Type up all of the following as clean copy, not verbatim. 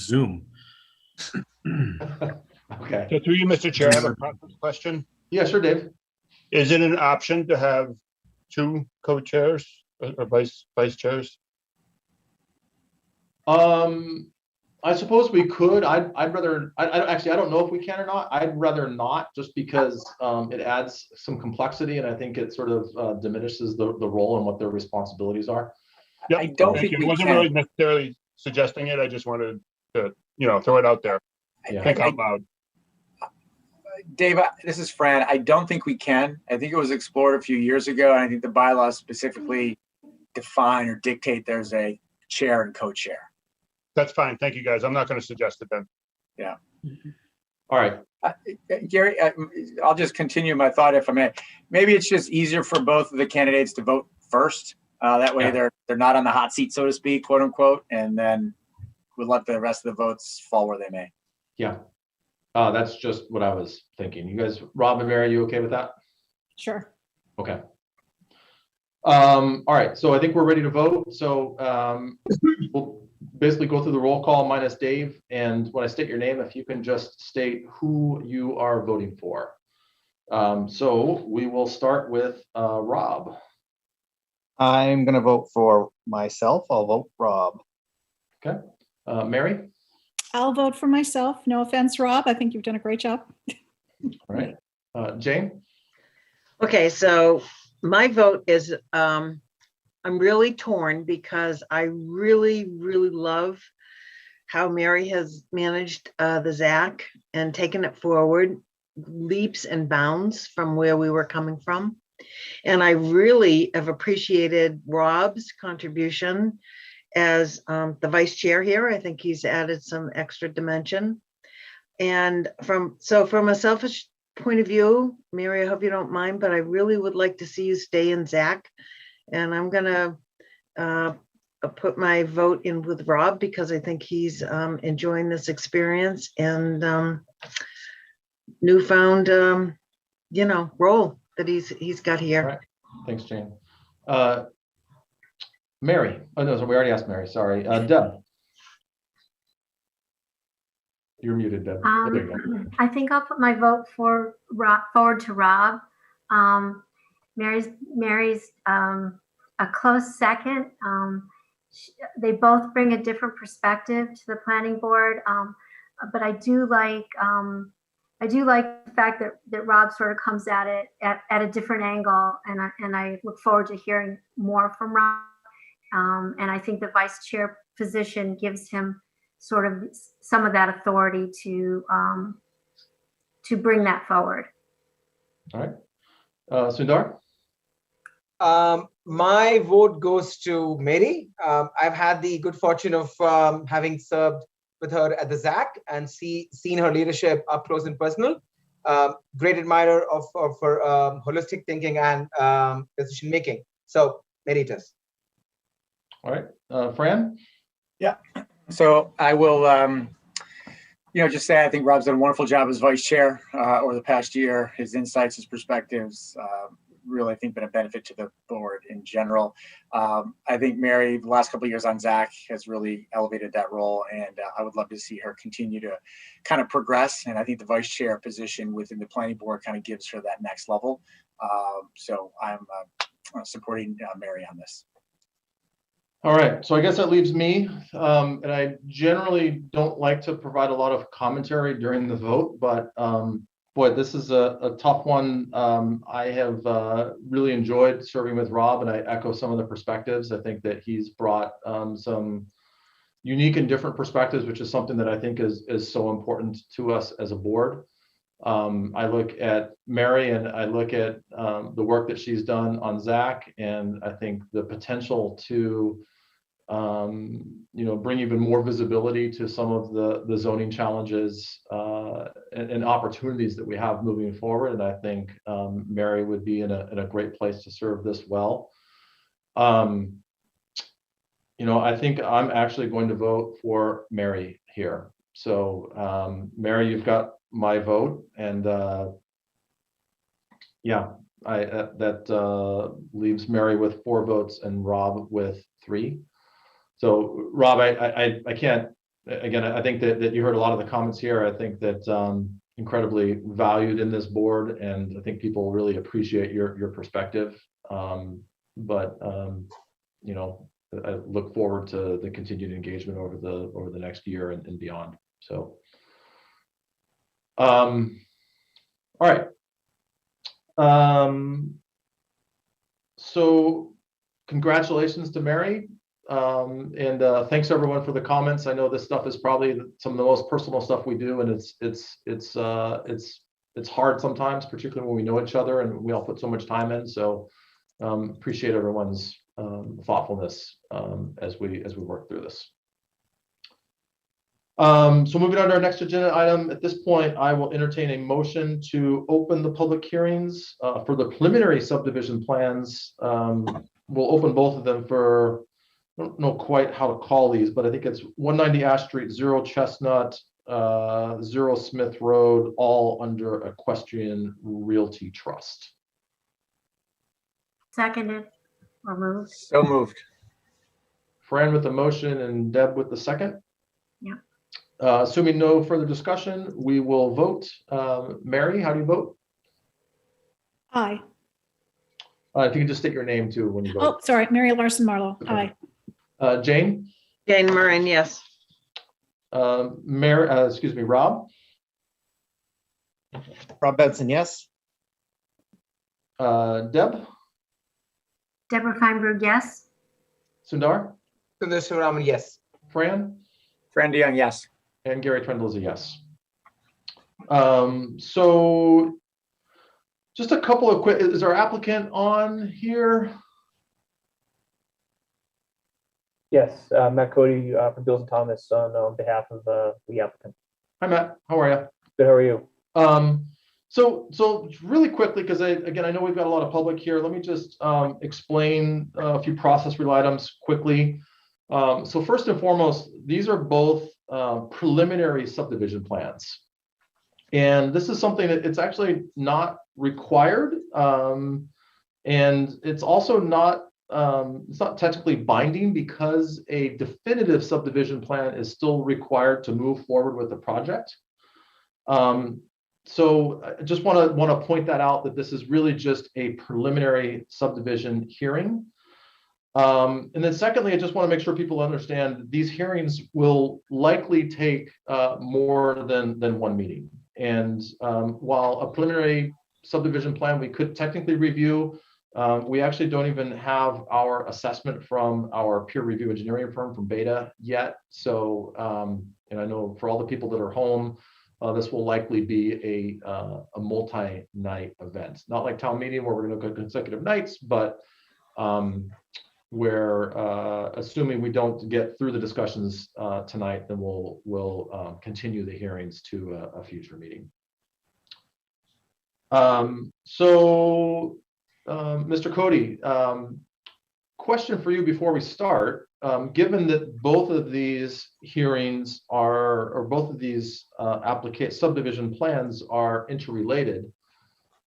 Zoom. Okay. So through you, Mr. Chair, I have a question. Yeah, sure, Dave. Is it an option to have two co-chairs or vice chairs? I suppose we could. I'd rather. I don't know if we can or not. I'd rather not, just because it adds some complexity, and I think it sort of diminishes the role and what their responsibilities are. Yep. I don't think we wasn't can. really necessarily suggesting it. I just wanted to, throw it out there. Yeah. Think out loud. Dave, this is Fran. I don't think we can. I think it was explored a few years ago, and I think the bylaws specifically define or dictate there's a chair and co-chair. That's fine. Thank you, guys. I'm not going to suggest it then. Yeah. All right. Gary, I'll just continue my thought if I may. Maybe it's just easier for both of the candidates to vote first. That way they're not on the hot seat, so to speak, quote unquote, and then we'll let the rest of the votes fall where they may. Yeah. That's just what I was thinking. You guys, Rob and Mary, are you okay with that? Sure. Okay. All right. So I think we're ready to vote. So we'll basically go through the roll call minus Dave. And when I state your name, if you can just state who you are voting for. So we will start with Rob. I'm going to vote for myself. I'll vote Rob. Okay. Mary? I'll vote for myself. No offense, Rob. I think you've done a great job. All right. Jane? Okay, so my vote is, I'm really torn because I really, really love how Mary has managed the ZAC and taken it forward leaps and bounds from where we were coming from. And I really have appreciated Rob's contribution as the vice chair here. I think he's added some extra dimension. And from a selfish point of view, Mary, I hope you don't mind, but I really would like to see you stay in ZAC. And I'm gonna put my vote in with Rob because I think he's enjoying this experience and newfound, role that he's got here. All right. Thanks, Jane. Mary. Oh, no, so we already asked Mary. Sorry. Deb. You're muted, Deb. There you go. I think I'll put my vote forward to Rob. Mary's a close second. They both bring a different perspective to the planning board, but I do like the fact that Rob sort of comes at it at a different angle, and I look forward to hearing more from Rob. And I think the vice chair position gives him sort of some of that authority to bring that forward. All right. Sundar? My vote goes to Mary. I've had the good fortune of having served with her at the ZAC and seen her leadership up close and personal. Great admirer of her holistic thinking and decision making. So Mary it is. All right. Fran? Yeah. So I will, just say I think Rob's done a wonderful job as vice chair over the past year. His insights, his perspectives, really, I think, been a benefit to the board in general. I think Mary, the last couple of years on ZAC, has really elevated that role, and I would love to see her continue to kind of progress. And I think the vice chair position within the planning board kind of gives her that next level. So I'm supporting Mary on this. All right, so I guess that leaves me, and I generally don't like to provide a lot of commentary during the vote, but boy, this is a tough one. I have really enjoyed serving with Rob, and I echo some of the perspectives. I think that he's brought some unique and different perspectives, which is something that I think is so important to us as a board. I look at Mary and I look at the work that she's done on ZAC, and I think the potential to bring even more visibility to some of the zoning challenges and opportunities that we have moving forward. And I think Mary would be in a great place to serve this well. I think I'm actually going to vote for Mary here. So Mary, you've got my vote, and that leaves Mary with 4 votes and Rob with 3. So Rob, I can't again, I think that you heard a lot of the comments here. I think that incredibly valued in this board, and I think people really appreciate your perspective. You know, I look forward to the continued engagement over the next year and beyond. So, all right. So congratulations to Mary. And thanks everyone for the comments. I know this stuff is probably some of the most personal stuff we do, and it's hard sometimes, particularly when we know each other and we all put so much time in. So appreciate everyone's thoughtfulness as we work through this. So moving on to our next agenda item. At this point, I will entertain a motion to open the public hearings for the preliminary subdivision plans. We'll open both of them for, I don't know quite how to call these, but I think it's 190 Ash Street, 0 Chestnut, 0 Smith Road, all under Equestrian Realty Trust. Seconded or moved. So moved. Fran with the motion and Deb with the second. Yeah. Assuming no further discussion, we will vote. Mary, how do you vote? Aye. If you can just state your name too when you vote. Oh, sorry, Mary Larson Marlowe. Aye. Jane? Jane Moran, yes. Excuse me, Rob? Rob Benson, yes. Deb? Deborah Feinberg, yes. Sundar? Sundar Shivaraman, yes. Fran? Fran DeYoung, yes. And Gary Trendle is a yes. So just a couple of quick, is our applicant on here? Yes, Matt Cody from Bills and Thomas on behalf of the applicant. Hi, Matt. How are you? Good, how are you? So really quickly, because again, I know we've got a lot of public here. Let me just explain a few process-related items quickly. So first and foremost, these are both preliminary subdivision plans. And this is something that it's actually not required. And it's also not, it's not technically binding because a definitive subdivision plan is still required to move forward with the project. So I just want to point that out, that this is really just a preliminary subdivision hearing. And then secondly, I just want to make sure people understand these hearings will likely take more than one meeting. And while a preliminary subdivision plan we could technically review, we actually don't even have our assessment from our peer review engineering firm from Beta yet. So, and I know for all the people that are home, this will likely be a multi-night event. Not like town meeting where we're going to go consecutive nights, but where assuming we don't get through the discussions tonight, then we'll continue the hearings to a future meeting. Mr. Cody, question for you before we start. Given that both of these hearings are, or both of these subdivision plans are interrelated,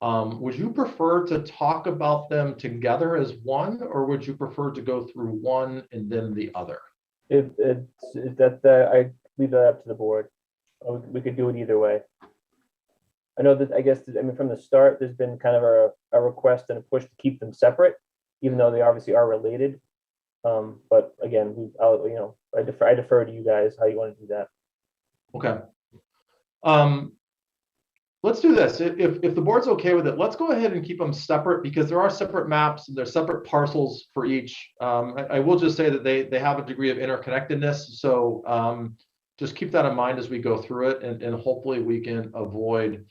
would you prefer to talk about them together as one, or would you prefer to go through one and then the other? I leave that up to the board. We could do it either way. I know that, I mean, from the start, there's been kind of a request and a push to keep them separate, even though they obviously are related. But again, I defer to you guys how you want to do that. Okay. Let's do this. If the board's okay with it, let's go ahead and keep them separate, because there are separate maps and there's separate parcels for each. I will just say that they have a degree of interconnectedness. So just keep that in mind as we go through it, and hopefully we can avoid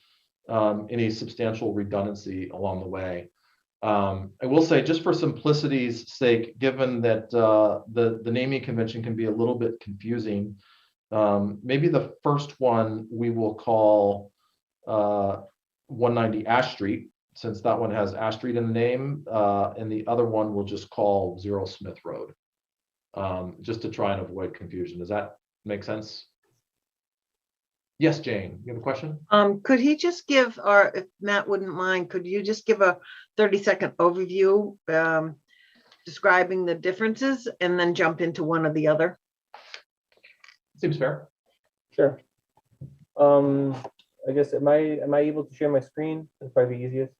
any substantial redundancy along the way. I will say, just for simplicity's sake, given that the naming convention can be a little bit confusing, maybe the first one we will call 190 Ash Street, since that one has Ash Street in the name, and the other one we'll just call 0 Smith Road, just to try and avoid confusion. Does that make sense? Yes, Jane, you have a question? Could he just give, or if Matt wouldn't mind, could you just give a 30-second overview describing the differences and then jump into one or the other? Seems fair. Sure. I guess, am I able to share my screen? That's probably the easiest.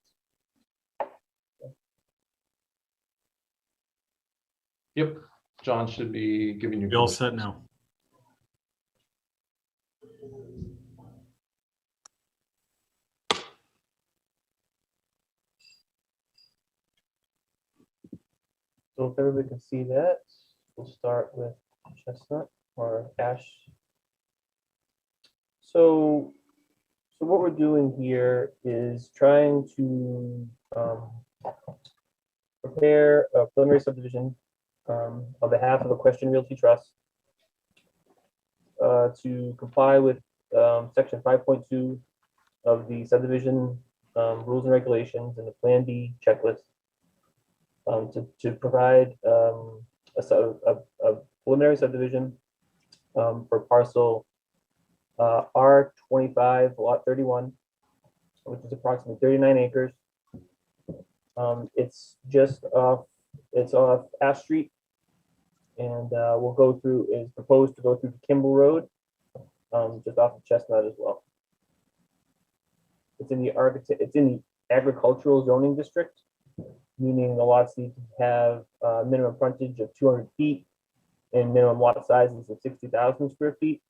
Yep. John should be giving you. We all set now. So if everybody can see that, we'll start with Chestnut or Ash. So what we're doing here is trying to prepare a preliminary subdivision on behalf of Equestrian Realty Trust to comply with section 5.2 of the subdivision rules and regulations and the Plan B checklist to provide a preliminary subdivision for parcel R25 lot 31, which is approximately 39 acres. It's just off Ash Street, and we'll go through, is proposed to go through Kimball Road, just off of Chestnut as well. It's in the agricultural zoning district, meaning the lots need to have a minimum frontage of 200 feet and minimum lot sizes of 60,000 square feet.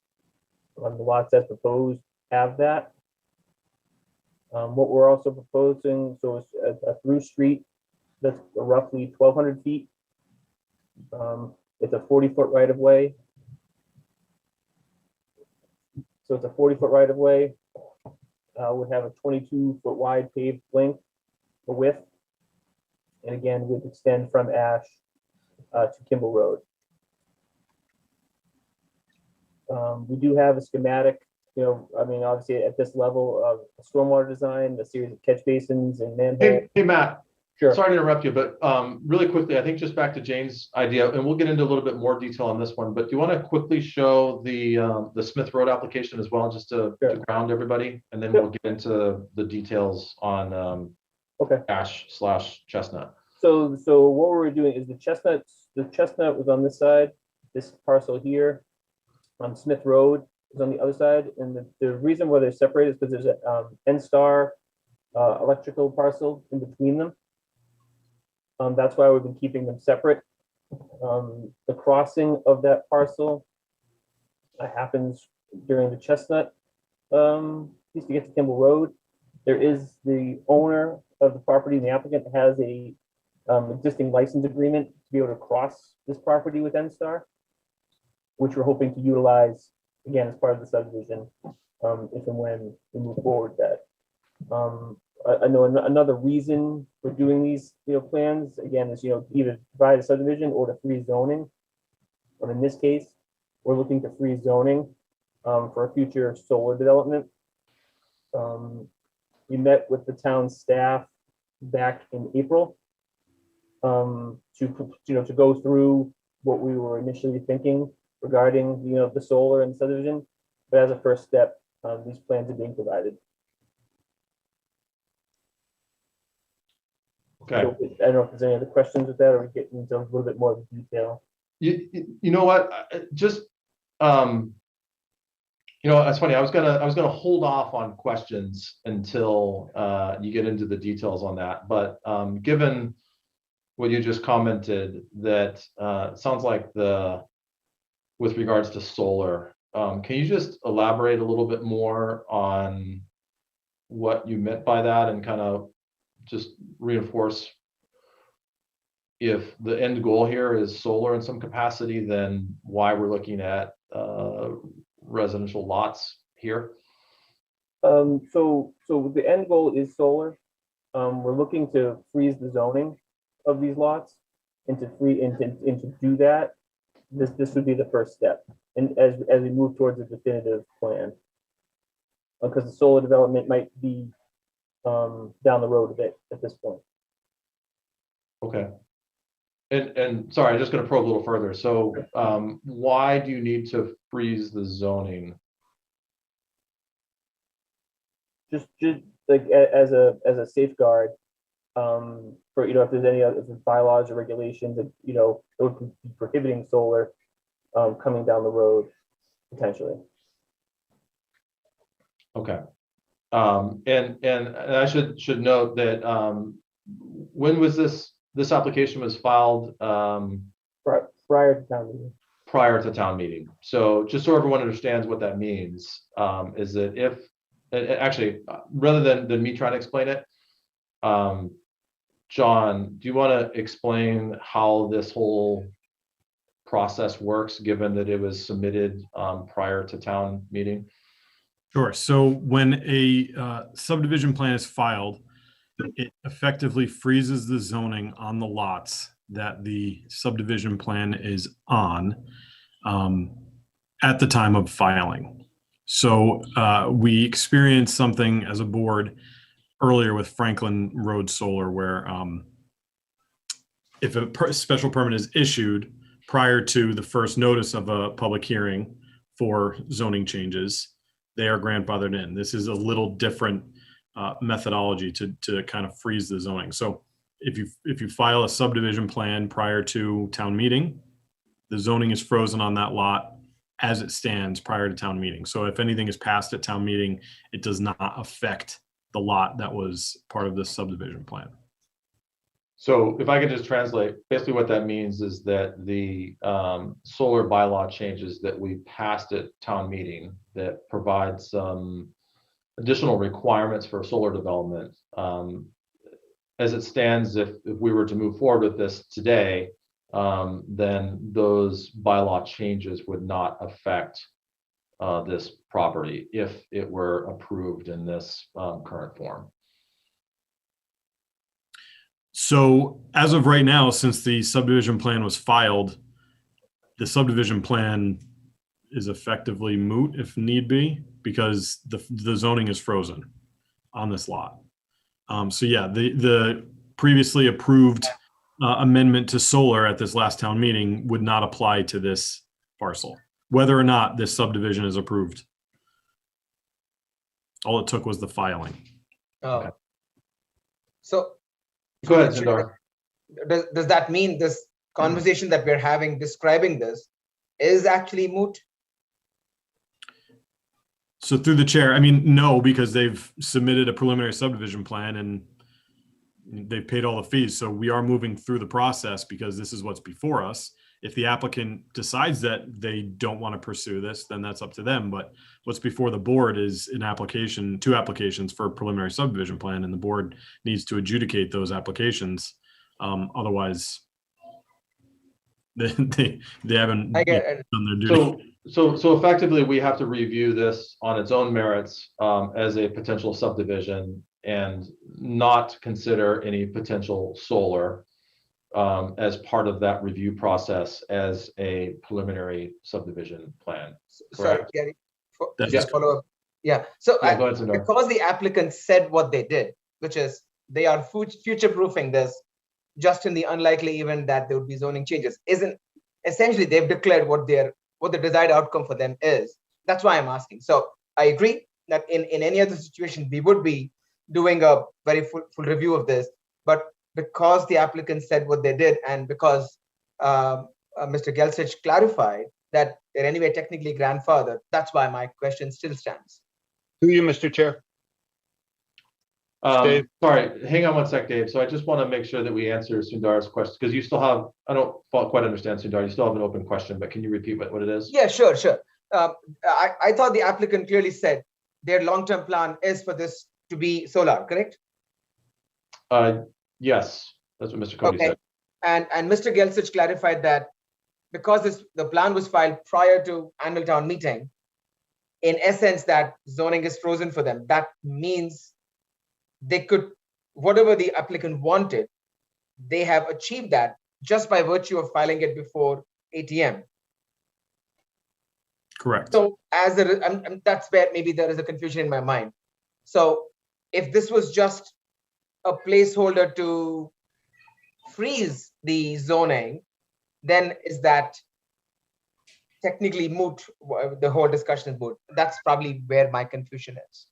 The lots that's proposed have that. What we're also proposing, so it's a through street that's roughly 1,200 feet. It's a 40-foot right of way. So it's a 40-foot right of way. Would have a 22-foot wide paved length or width. And again, would extend from Ash to Kimball Road. We do have a schematic, I mean, obviously at this level of stormwater design, a series of catch basins and manhole. Hey, Matt. Sure. Sorry to interrupt you, but really quickly, I think just back to Jane's idea, and we'll get into a little bit more detail on this one, but do you want to quickly show the Smith Road application as well, just to ground everybody? And then we'll get into the details on Ash/Chestnut. So what we're doing is the chestnut was on this side, this parcel here. Smith Road is on the other side, and the reason why they're separated is because there's a N-Star electrical parcel in between them. That's why we've been keeping them separate. The crossing of that parcel happens during the Chestnut piece to get to Kimball Road. There is the owner of the property, the applicant has a existing license agreement to be able to cross this property with N-Star, which we're hoping to utilize again as part of the subdivision if and when we move forward with that. I know another reason for doing these plans again is either provide a subdivision or to freeze zoning. In this case, we're looking to freeze zoning for a future solar development. We met with the town staff back in April to go through what we were initially thinking regarding the solar and subdivision, but as a first step, these plans are being provided. Okay. So, I don't know if there's any other questions with that, or we get into a little bit more of the detail. You know what? Just that's funny. I was gonna hold off on questions until you get into the details on that. But given what you just commented, that sounds like with regards to solar, can you just elaborate a little bit more on what you meant by that and kind of just reinforce if the end goal here is solar in some capacity, then why we're looking at residential lots here? So the end goal is solar. We're looking to freeze the zoning of these lots, and to do that, this would be the first step, and as we move towards a definitive plan, because the solar development might be down the road a bit at this point. Okay. And sorry, I'm just going to probe a little further. So why do you need to freeze the zoning? Just like as a safeguard for if there's any other bylaws or regulations that that would be prohibiting solar coming down the road. potentially. Okay. And I should note that when was this application was filed Prior to town meeting. prior to town meeting. So just so everyone understands what that means, is that if actually rather than me trying to explain it, John, do you want to explain how this whole process works, given that it was submitted prior to town meeting? Sure. So when a subdivision plan is filed, it effectively freezes the zoning on the lots that the subdivision plan is on at the time of filing. So we experienced something as a board earlier with Franklin Road Solar, where if a special permit is issued prior to the first notice of a public hearing for zoning changes, they are grandfathered in. This is a little different methodology to kind of freeze the zoning. So if you file a subdivision plan prior to town meeting, the zoning is frozen on that lot as it stands prior to town meeting. So if anything is passed at town meeting, it does not affect the lot that was part of the subdivision plan. So if I could just translate, basically what that means is that the solar bylaw changes that we passed at town meeting that provide some additional requirements for solar development. As it stands, if we were to move forward with this today, then those bylaw changes would not affect this property if it were approved in this current form. So as of right now, since the subdivision plan was filed, the subdivision plan is effectively moot if need be, because the zoning is frozen on this lot. So yeah, the previously approved amendment to solar at this last town meeting would not apply to this parcel, whether or not this subdivision is approved. All it took was the filing. Okay. So Go ahead, Sundar. does that mean this conversation that we're having describing this is actually moot? So through the chair, I mean, no, because they've submitted a preliminary subdivision plan and they've paid all the fees. So we are moving through the process because this is what's before us. If the applicant decides that they don't want to pursue this, then that's up to them. But what's before the board is an application, 2 applications for a preliminary subdivision plan, and the board needs to adjudicate those applications. Otherwise, they haven't I get it. done their duty. So effectively, we have to review this on its own merits as a potential subdivision and not consider any potential solar as part of that review process as a preliminary subdivision plan. Sorry, Correct? Gary. That's Follow up. Yeah. So Yeah, go ahead, Sundar. because the applicant said what they did, which is they are future proofing this, just in the unlikely event that there would be zoning changes, isn't essentially they've declared what the desired outcome for them is. That's why I'm asking. So I agree that in any other situation we would be doing a very full review of this, but because the applicant said what they did, and because Mr. Gelsich clarified that they're anyway technically grandfathered, that's why my question still stands. To you, Mr. Chair. Dave? Sorry, hang on one sec, Dave. So I just want to make sure that we answer Sundar's question, because you still have, I don't quite understand, Sundar, you still have an open question, but can you repeat what it is? Yeah, sure. I thought the applicant clearly said their long-term plan is for this to be solar, correct? Yes, that's what Mr. Cody said. And Mr. Gelsich clarified that because the plan was filed prior to annual town meeting, in essence, that zoning is frozen for them. That means they could, whatever the applicant wanted, they have achieved that just by virtue of filing it before ATM. Correct. So that's where maybe there is a confusion in my mind. So if this was just a placeholder to freeze the zoning, then is that technically moot? The whole discussion is moot. That's probably where my confusion is.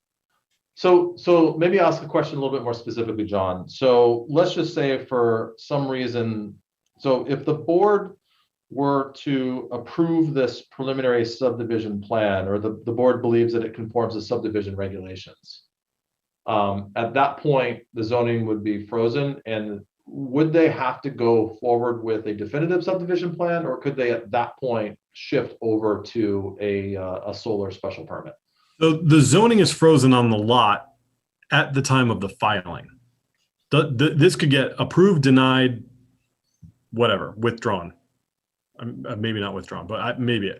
So maybe ask a question a little bit more specifically, John. So let's just say for some reason, so if the board were to approve this preliminary subdivision plan, or the board believes that it conforms to subdivision regulations, at that point, the zoning would be frozen. And would they have to go forward with a definitive subdivision plan, or could they at that point shift over to a solar special permit? So the zoning is frozen on the lot at the time of the filing. This could get approved, denied, whatever, withdrawn. Maybe not withdrawn, but maybe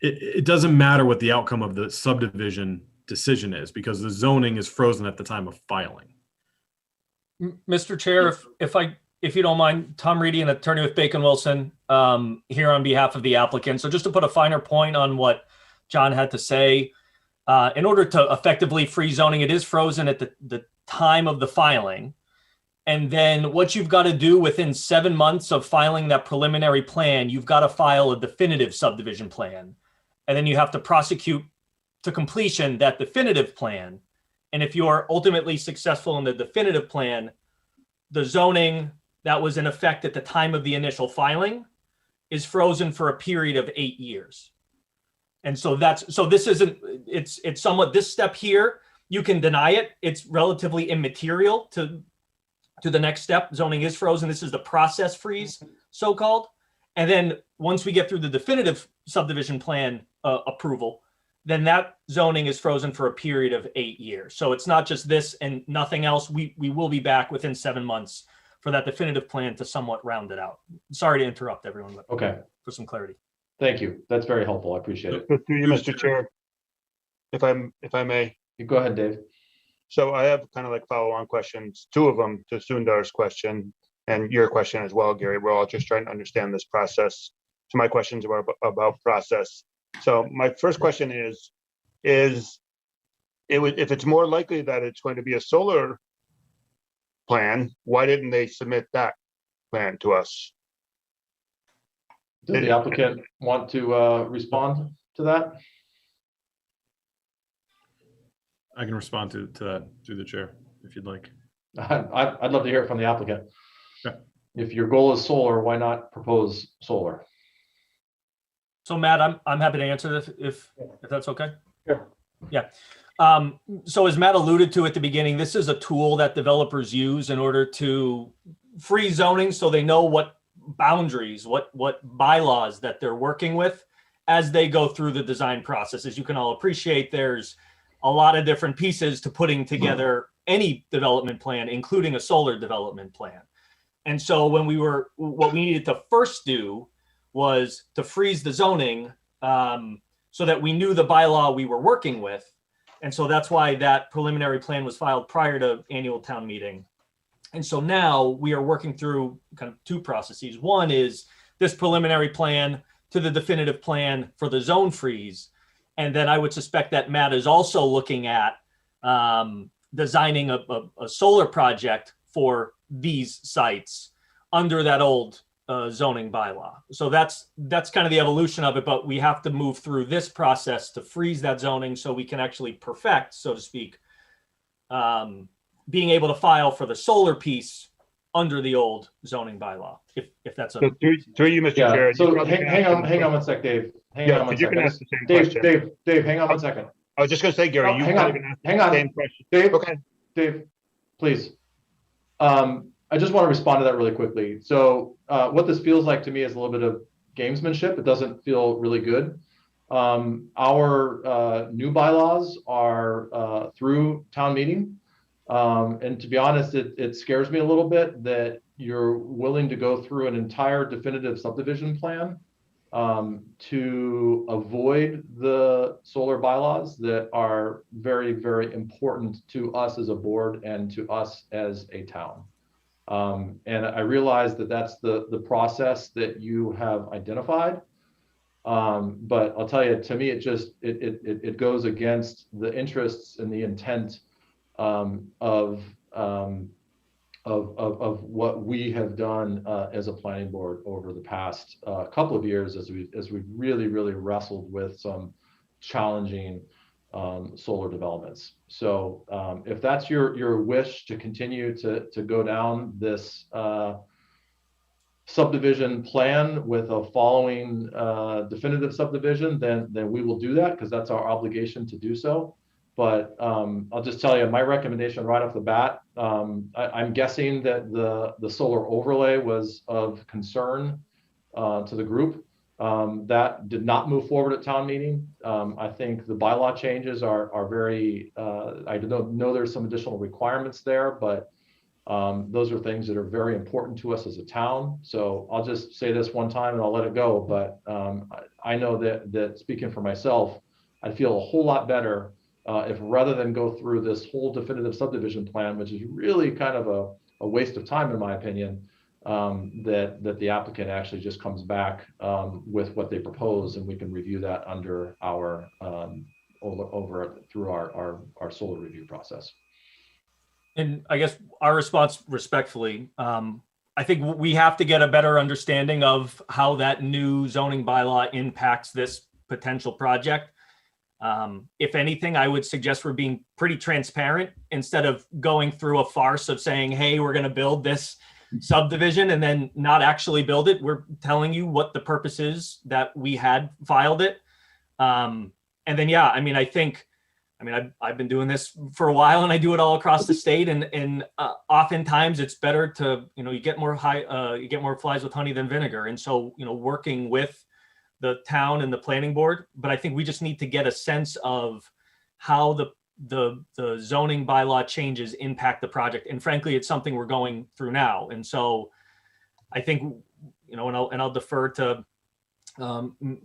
it doesn't matter what the outcome of the subdivision decision is, because the zoning is frozen at the time of filing. Mr. Chair, if you don't mind, Tom Reedy, an attorney with Bacon Wilson, here on behalf of the applicant. So just to put a finer point on what John had to say, in order to effectively freeze zoning, it is frozen at the time of the filing. And then what you've got to do within 7 months of filing that preliminary plan, you've got to file a definitive subdivision plan. And then you have to prosecute to completion that definitive plan. And if you're ultimately successful in the definitive plan, the zoning that was in effect at the time of the initial filing is frozen for a period of 8 years. And so this isn't, it's somewhat, this step here, you can deny it. It's relatively immaterial to the next step. Zoning is frozen. This is the process freeze, so-called. And then once we get through the definitive subdivision plan approval, then that zoning is frozen for a period of 8 years. So it's not just this and nothing else. We will be back within 7 months for that definitive plan to somewhat round it out. Sorry to interrupt everyone, but Okay. for some clarity. Thank you. That's very helpful. I appreciate it. Through you, Mr. Chair, if I may. You go ahead, Dave. So I have kind of like follow-on questions, two of them to Sundar's question and your question as well, Gary. We're all just trying to understand this process. So my questions are about process. So my first question is if it's more likely that it's going to be a solar plan, why didn't they submit that plan to us? Does the applicant want to respond to that? I can respond to that through the chair if you'd like. I'd love to hear it from the applicant. Okay. If your goal is solar, why not propose solar? So Matt, I'm happy to answer this if that's okay. Sure. Yeah. So as Matt alluded to at the beginning, this is a tool that developers use in order to freeze zoning so they know what boundaries, what bylaws that they're working with as they go through the design process. As you can all appreciate, there's a lot of different pieces to putting together any development plan, including a solar development plan. And so what we needed to first do was to freeze the zoning so that we knew the bylaw we were working with. And so that's why that preliminary plan was filed prior to annual town meeting. And so now we are working through kind of two processes. One is this preliminary plan to the definitive plan for the zone freeze. And then I would suspect that Matt is also looking at designing a solar project for these sites under that old zoning bylaw. So that's kind of the evolution of it, but we have to move through this process to freeze that zoning so we can actually perfect, so to speak, being able to file for the solar piece under the old zoning bylaw, if that's a... So through you, Mr. Chair. So hang on one sec, Dave. Hang on one you can second. ask the same question. Dave, hang on one second. I was just going to say, Gary, No, you hang probably on. can ask Hang the on. same question. Dave, Okay. Dave, please. I just want to respond to that really quickly. So what this feels like to me is a little bit of gamesmanship. It doesn't feel really good. Our new bylaws are through town meeting. And to be honest, it scares me a little bit that you're willing to go through an entire definitive subdivision plan to avoid the solar bylaws that are very, very important to us as a board and to us as a town. And I realize that that's the process that you have identified. But I'll tell you, to me, it goes against the interests and the intent of what we have done as a planning board over the past couple of years as we really wrestled with some challenging solar developments. So if that's your wish to continue to go down this subdivision plan with a following definitive subdivision, then we will do that because that's our obligation to do so. But I'll just tell you, my recommendation right off the bat, I'm guessing that the solar overlay was of concern to the group. That did not move forward at town meeting. I think the bylaw changes are very, I don't know there's some additional requirements there, but those are things that are very important to us as a town. So I'll just say this one time and I'll let it go. But I know that speaking for myself, I feel a whole lot better if rather than go through this whole definitive subdivision plan, which is really kind of a waste of time, in my opinion, that the applicant actually just comes back with what they propose, and we can review that under our through our solar review process. And I guess our response, respectfully, I think we have to get a better understanding of how that new zoning bylaw impacts this potential project. If anything, I would suggest we're being pretty transparent instead of going through a farce of saying, hey, we're going to build this subdivision and then not actually build it. We're telling you what the purpose is that we had filed it. And then, yeah, I mean, I've been doing this for a while and I do it all across the state. And oftentimes it's better to, you get more flies with honey than vinegar. And so, working with the town and the planning board, but I think we just need to get a sense of how the zoning bylaw changes impact the project. And frankly, it's something we're going through now. And so I think, and I'll defer to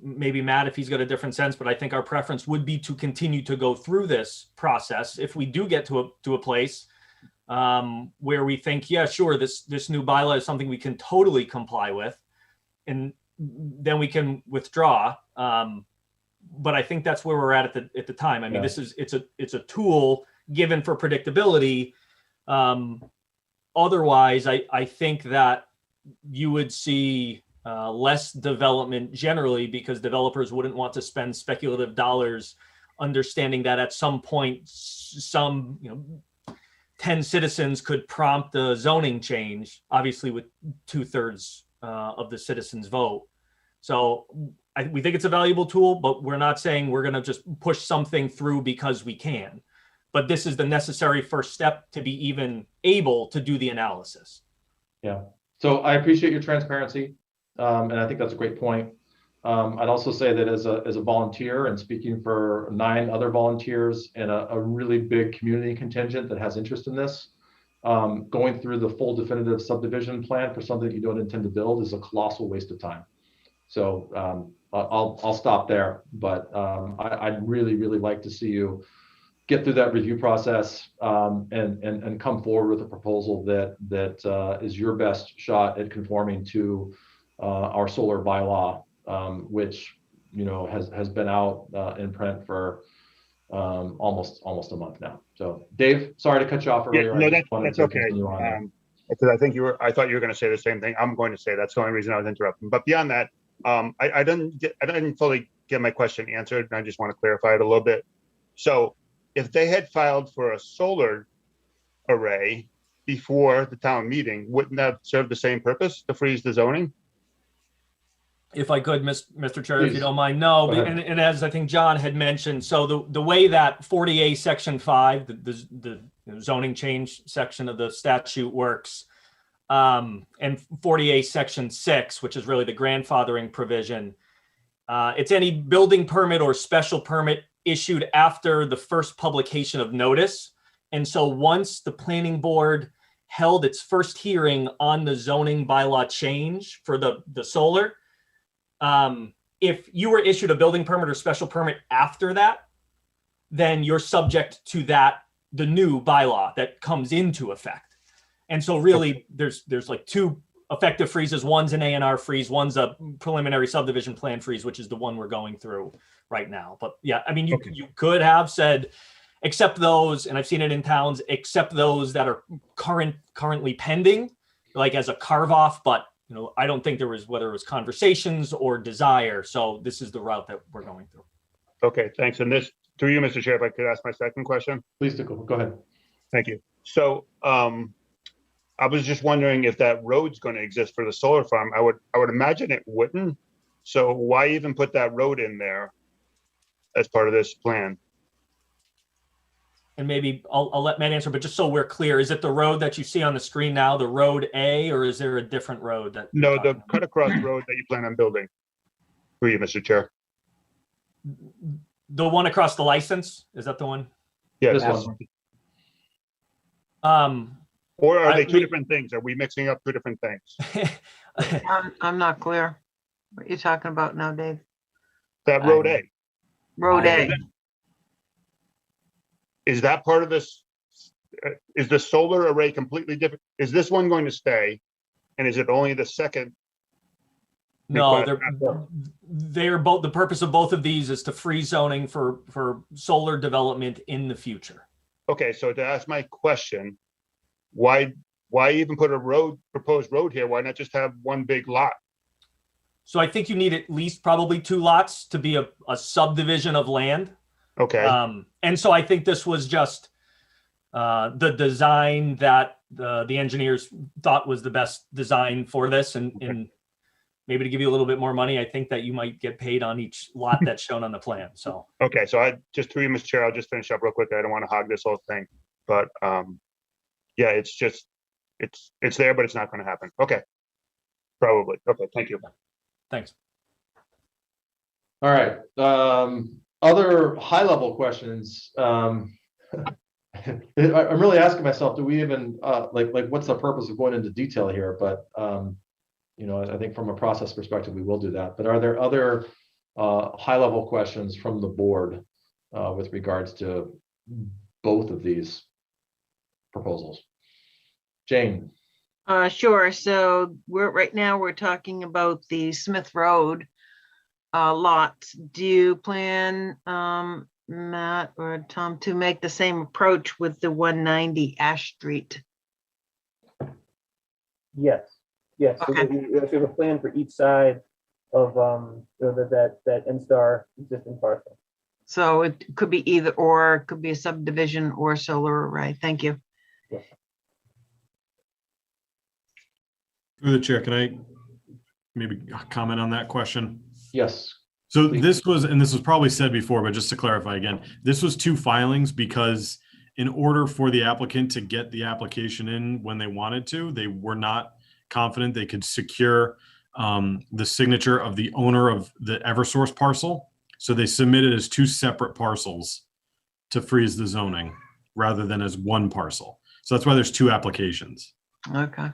maybe Matt if he's got a different sense, but I think our preference would be to continue to go through this process. If we do get to a place where we think, yeah, sure, this new bylaw is something we can totally comply with, and then we can withdraw. But I think that's where we're at the time. I mean, it's a tool given for predictability. Otherwise, I think that you would see less development generally, because developers wouldn't want to spend speculative dollars understanding that at some point, some 10 citizens could prompt a zoning change, obviously with 2/3 of the citizens vote. So we think it's a valuable tool, but we're not saying we're going to just push something through because we can. But this is the necessary first step to be even able to do the analysis. Yeah. So I appreciate your transparency. And I think that's a great point. I'd also say that as a volunteer, and speaking for 9 other volunteers and a really big community contingent that has interest in this, going through the full definitive subdivision plan for something that you don't intend to build is a colossal waste of time. So I'll stop there, but I'd really like to see you get through that review process and come forward with a proposal that is your best shot at conforming to our solar bylaw, which has been out in print for almost a month now. So Dave, sorry to cut you off earlier. Yeah, no, that's okay. Because I thought you were going to say the same thing. I'm going to say that's the only reason I was interrupting. But beyond that, I didn't fully get my question answered, and I just want to clarify it a little bit. So if they had filed for a solar array before the town meeting, wouldn't that serve the same purpose to freeze the zoning? If I could, Mr. Chair, if you don't mind. No, and as I think John had mentioned, so the way that 40A Section 5, the zoning change section of the statute works, and 40A Section 6, which is really the grandfathering provision, it's any building permit or special permit issued after the first publication of notice. And so once the planning board held its first hearing on the zoning bylaw change for the solar, if you were issued a building permit or special permit after that, then you're subject to the new bylaw that comes into effect. And so really there's like 2 effective freezes. One's an A&R freeze, one's a preliminary subdivision plan freeze, which is the one we're going through right now. But yeah, I mean, you could have said, except those, and I've seen it in towns, except those that are currently pending, like as a carve off, but I don't think there was, whether it was conversations or desire. So this is the route that we're going through. Okay, thanks. And this, through you, Mr. Chair, if I could ask my second question. Please, go ahead. Thank you. So I was just wondering if that road's going to exist for the solar farm. I would imagine it wouldn't. So why even put that road in there as part of this plan? And maybe I'll let Matt answer, but just so we're clear, is it the road that you see on the screen now, the road A, or is there a different road that? No, the cut across road that you plan on building. For you, Mr. Chair. The one across the license? Is that the one? Yeah. This one. Or are they two different things? Are we mixing up two different things? I'm not clear. What you talking about now, Dave? That road A. Road A. Is that part of this? Is the solar array completely different? Is this one going to stay? And is it only the second? No, they're both, the purpose of both of these is to free zoning for solar development in the future. Okay, so to ask my question, why even put a proposed road here? Why not just have one big lot? So I think you need at least probably 2 lots to be a subdivision of land. Okay. And so I think this was just the design that the engineers thought was the best design for this. And maybe to give you a little bit more money, I think that you might get paid on each lot that's shown on the plan. So. Okay, so I just through you, Mr. Chair, I'll just finish up real quick. I don't want to hog this whole thing, but yeah, it's just it's there, but it's not going to happen. Okay, probably. Okay, thank you. Thanks. All right. Other high-level questions. I'm really asking myself, do we even like what's the purpose of going into detail here? But you know, I think from a process perspective, we will do that. But are there other high-level questions from the board with regards to both of these proposals? Jane. Sure. So right now we're talking about the Smith Road lot. Do you plan, Matt or Tom, to make the same approach with the 190 Ash Street? Yes. So Okay. we have a plan for each side of that N-Star existing parcel. So it could be either or, it could be a subdivision or solar array. Thank you. Through the chair, can I maybe comment on that question? Yes. So this was probably said before, but just to clarify again, this was 2 filings because in order for the applicant to get the application in when they wanted to, they were not confident they could secure the signature of the owner of the Eversource parcel. So they submitted as 2 separate parcels to freeze the zoning rather than as one parcel. So that's why there's 2 applications. Okay.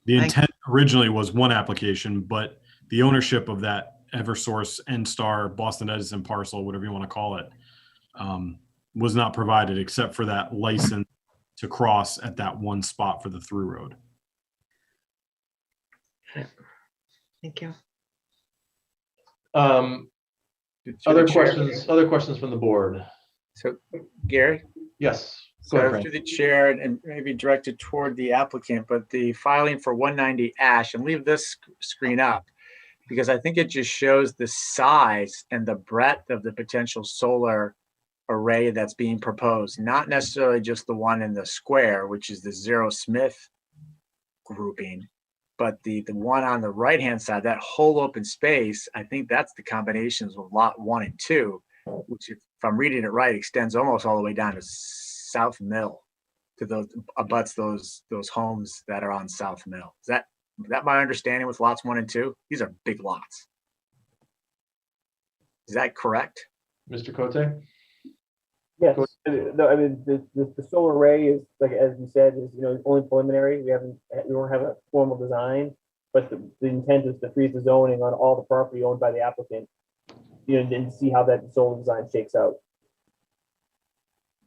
The intent originally was 1 application, but the ownership of that Eversource, N-Star, Boston Edison parcel, whatever you want to call it, was not provided except for that license to cross at that one spot for the through road. Thank you. Other questions from the board? So Gary? Yes. So through the chair and maybe directed toward the applicant, but the filing for 190 Ash, and leave this screen up because I think it just shows the size and the breadth of the potential solar array that's being proposed, not necessarily just the one in the square, which is the Zero Smith grouping, but the one on the right-hand side, that whole open space, I think that's the combinations of lot 1 and 2, which if I'm reading it right, extends almost all the way down to South Mill, to those abuts those homes that are on South Mill. Is that my understanding with lots 1 and 2? These are big lots. Is that correct? Mr. Cote? Yes. No, I mean the solar array is, like as you said, is only preliminary. We don't have a formal design, but the intent is to freeze the zoning on all the property owned by the applicant, and see how that solar design shakes out.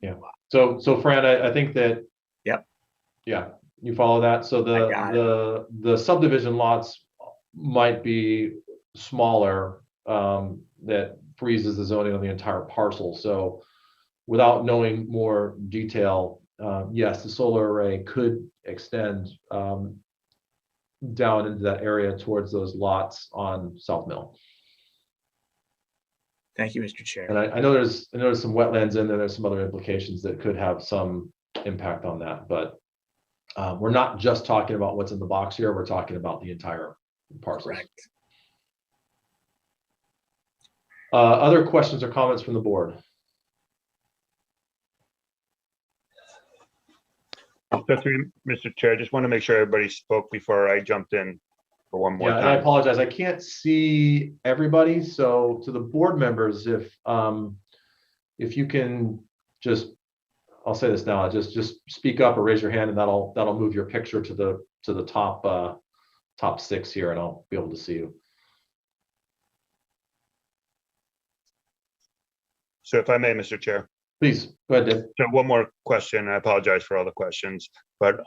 Yeah. So Fran, I think that. Yep. Yeah, you follow that. So the subdivision lots might be smaller, that freezes the zoning on the entire parcel. So without knowing more detail, yes, the solar array could extend down into that area towards those lots on South Mill. Thank you, Mr. Chair. And I know there's some wetlands in there. There's some other implications that could have some impact on that, but We're not just talking about what's in the box here, we're talking about the entire parcel. Other questions or comments from the board? So through Mr. Chair, I just want to make sure everybody spoke before I jumped in for one more Yeah, and I time. apologize. I can't see everybody. So to the board members, if you can just, I'll say this now, just speak up or raise your hand, and that'll move your picture to the top 6 here, and I'll be able to see you. So if I may, Mr. Chair. Please, go ahead, Dave. So one more question. I apologize for all the questions, but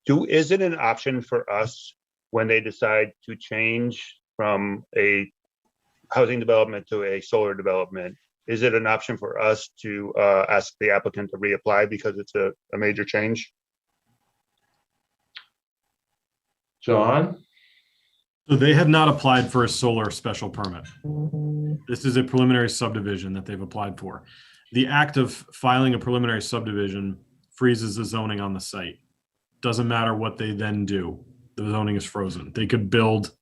is it an option for us when they decide to change from a housing development to a solar development? Is it an option for us to ask the applicant to reapply because it's a major change? John? So they have not applied for a solar special permit. This is a preliminary subdivision that they've applied for. The act of filing a preliminary subdivision freezes the zoning on the site. Doesn't matter what they then do. The zoning is frozen. They could build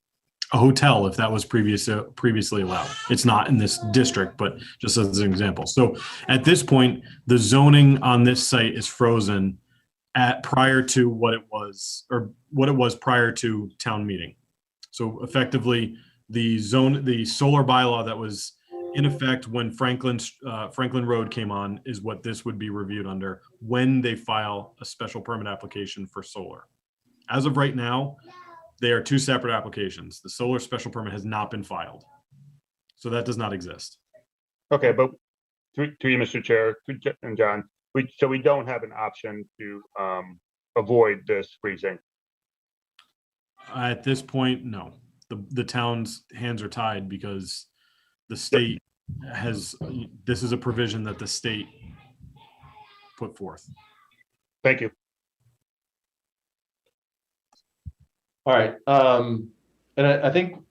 a hotel if that was previously allowed. It's not in this district, but just as an example. So at this point, the zoning on this site is frozen prior to what it was prior to town meeting. So effectively, the solar bylaw that was in effect when Franklin Road came on is what this would be reviewed under when they file a special permit application for solar. As of right now, they are 2 separate applications. The solar special permit has not been filed. So that does not exist. Okay, but to you, Mr. Chair, and John, so we don't have an option to avoid this freezing. At this point, no. The town's hands are tied because the state this is a provision that the state put forth. Thank you. All right. And I think,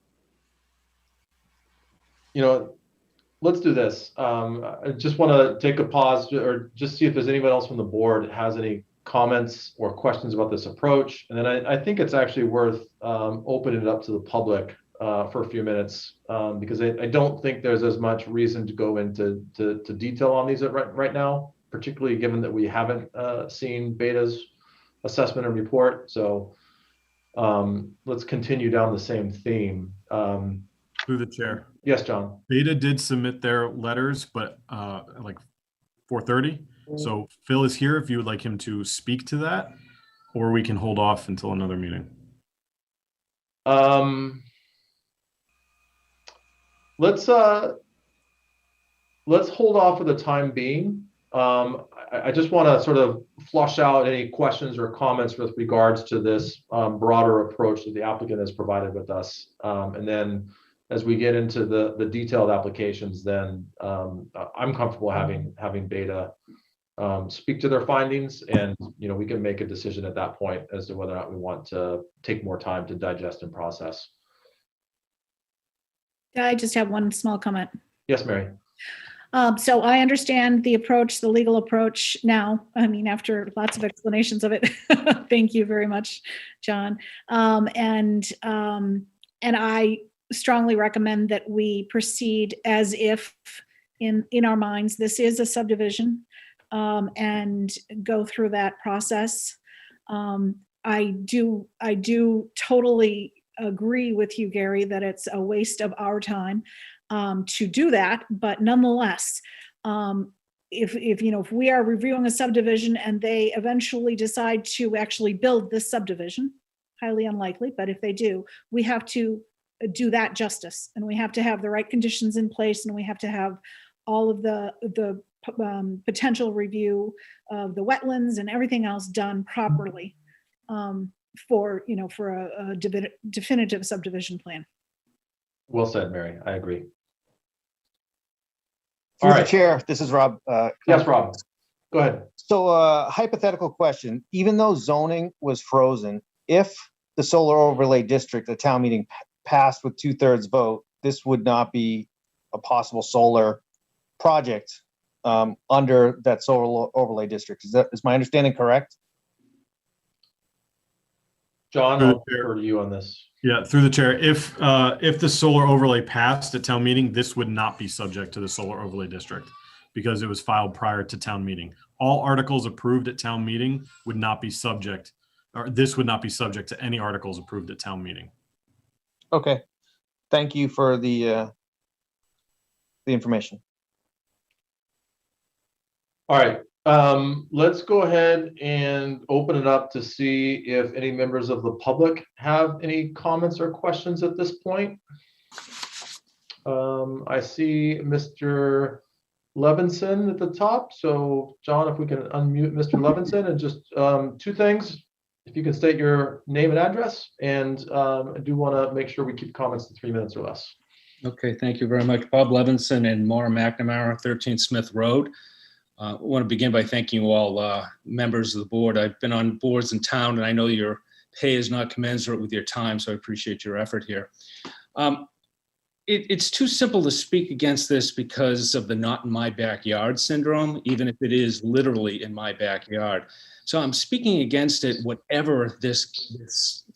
let's do this. I just want to take a pause or just see if there's anyone else from the board has any comments or questions about this approach. And then I think it's actually worth opening it up to the public for a few minutes because I don't think there's as much reason to go into detail on these right now, particularly given that we haven't seen Beta's assessment and report. So let's continue down the same theme. Through the chair. Yes, John. Beta did submit their letters, but like 4:30. So Phil is here if you would like him to speak to that, or we can hold off until another meeting. Let's hold off for the time being. I just want to sort of flush out any questions or comments with regards to this broader approach that the applicant has provided with us. And then as we get into the detailed applications, then I'm comfortable having Beta speak to their findings, and we can make a decision at that point as to whether or not we want to take more time to digest and process. I just have one small comment. Yes, Mary. So I understand the approach, the legal approach now. I mean, after lots of explanations of it. Thank you very much, John. And I strongly recommend that we proceed as if in our minds this is a subdivision, and go through that process. I do totally agree with you, Gary, that it's a waste of our time to do that, but nonetheless, if we are reviewing a subdivision and they eventually decide to actually build this subdivision, highly unlikely, but if they do, we have to do that justice, and we have to have the right conditions in place, and we have to have all of the potential review of the wetlands and everything else done properly for a definitive subdivision plan. Well said, Mary. I agree. Through the chair, this is Rob. Yes, Rob. Go ahead. So hypothetical question, even though zoning was frozen, if the solar overlay district, the town meeting passed with 2/3 vote, this would not be a possible solar project under that solar overlay district. Is my understanding correct? John, Through I'll the chair. defer to you on this. Yeah, through the chair. If the solar overlay passed at town meeting, this would not be subject to the solar overlay district because it was filed prior to town meeting. All articles approved at town meeting would not be subject, or this would not be subject to any articles approved at town meeting. Okay. Thank you for the information. All right, let's go ahead and open it up to see if any members of the public have any comments or questions at this point. I see Mr. Levinson at the top. So John, if we can unmute Mr. Levinson, and just two things. If you can state your name and address, and I do want to make sure we keep comments to 3 minutes or less. Okay, thank you very much. Bob Levinson and Maura McNamara, 13 Smith Road. I want to begin by thanking you all members of the board. I've been on boards in town, and I know your pay is not commensurate with your time, so I appreciate your effort here. It's too simple to speak against this because of the not in my backyard syndrome, even if it is literally in my backyard. So I'm speaking against it, whatever this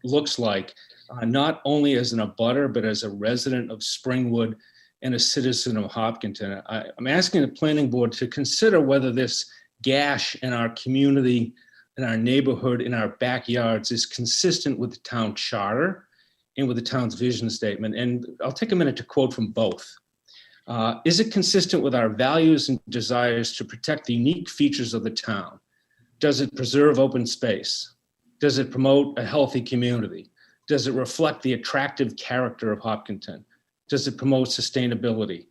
looks like, not only as an abutter, but as a resident of Springwood and a citizen of Hopkinton. I'm asking the planning board to consider whether this gash in our community, in our neighborhood, in our backyards is consistent with the town charter and with the town's vision statement. And I'll take a minute to quote from both. Is it consistent with our values and desires to protect the unique features of the town? Does it preserve open space? Does it promote a healthy community? Does it reflect the attractive character of Hopkinton? Does it promote sustainability?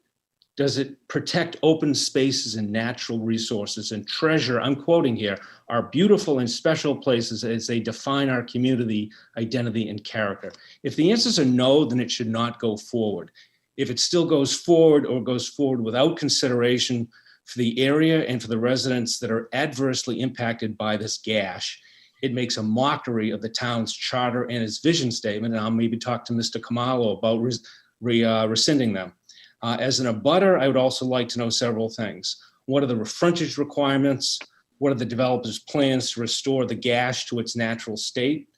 Does it protect open spaces and natural resources and treasure, I'm quoting here, our beautiful and special places as they define our community identity and character? If the answers are no, then it should not go forward. If it still goes forward or goes forward without consideration for the area and for the residents that are adversely impacted by this gash, it makes a mockery of the town's charter and its vision statement. And I'll maybe talk to Mr. Kamalo about rescinding them. As an abutter, I would also like to know several things. What are the frontage requirements? What are the developer's plans to restore the gash to its natural state?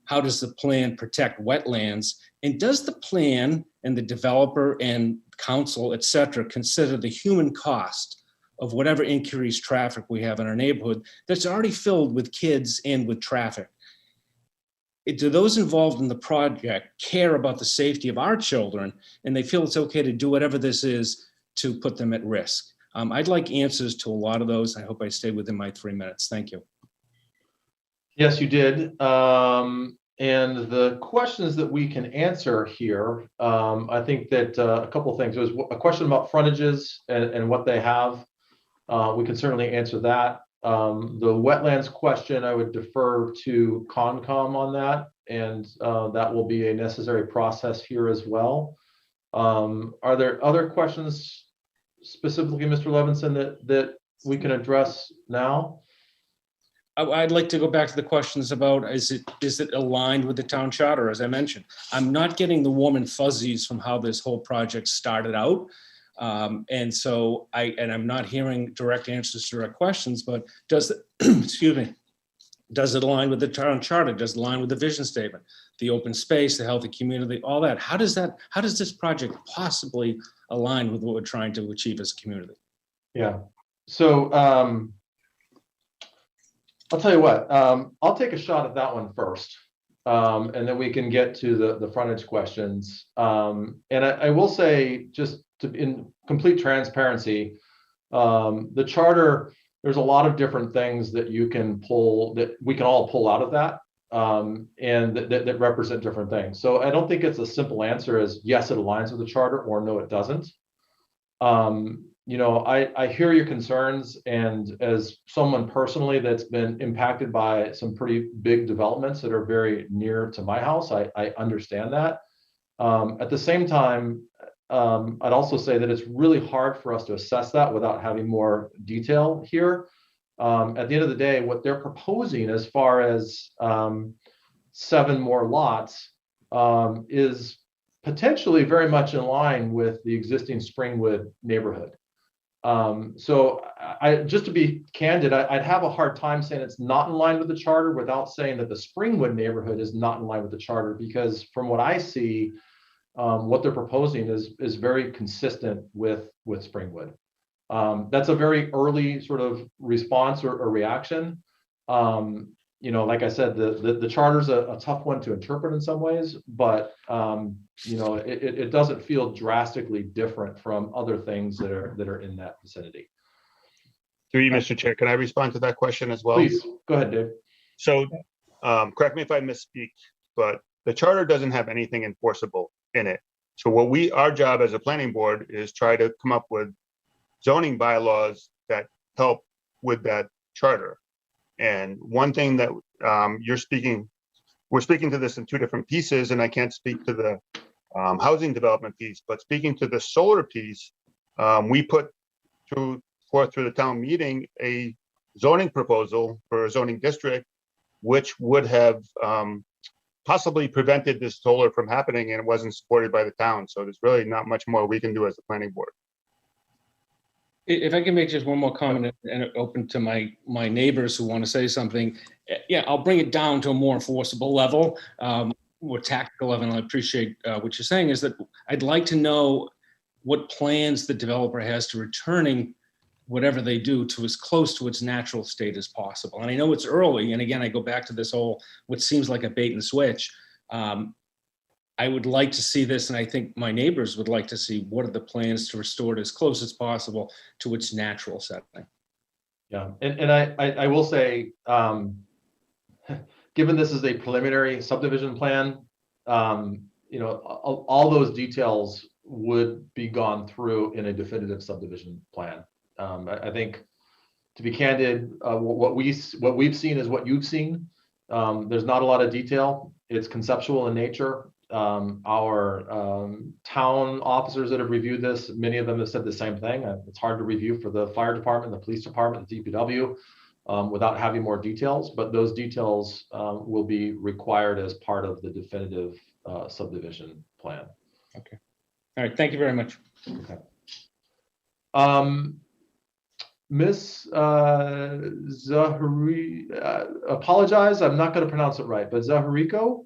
How does the plan protect wetlands? And does the plan and the developer and council, et cetera, consider the human cost of whatever increased traffic we have in our neighborhood that's already filled with kids and with traffic? Do those involved in the project care about the safety of our children, and they feel it's okay to do whatever this is to put them at risk? I'd like answers to a lot of those. I hope I stay within my 3 minutes. Thank you. Yes, you did. And the questions that we can answer here, I think that a couple of things. There's a question about frontages and what they have. We can certainly answer that. The wetlands question, I would defer to Concom on that, and that will be a necessary process here as well. Are there other questions specifically, Mr. Levinson, that we can address now? I'd like to go back to the questions about, is it aligned with the town charter, as I mentioned? I'm not getting the warm and fuzzies from how this whole project started out. And so I'm not hearing direct answers to direct questions, but excuse me, does it align with the town charter? Does it align with the vision statement, the open space, the healthy community, all that? How does this project possibly align with what we're trying to achieve as a community? Yeah. So, I'll tell you what, I'll take a shot at that one first, and then we can get to the frontage questions. And I will say, just in complete transparency, the charter, there's a lot of different things that you can pull, that we can all pull out of that, and that represent different things. So I don't think it's a simple answer as yes, it aligns with the charter, or no, it doesn't. You know, I hear your concerns, and as someone personally that's been impacted by some pretty big developments that are very near to my house, I understand that. At the same time, I'd also say that it's really hard for us to assess that without having more detail here. At the end of the day, what they're proposing as far as 7 more lots is potentially very much in line with the existing Springwood neighborhood. So just to be candid, I'd have a hard time saying it's not in line with the charter without saying that the Springwood neighborhood is not in line with the charter, because from what I see, what they're proposing is very consistent with Springwood. That's a very early sort of response or reaction. Like I said, the charter's a tough one to interpret in some ways, but it doesn't feel drastically different from other things that are in that vicinity. Through you, Mr. Chair, can I respond to that question as well? Please, go ahead, Dave. So, correct me if I misspeak, but the charter doesn't have anything enforceable in it. So our job as a planning board is try to come up with zoning bylaws that help with that charter. And one thing that we're speaking to this in two different pieces, and I can't speak to the housing development piece, but speaking to the solar piece, we put forth through the town meeting a zoning proposal for a zoning district, which would have possibly prevented this solar from happening, and it wasn't supported by the town. So there's really not much more we can do as a planning board. If I can make just one more comment and open to my neighbors who want to say something, yeah, I'll bring it down to a more enforceable level, more tactical level. And I appreciate what you're saying is that I'd like to know what plans the developer has to returning whatever they do to as close to its natural state as possible. And I know it's early. And again, I go back to this whole, what seems like a bait and switch. I would like to see this, and I think my neighbors would like to see what are the plans to restore it as close as possible to its natural setting. Yeah, and I will say, given this is a preliminary subdivision plan, all those details would be gone through in a definitive subdivision plan. I think, to be candid, what we've seen is what you've seen. There's not a lot of detail. It's conceptual in nature. Our town officers that have reviewed this, many of them have said the same thing. It's hard to review for the fire department, the police department, the DPW, without having more details, but those details will be required as part of the definitive subdivision plan. Okay. All right. Thank you very much. Okay. Miss Zahari, apologize, I'm not going to pronounce it right, but Zahariko?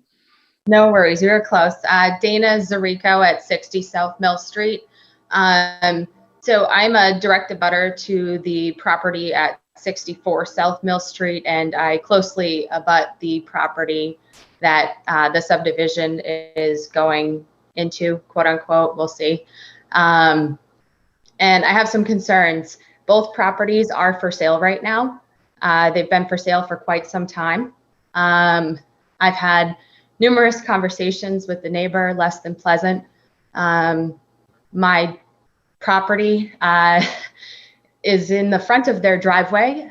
No worries, you were close. Dana Zarico at 60 South Mill Street. So I'm a direct abutter to the property at 64 South Mill Street, and I closely abut the property that the subdivision is going into, quote unquote, we'll see. And I have some concerns. Both properties are for sale right now. They've been for sale for quite some time. I've had numerous conversations with the neighbor, less than pleasant. My property is in the front of their driveway.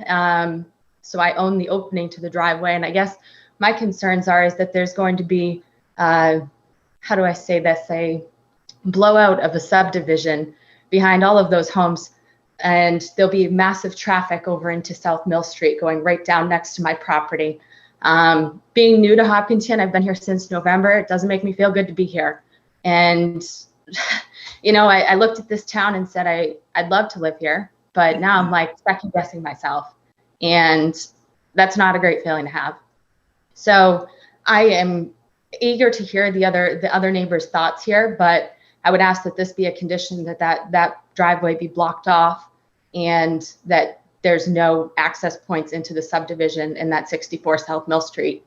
So I own the opening to the driveway. And I guess my concerns is that there's going to be, how do I say this, a blowout of a subdivision behind all of those homes. And there'll be massive traffic over into South Mill Street going right down next to my property. Being new to Hopkinton, I've been here since November. It doesn't make me feel good to be here. And, I looked at this town and said, I'd love to live here, but now I'm like second guessing myself. And that's not a great feeling to have. So I am eager to hear the other neighbors' thoughts here, but I would ask that this be a condition that driveway be blocked off and that there's no access points into the subdivision, and that 64 South Mill Street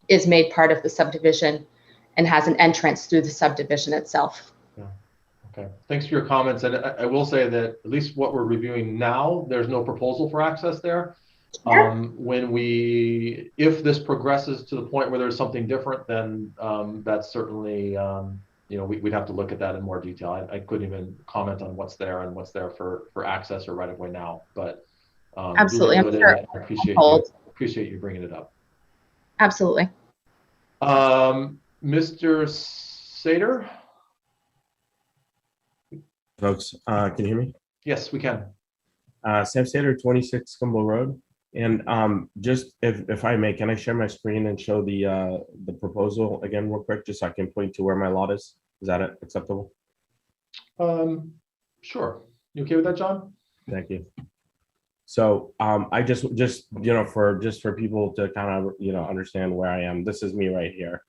is made part of the subdivision and has an entrance through the subdivision itself. Yeah. Okay. Thanks for your comments. And I will say that at least what we're reviewing now, there's no proposal for access there. Sure. If this progresses to the point where there's something different, then that's certainly, we'd have to look at that in more detail. I couldn't even comment on what's there and what's there for access or right of way now, but Absolutely. I'm sure. I appreciate you bringing it up. Absolutely. Mr. Sater? Folks, can you hear me? Yes, we can. Sam Sater, 26 Kimball Road. And just if I may, can I share my screen and show the proposal again real quick, just so I can point to where my lot is? Is that acceptable? Sure. You okay with that, John? Thank you. So I just for people to kind of understand where I am. This is me right here.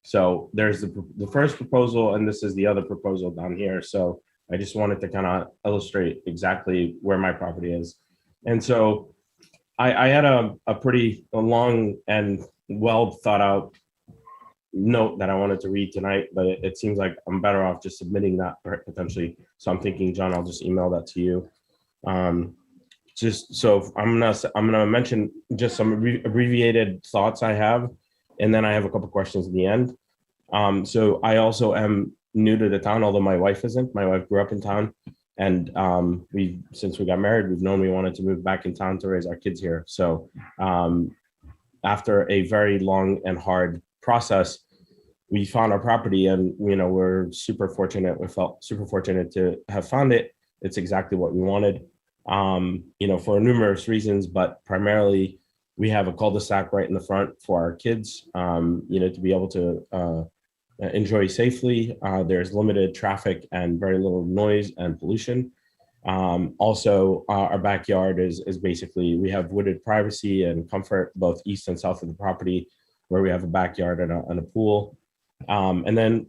So there's the first proposal, and this is the other proposal down here. So I just wanted to kind of illustrate exactly where my property is. And so I had a pretty long and well thought out note that I wanted to read tonight, but it seems like I'm better off just submitting that potentially. So I'm thinking, John, I'll just email that to you. Just so I'm gonna mention just some abbreviated thoughts I have, and then I have a couple questions at the end. So I also am new to the town, although my wife isn't. My wife grew up in town, and since we got married, we've known we wanted to move back in town to raise our kids here. So after a very long and hard process, we found our property, and we're super fortunate. We felt super fortunate to have found it. It's exactly what we wanted, for numerous reasons, but primarily we have a cul-de-sac right in the front for our kids, to be able to enjoy safely. There's limited traffic and very little noise and pollution. Also, our backyard is basically, we have wooded privacy and comfort both east and south of the property, where we have a backyard and a pool. And then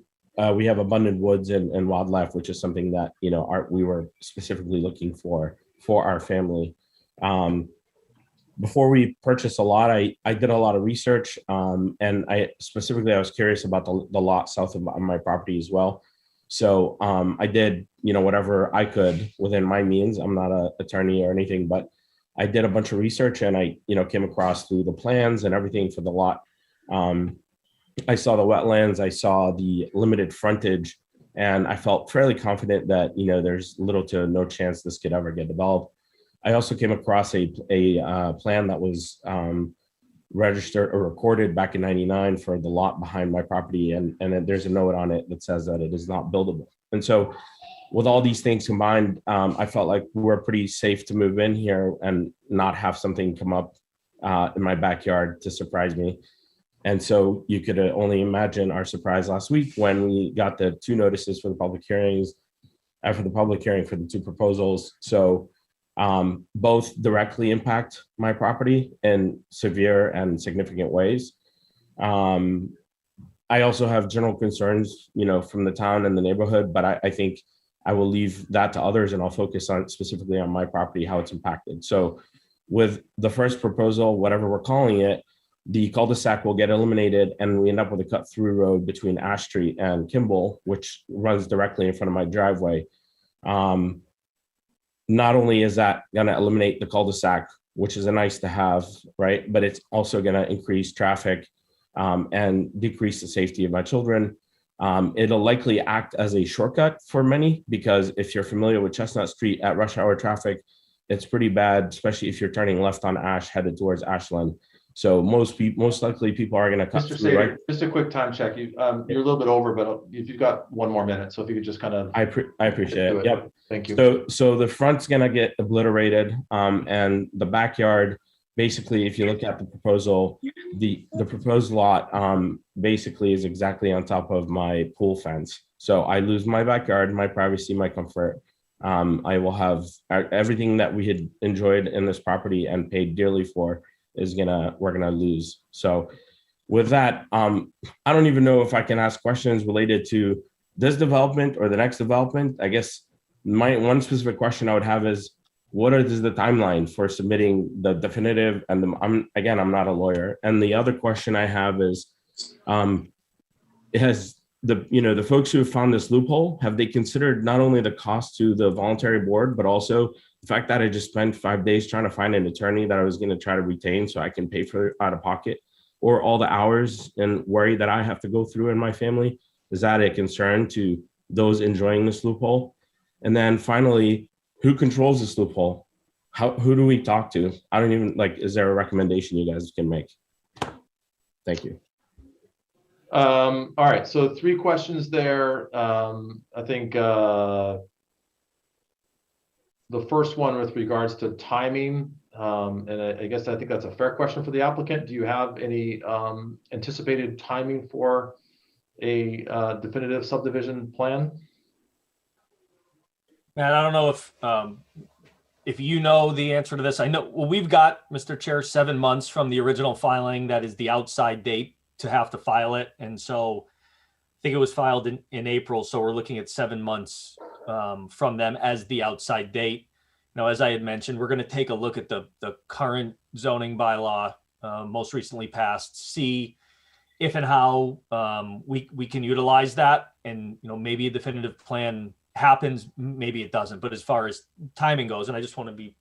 we have abundant woods and wildlife, which is something that we were specifically looking for our family. Before we purchased a lot, I did a lot of research, and I was curious about the lot south of my property as well. So I did whatever I could within my means. I'm not an attorney or anything, but I did a bunch of research, and I came across through the plans and everything for the lot. I saw the wetlands, I saw the limited frontage, and I felt fairly confident that there's little to no chance this could ever get developed. I also came across a plan that was registered or recorded back in '99 for the lot behind my property, and then there's a note on it that says that it is not buildable. And so, with all these things combined, I felt like we were pretty safe to move in here and not have something come up in my backyard to surprise me. And so you could only imagine our surprise last week when we got the two notices for the public hearings, for the two proposals. So both directly impact my property in severe and significant ways. I also have general concerns, from the town and the neighborhood, but I think I will leave that to others, and I'll focus on specifically on my property, how it's impacted. So with the first proposal, whatever we're calling it, the cul-de-sac will get eliminated, and we end up with a cut-through road between Ash Street and Kimball, which runs directly in front of my driveway. Not only is that going to eliminate the cul-de-sac, which is a nice to have, right? But it's also going to increase traffic and decrease the safety of my children. It'll likely act as a shortcut for many, because if you're familiar with Chestnut Street at rush hour traffic, it's pretty bad, especially if you're turning left on Ash headed towards Ashland. So most likely people are going to cut Mr. through, right? Just a quick time check. You're a little bit over, but if you've got one more minute, so if you could just kind of. I appreciate it. Yep. Thank you. So the front's going to get obliterated, and the backyard, basically, if you look at the proposal, the proposed lot basically is exactly on top of my pool fence. So I lose my backyard, my privacy, my comfort. I will have everything that we had enjoyed in this property and paid dearly for we're gonna lose. So with that, I don't even know if I can ask questions related to this development or the next development. I guess my one specific question I would have is, what is the timeline for submitting the definitive? And I'm not a lawyer. And the other question I have is, has the folks who have found this loophole, have they considered not only the cost to the voluntary board, but also the fact that I just spent 5 days trying to find an attorney that I was going to try to retain so I can pay for it out of pocket, or all the hours and worry that I have to go through in my family? Is that a concern to those enjoying this loophole? And then finally, who controls this loophole? Who do we talk to? I don't even is there a recommendation you guys can make? Thank you. All right, so 3 questions there. I think the first one with regards to timing, and I think that's a fair question for the applicant. Do you have any anticipated timing for a definitive subdivision plan? Man, I don't know if if you know the answer to this, I know, well, we've got, Mr. Chair, 7 months from the original filing. That is the outside date to have to file it. And so I think it was filed in April. So we're looking at 7 months from them as the outside date. Now, as I had mentioned, we're going to take a look at the current zoning bylaw, most recently passed, see if and how we can utilize that. And, maybe a definitive plan happens, maybe it doesn't. But as far as timing goes, and I just want to be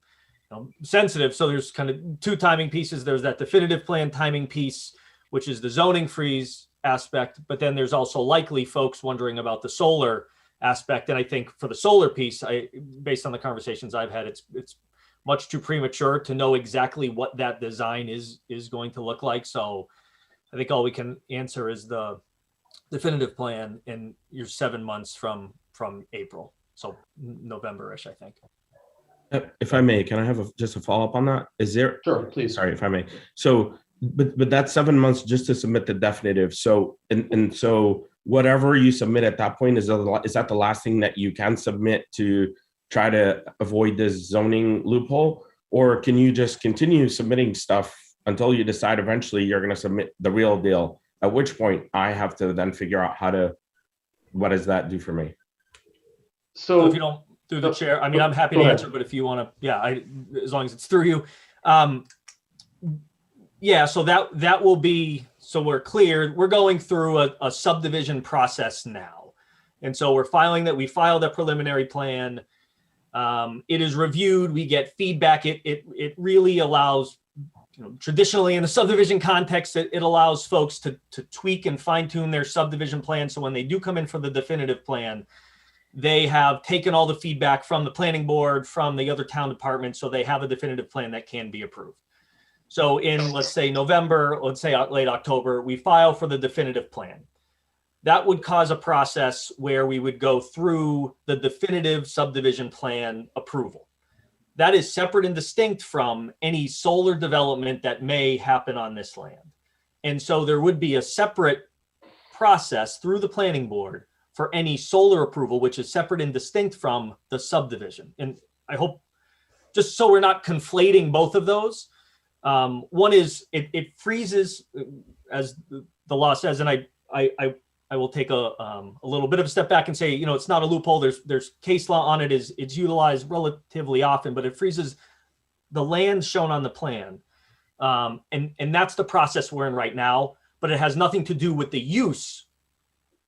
sensitive. So there's kind of two timing pieces. There's that definitive plan timing piece, which is the zoning freeze aspect. But then there's also likely folks wondering about the solar aspect. And I think for the solar piece, based on the conversations I've had, it's much too premature to know exactly what that design is going to look like. So I think all we can answer is the definitive plan, and you're 7 months from April. So November-ish, I think. If I may, can I have just a follow-up on that? Is there? Sure, please. Sorry, if I may. So, but that's 7 months just to submit the definitive. So, and so whatever you submit at that point, is that the last thing that you can submit to try to avoid this zoning loophole? Or can you just continue submitting stuff until you decide eventually you're going to submit the real deal? At which point I have to then figure out what does that do for me? So if you don't, through the chair, I mean, I'm happy to answer, but if you want to, as long as it's through you. So that will be, so we're clear, we're going through a subdivision process now. And so we filed a preliminary plan. It is reviewed, we get feedback. It really allows, traditionally in the subdivision context, it allows folks to tweak and fine tune their subdivision plan. So when they do come in for the definitive plan, they have taken all the feedback from the planning board, from the other town departments, so they have a definitive plan that can be approved. So in, let's say November, let's say late October, we file for the definitive plan. That would cause a process where we would go through the definitive subdivision plan approval. That is separate and distinct from any solar development that may happen on this land. And so there would be a separate process through the planning board for any solar approval, which is separate and distinct from the subdivision. And I hope, just so we're not conflating both of those, one is it freezes, as the law says, and I will take a little bit of a step back and say, it's not a loophole. There's case law on it. It's utilized relatively often, but it freezes the land shown on the plan. And that's the process we're in right now, but it has nothing to do with the use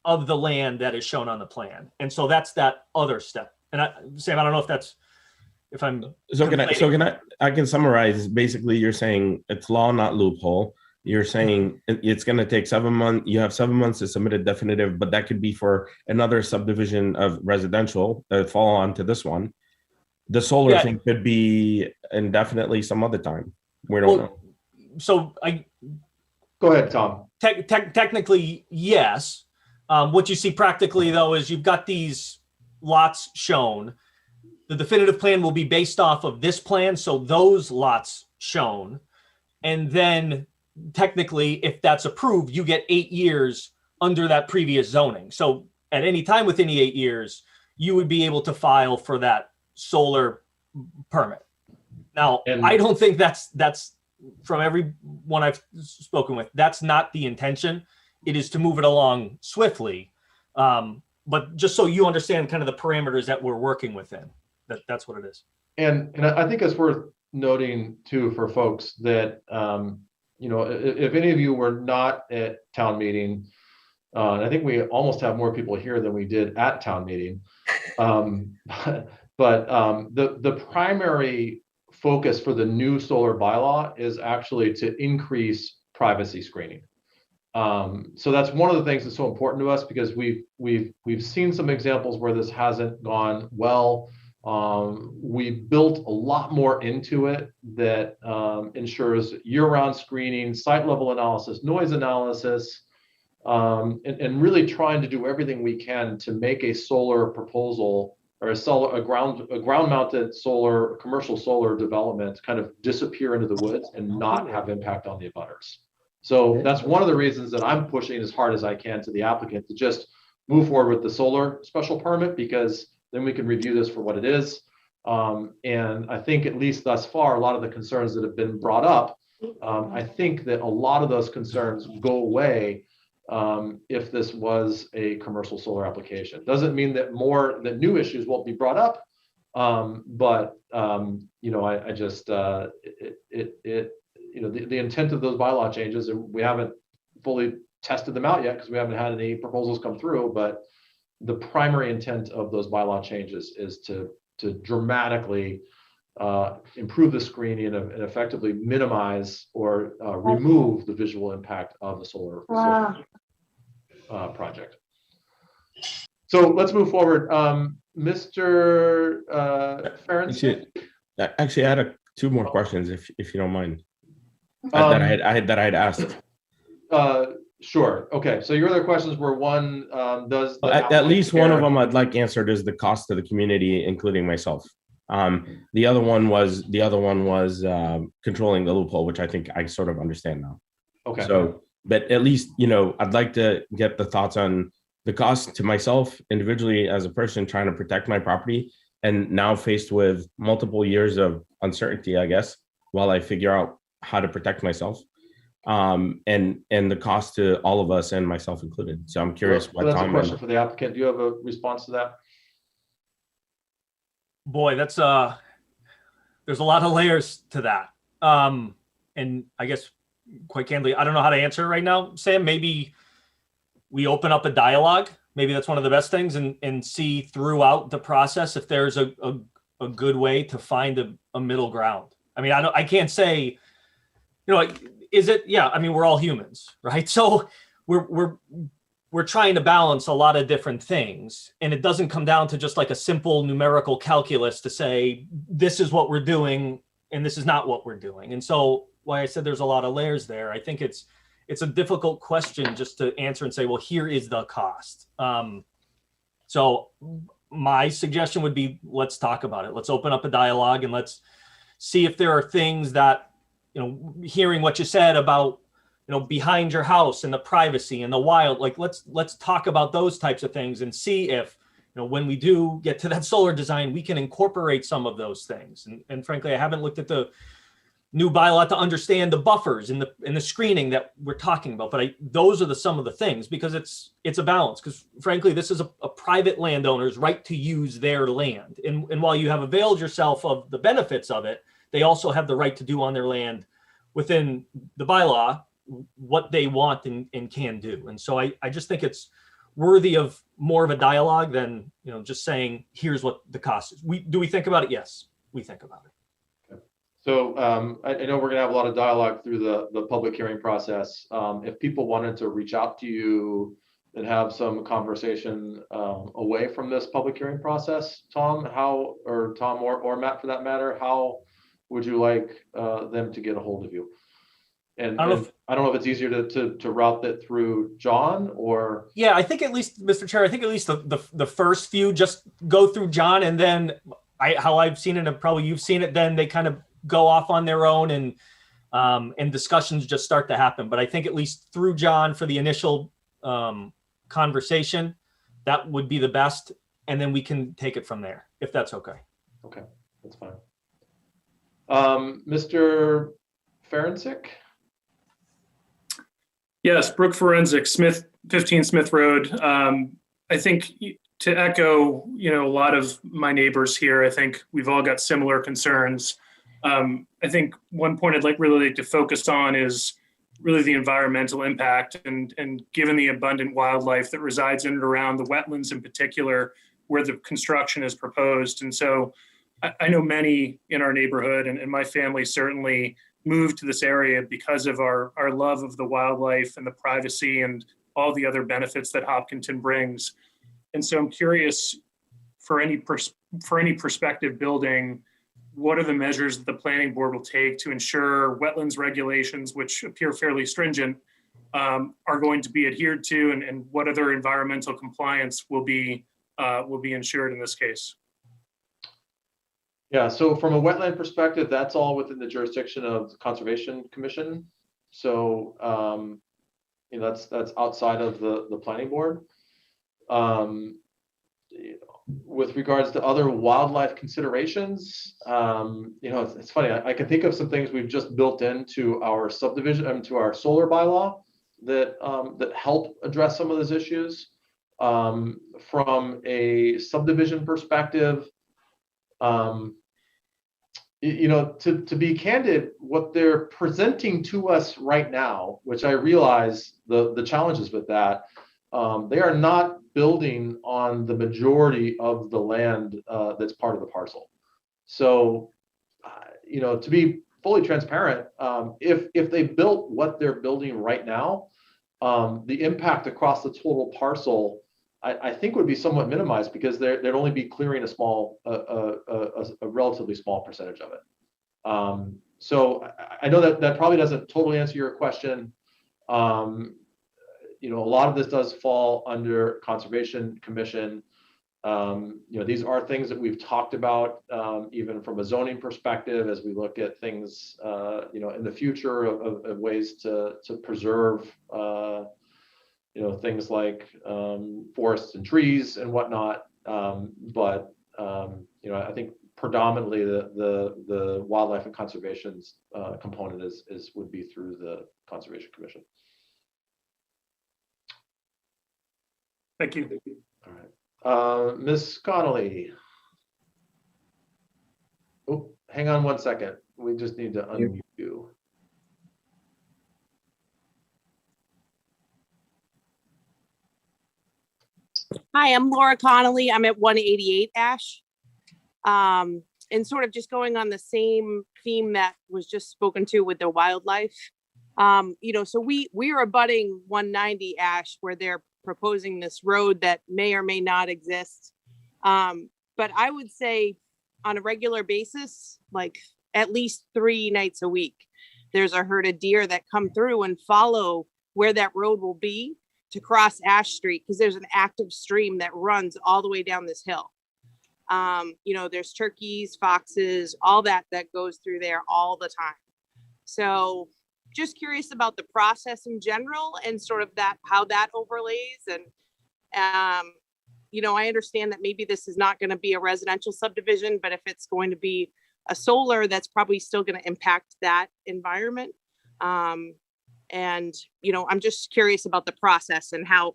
of the land that is shown on the plan. And so that's that other step. And Sam, I don't know if I'm. I can summarize. Basically, you're saying it's law, not loophole. You're saying it's going to take 7 months. You have 7 months to submit a definitive, but that could be for another subdivision of residential that follow on to this one. The solar thing could be indefinitely some other time. We don't know. So go ahead, Tom. Technically, yes. What you see practically, though, is you've got these lots shown. The definitive plan will be based off of this plan, so those lots shown. And then technically, if that's approved, you get 8 years under that previous zoning. So at any time within the 8 years, you would be able to file for that solar permit. Now, I don't think that's from everyone I've spoken with, that's not the intention. It is to move it along swiftly. But just so you understand kind of the parameters that we're working within, that's what it is. And I think it's worth noting too for folks that, if any of you were not at town meeting, and I think we almost have more people here than we did at town meeting. But the primary focus for the new solar bylaw is actually to increase privacy screening. So that's one of the things that's so important to us, because we've seen some examples where this hasn't gone well. We built a lot more into it that ensures year-round screening, site level analysis, noise analysis, and really trying to do everything we can to make a solar proposal or a ground-mounted solar, commercial solar development kind of disappear into the woods and not have impact on the abutters. So that's one of the reasons that I'm pushing as hard as I can to the applicant to just move forward with the solar special permit, because then we can review this for what it is. And I think at least thus far, a lot of the concerns that have been brought up, I think that a lot of those concerns go away if this was a commercial solar application. Doesn't mean that new issues won't be brought up, but I just the intent of those bylaw changes, and we haven't fully tested them out yet because we haven't had any proposals come through, but the primary intent of those bylaw changes is to dramatically improve the screening and effectively minimize or remove the visual impact of the solar project. So let's move forward. Mr. Ferencz? Actually, I had two more questions, if you don't mind, that I had asked. Sure. Okay. So your other questions were one, does at least one of them I'd like answered is the cost to the community, including myself. The other one was controlling the loophole, which I think I sort of understand now. Okay. So, but at least, I'd like to get the thoughts on the cost to myself individually as a person trying to protect my property, and now faced with multiple years of uncertainty, I guess, while I figure out how to protect myself. And the cost to all of us, and myself included. So I'm curious. Well, that's a question for the applicant. Do you have a response to that? Boy, there's a lot of layers to that. And I guess quite candidly, I don't know how to answer right now, Sam. Maybe we open up a dialogue. Maybe that's one of the best things, and see throughout the process if there's a good way to find a middle ground. I mean, I can't say, is it? Yeah, I mean, we're all humans, right? So we're trying to balance a lot of different things, and it doesn't come down to just like a simple numerical calculus to say this is what we're doing and this is not what we're doing. And so, why I said there's a lot of layers there. I think it's a difficult question just to answer and say, well, here is the cost. So my suggestion would be, let's talk about it. Let's open up a dialogue and let's see if there are things that, hearing what you said about, behind your house and the privacy and the wild, like let's talk about those types of things and see if, when we do get to that solar design, we can incorporate some of those things. And frankly, I haven't looked at the new bylaw to understand the buffers and the screening that we're talking about, but those are some of the things, because it's a balance. Because frankly, this is a private landowner's right to use their land, and while you have availed yourself of the benefits of it, they also have the right to do on their land within the bylaw what they want and can do. And so I just think it's worthy of more of a dialogue than just saying here's what the cost is. Do we think about it? Yes, we think about it. So I know we're going to have a lot of dialogue through the public hearing process. If people wanted to reach out to you and have some conversation away from this public hearing process, Tom, or Matt for that matter, how would you like them to get a hold of you? And I don't know if it's easier to route that through John or. Yeah, I think at least, Mr. Chair, the first few just go through John, and then how I've seen it, and probably you've seen it, then they kind of go off on their own, and discussions just start to happen. But I think at least through John for the initial conversation, that would be the best. And then we can take it from there, if that's okay. Okay, that's fine. Mr. Ferencz? Yes, Brook Forensic, 15 Smith Road. I think to echo, a lot of my neighbors here, I think we've all got similar concerns. I think one point I'd really like to focus on is really the environmental impact, and given the abundant wildlife that resides in and around the wetlands in particular, where the construction is proposed. And so I know many in our neighborhood, and my family certainly moved to this area because of our love of the wildlife and the privacy and all the other benefits that Hopkinton brings. And so I'm curious, for any prospective building, what are the measures that the planning board will take to ensure wetlands regulations, which appear fairly stringent, are going to be adhered to, and what other environmental compliance will be ensured in this case? Yeah, so from a wetland perspective, that's all within the jurisdiction of the Conservation Commission. So that's outside of the planning board. with regards to other wildlife considerations, it's funny. I can think of some things we've just built into our subdivision, to our solar bylaw that help address some of those issues. From a subdivision perspective, to be candid, what they're presenting to us right now, which I realize the challenges with that, they are not building on the majority of the land that's part of the parcel. So, to be fully transparent, if they built what they're building right now, the impact across the total parcel, I think would be somewhat minimized, because they'd only be clearing a relatively small percentage of it. So I know that probably doesn't totally answer your question. A lot of this does fall under Conservation Commission. These are things that we've talked about, even from a zoning perspective, as we look at things, in the future of ways to preserve, things like forests and trees and whatnot. But I think predominantly the wildlife and conservation's component would be through the Conservation Commission. Thank you. All right. Ms. Connolly. Oh, hang on one second. We just need to unmute you. Hi, I'm Laura Connolly. I'm at 188 Ash. And sort of just going on the same theme that was just spoken to with the wildlife. So we are abutting 190 Ash, where they're proposing this road that may or may not exist. But I would say on a regular basis, like at least 3 nights a week, there's a herd of deer that come through and follow where that road will be to cross Ash Street, because there's an active stream that runs all the way down this hill. There's turkeys, foxes, all that goes through there all the time. So just curious about the process in general and sort of how that overlays. And, I understand that maybe this is not going to be a residential subdivision, but if it's going to be a solar, that's probably still going to impact that environment. I'm just curious about the process and how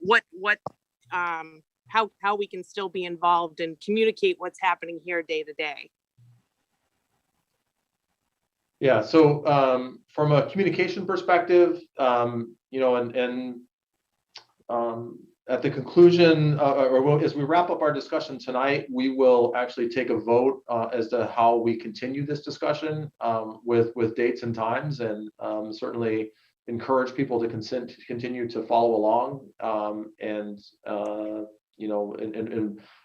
we can still be involved and communicate what's happening here day to day. Yeah, so from a communication perspective, at the conclusion, or as we wrap up our discussion tonight, we will actually take a vote as to how we continue this discussion with dates and times, and certainly encourage people to continue to follow along. And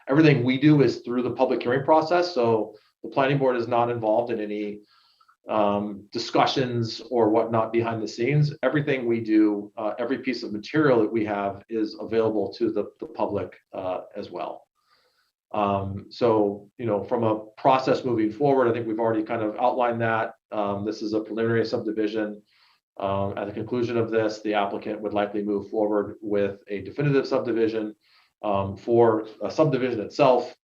everything we do is through the public hearing process. So the planning board is not involved in any discussions or whatnot behind the scenes. Everything we do, every piece of material that we have is available to the public as well. So, from a process moving forward, I think we've already kind of outlined that. This is a preliminary subdivision. At the conclusion of this, the applicant would likely move forward with a definitive subdivision. For a subdivision itself,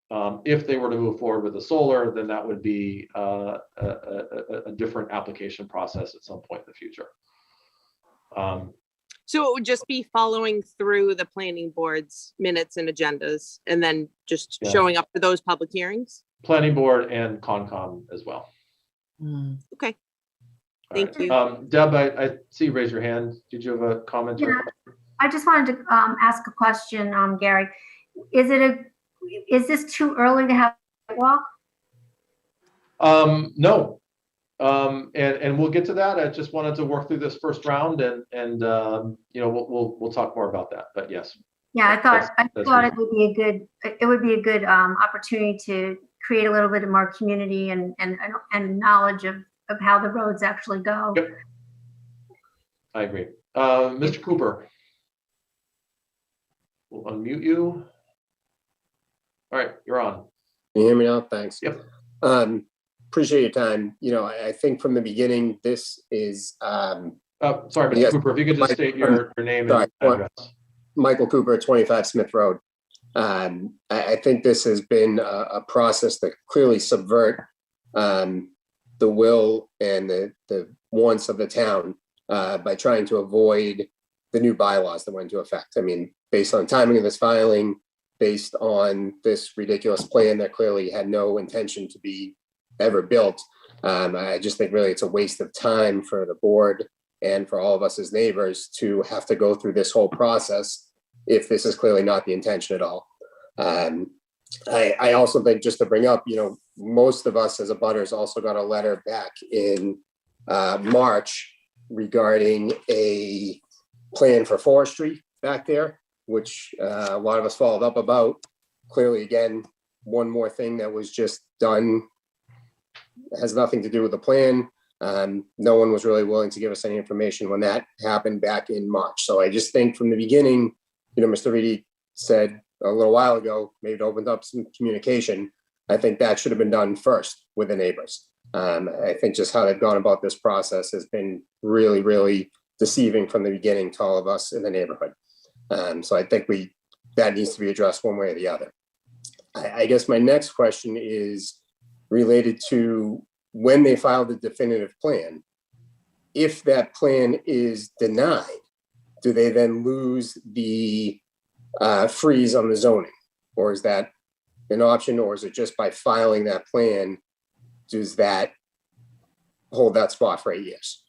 if they were to move forward with a solar, then that would be a different application process at some point in the future. So it would just be following through the planning board's minutes and agendas, and then just showing up for those public hearings? Planning board and Concom as well. Okay. Thank you. Deb, I see you raise your hand. Did you have a comment? Yeah, I just wanted to ask a question, Gary. Is this too early to have a walk? No. And we'll get to that. I just wanted to work through this first round, and we'll talk more about that. But yes. Yeah, I thought it would be a good opportunity to create a little bit more community and knowledge of how the roads actually go. Yep. I agree. Mr. Cooper. We'll unmute you. All right, you're on. Can you hear me now? Thanks. Yep. Appreciate your time. I think from the beginning, this is. Sorry, Mr. Cooper, if you could just state your name and address. Michael Cooper, 25 Smith Road. I think this has been a process that clearly subvert the will and the wants of the town by trying to avoid the new bylaws that went into effect. I mean, based on timing of this filing, based on this ridiculous plan that clearly had no intention to be ever built, I just think really it's a waste of time for the board and for all of us as neighbors to have to go through this whole process if this is clearly not the intention at all. I also think, just to bring up, most of us as abutters also got a letter back in March regarding a plan for forestry back there, which a lot of us followed up about. Clearly, again, one more thing that was just done has nothing to do with the plan. No one was really willing to give us any information when that happened back in March. So I just think from the beginning, Mr. Reedy said a little while ago, maybe it opened up some communication. I think that should have been done first with the neighbors. I think just how they've gone about this process has been really, really deceiving from the beginning to all of us in the neighborhood. So I think that needs to be addressed one way or the other. I guess my next question is related to when they filed the definitive plan. If that plan is denied, do they then lose the freeze on the zoning? Or is that an option, or is it just by filing that plan, does that hold that spot for 8 years?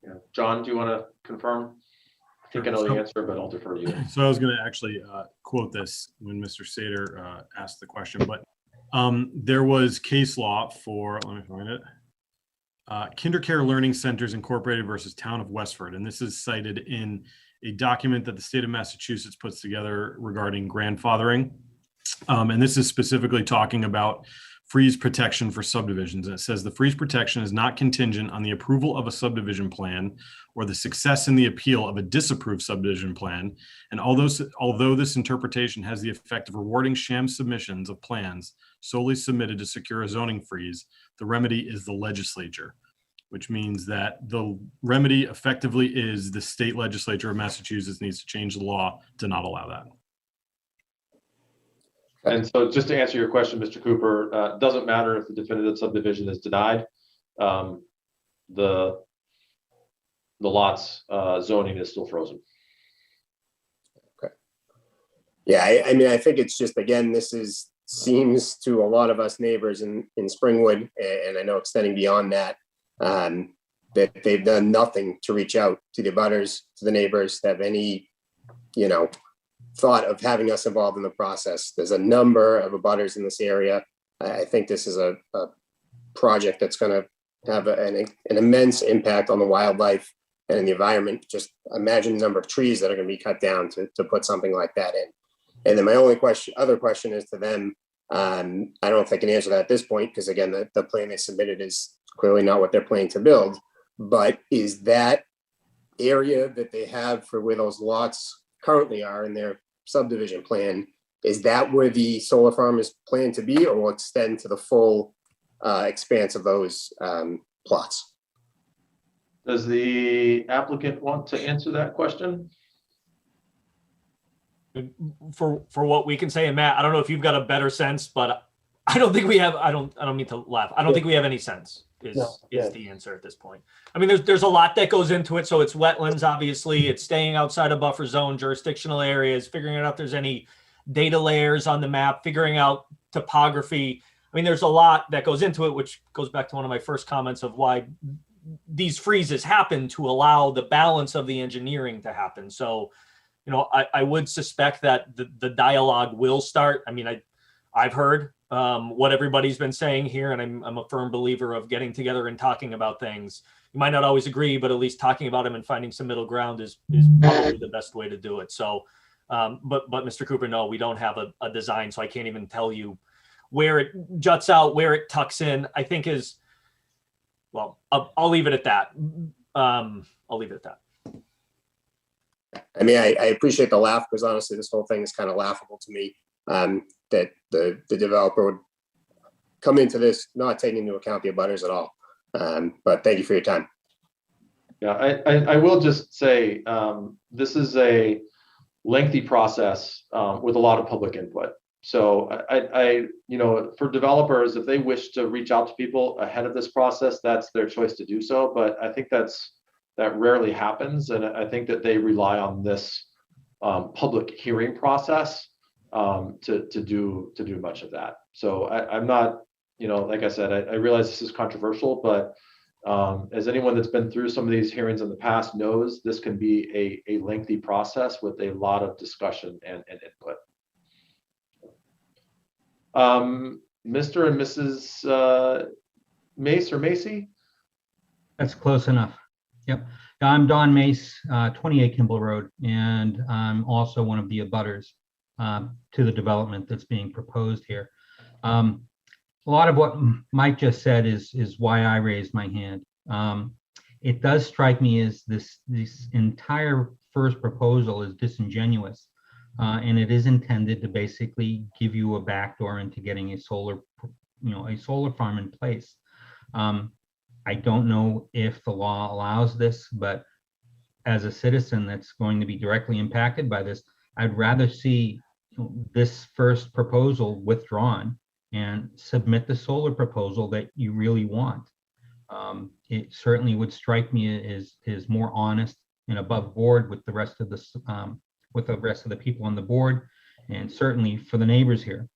Yeah. John, do you want to confirm? I think I know the answer, but I'll defer to you. So I was going to actually quote this when Mr. Sater asked the question, but there was case law for, let me find it, Kindercare Learning Centers Incorporated versus Town of Westford. And this is cited in a document that the state of Massachusetts puts together regarding grandfathering. And this is specifically talking about freeze protection for subdivisions. And it says the freeze protection is not contingent on the approval of a subdivision plan or the success in the appeal of a disapproved subdivision plan. And although this interpretation has the effect of rewarding sham submissions of plans solely submitted to secure a zoning freeze, the remedy is the legislature, which means that the remedy effectively is the state legislature of Massachusetts needs to change the law to not allow that. And so just to answer your question, Mr. Cooper, doesn't matter if the definitive subdivision is denied. The lot's zoning is still frozen. Okay. Yeah, I mean, I think it's just, again, this seems to a lot of us neighbors in Springwood, and I know extending beyond that, that they've done nothing to reach out to the abutters, to the neighbors, that have any, thought of having us involved in the process. There's a number of abutters in this area. I think this is a project that's going to have an immense impact on the wildlife and in the environment. Just imagine the number of trees that are going to be cut down to put something like that in. And then my other question is to them. I don't know if they can answer that at this point, because again, the plan they submitted is clearly not what they're planning to build. But is that area that they have for where those lots currently are in their subdivision plan, is that where the solar farm is planned to be, or will extend to the full expanse of those plots? Does the applicant want to answer that question? For what we can say, and Matt, I don't know if you've got a better sense, but I don't think we have. I don't mean to laugh. I don't think we have any sense. Is the answer at this point. I mean, there's a lot that goes into it. So it's wetlands, obviously. It's staying outside of buffer zone, jurisdictional areas, figuring out if there's any data layers on the map, figuring out topography. I mean, there's a lot that goes into it, which goes back to one of my first comments of why these freezes happen, to allow the balance of the engineering to happen. So, I would suspect that the dialogue will start. I mean, I've heard what everybody's been saying here, and I'm a firm believer of getting together and talking about things. You might not always agree, but at least talking about them and finding some middle ground is probably the best way to do it. So, but Mr. Cooper, no, we don't have a design, so I can't even tell you where it juts out, where it tucks in. I think well, I'll leave it at that. I'll leave it at that. I mean, I appreciate the laugh, because honestly, this whole thing is kind of laughable to me. That the developer would come into this not taking into account the abutters at all. But thank you for your time. Yeah, I will just say, this is a lengthy process with a lot of public input. So for developers, if they wish to reach out to people ahead of this process, that's their choice to do so. But I think that rarely happens, and I think that they rely on this public hearing process to do much of that. So I'm not, like I said, I realize this is controversial, but as anyone that's been through some of these hearings in the past knows, this can be a lengthy process with a lot of discussion and input. Mr. and Mrs. Mace or Macy? That's close enough. Yep. I'm Don Mace, 28 Kimball Road, and I'm also one of the abutters to the development that's being proposed here. A lot of what Mike just said is why I raised my hand. It does strike me as this entire first proposal is disingenuous, and it is intended to basically give you a backdoor into getting a solar farm in place. I don't know if the law allows this, but as a citizen that's going to be directly impacted by this, I'd rather see this first proposal withdrawn and submit the solar proposal that you really want. It certainly would strike me as more honest and above board with the rest of the people on the board, and certainly for the neighbors here.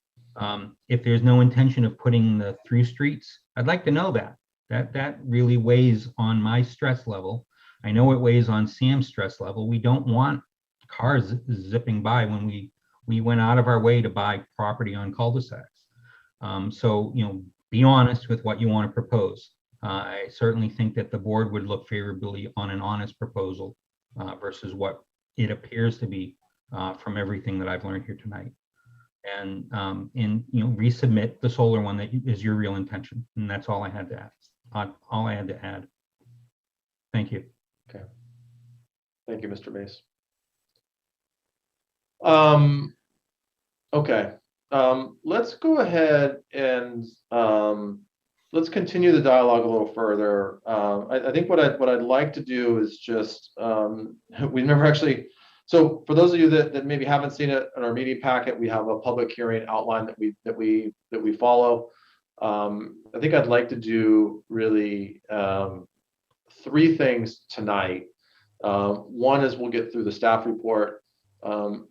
If there's no intention of putting the through streets, I'd like to know that. That really weighs on my stress level. I know it weighs on Sam's stress level. We don't want cars zipping by when we went out of our way to buy property on cul-de-sacs. So, be honest with what you want to propose. I certainly think that the board would look favorably on an honest proposal versus what it appears to be from everything that I've learned here tonight. And resubmit the solar one that is your real intention. And that's all I had to ask. All I had to add. Thank you. Okay. Thank you, Mr. Mace. Okay. Let's go ahead and let's continue the dialogue a little further. I think what I'd like to do is just we've never actually. So for those of you that maybe haven't seen it in our meeting packet, we have a public hearing outline that we follow. I think I'd like to do really 3 things tonight. One is we'll get through the staff report.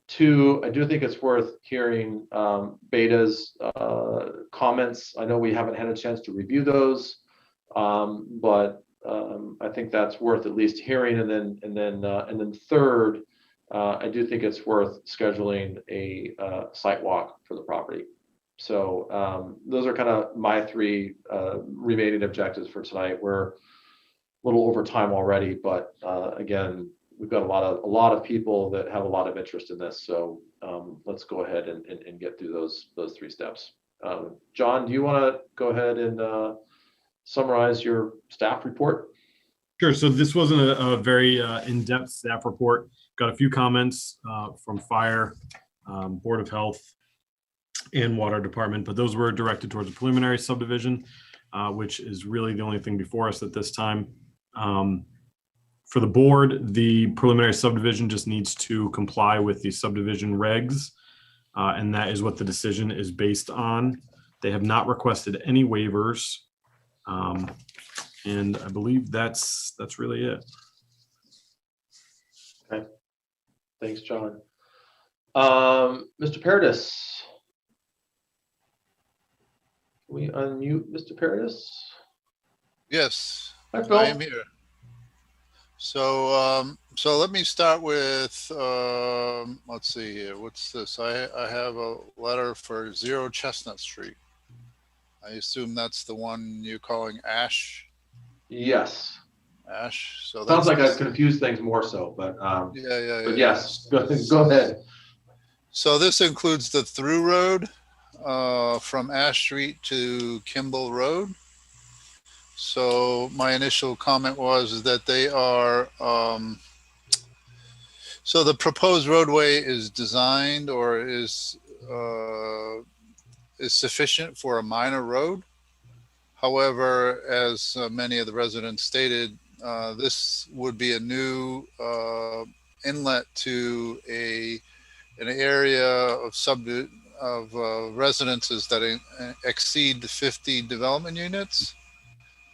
2, I do think it's worth hearing Beta's comments. I know we haven't had a chance to review those, but I think that's worth at least hearing. And then third, I do think it's worth scheduling a site walk for the property. So those are kind of my 3 remaining objectives for tonight. We're a little over time already, but again, we've got a lot of people that have a lot of interest in this. So let's go ahead and get through those 3 steps. John, do you want to go ahead and summarize your staff report? Sure. So this wasn't a very in-depth staff report. Got a few comments from Fire, Board of Health, and Water Department, but those were directed towards a preliminary subdivision, which is really the only thing before us at this time. For the board, the preliminary subdivision just needs to comply with the subdivision regs, and that is what the decision is based on. They have not requested any waivers, and I believe that's really it. Okay, thanks, John. Mr. Paradis. Can we unmute Mr. Paradis? Yes, Hi, Phil. I am here. So let me start with, let's see here. What's this? I have a letter for 0 Chestnut Street. I assume that's the one you're calling Ash? Yes. Ash. So Sounds like that's I've confused things more so, but yeah. But yes, go ahead. So this includes the through road from Ash Street to Kimball Road. So my initial comment was that they are, so the proposed roadway is designed or is sufficient for a minor road. However, as many of the residents stated, this would be a new inlet to an area of residences that exceed the 50 development units.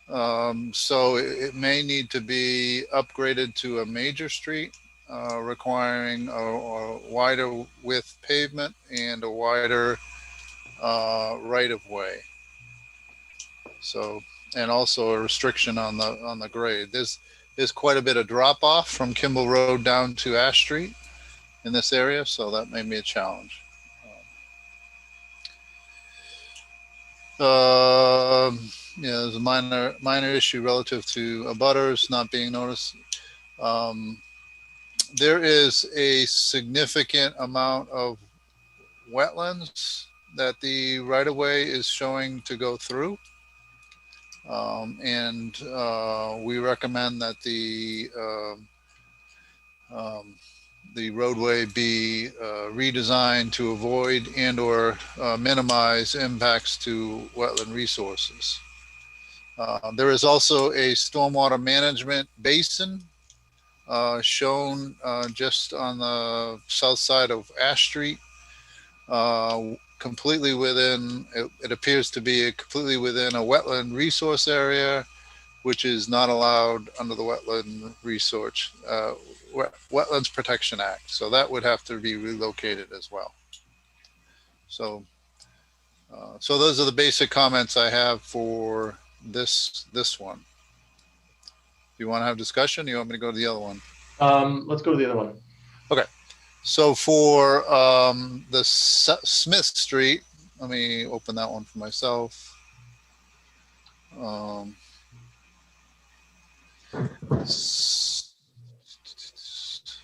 So it may need to be upgraded to a major street, requiring a wider width pavement and a wider right of way. So, and also a restriction on the grade. There's quite a bit of drop off from Kimball Road down to Ash Street in this area, so that may be a challenge. Yeah, there's a minor issue relative to abutters not being noticed. There is a significant amount of wetlands that the right-of-way is showing to go through. And we recommend that the roadway be redesigned to avoid and or minimize impacts to wetland resources. There is also a stormwater management basin shown just on the south side of Ash Street, completely within, it appears to be completely within a wetland resource area, which is not allowed under the Wetland Resource Wetlands Protection Act. So that would have to be relocated as well. So, so those are the basic comments I have for this one. If you want to have discussion, you want me to go to the other one? Let's go to the other one. Okay. So for the Smith Street, let me open that one for myself.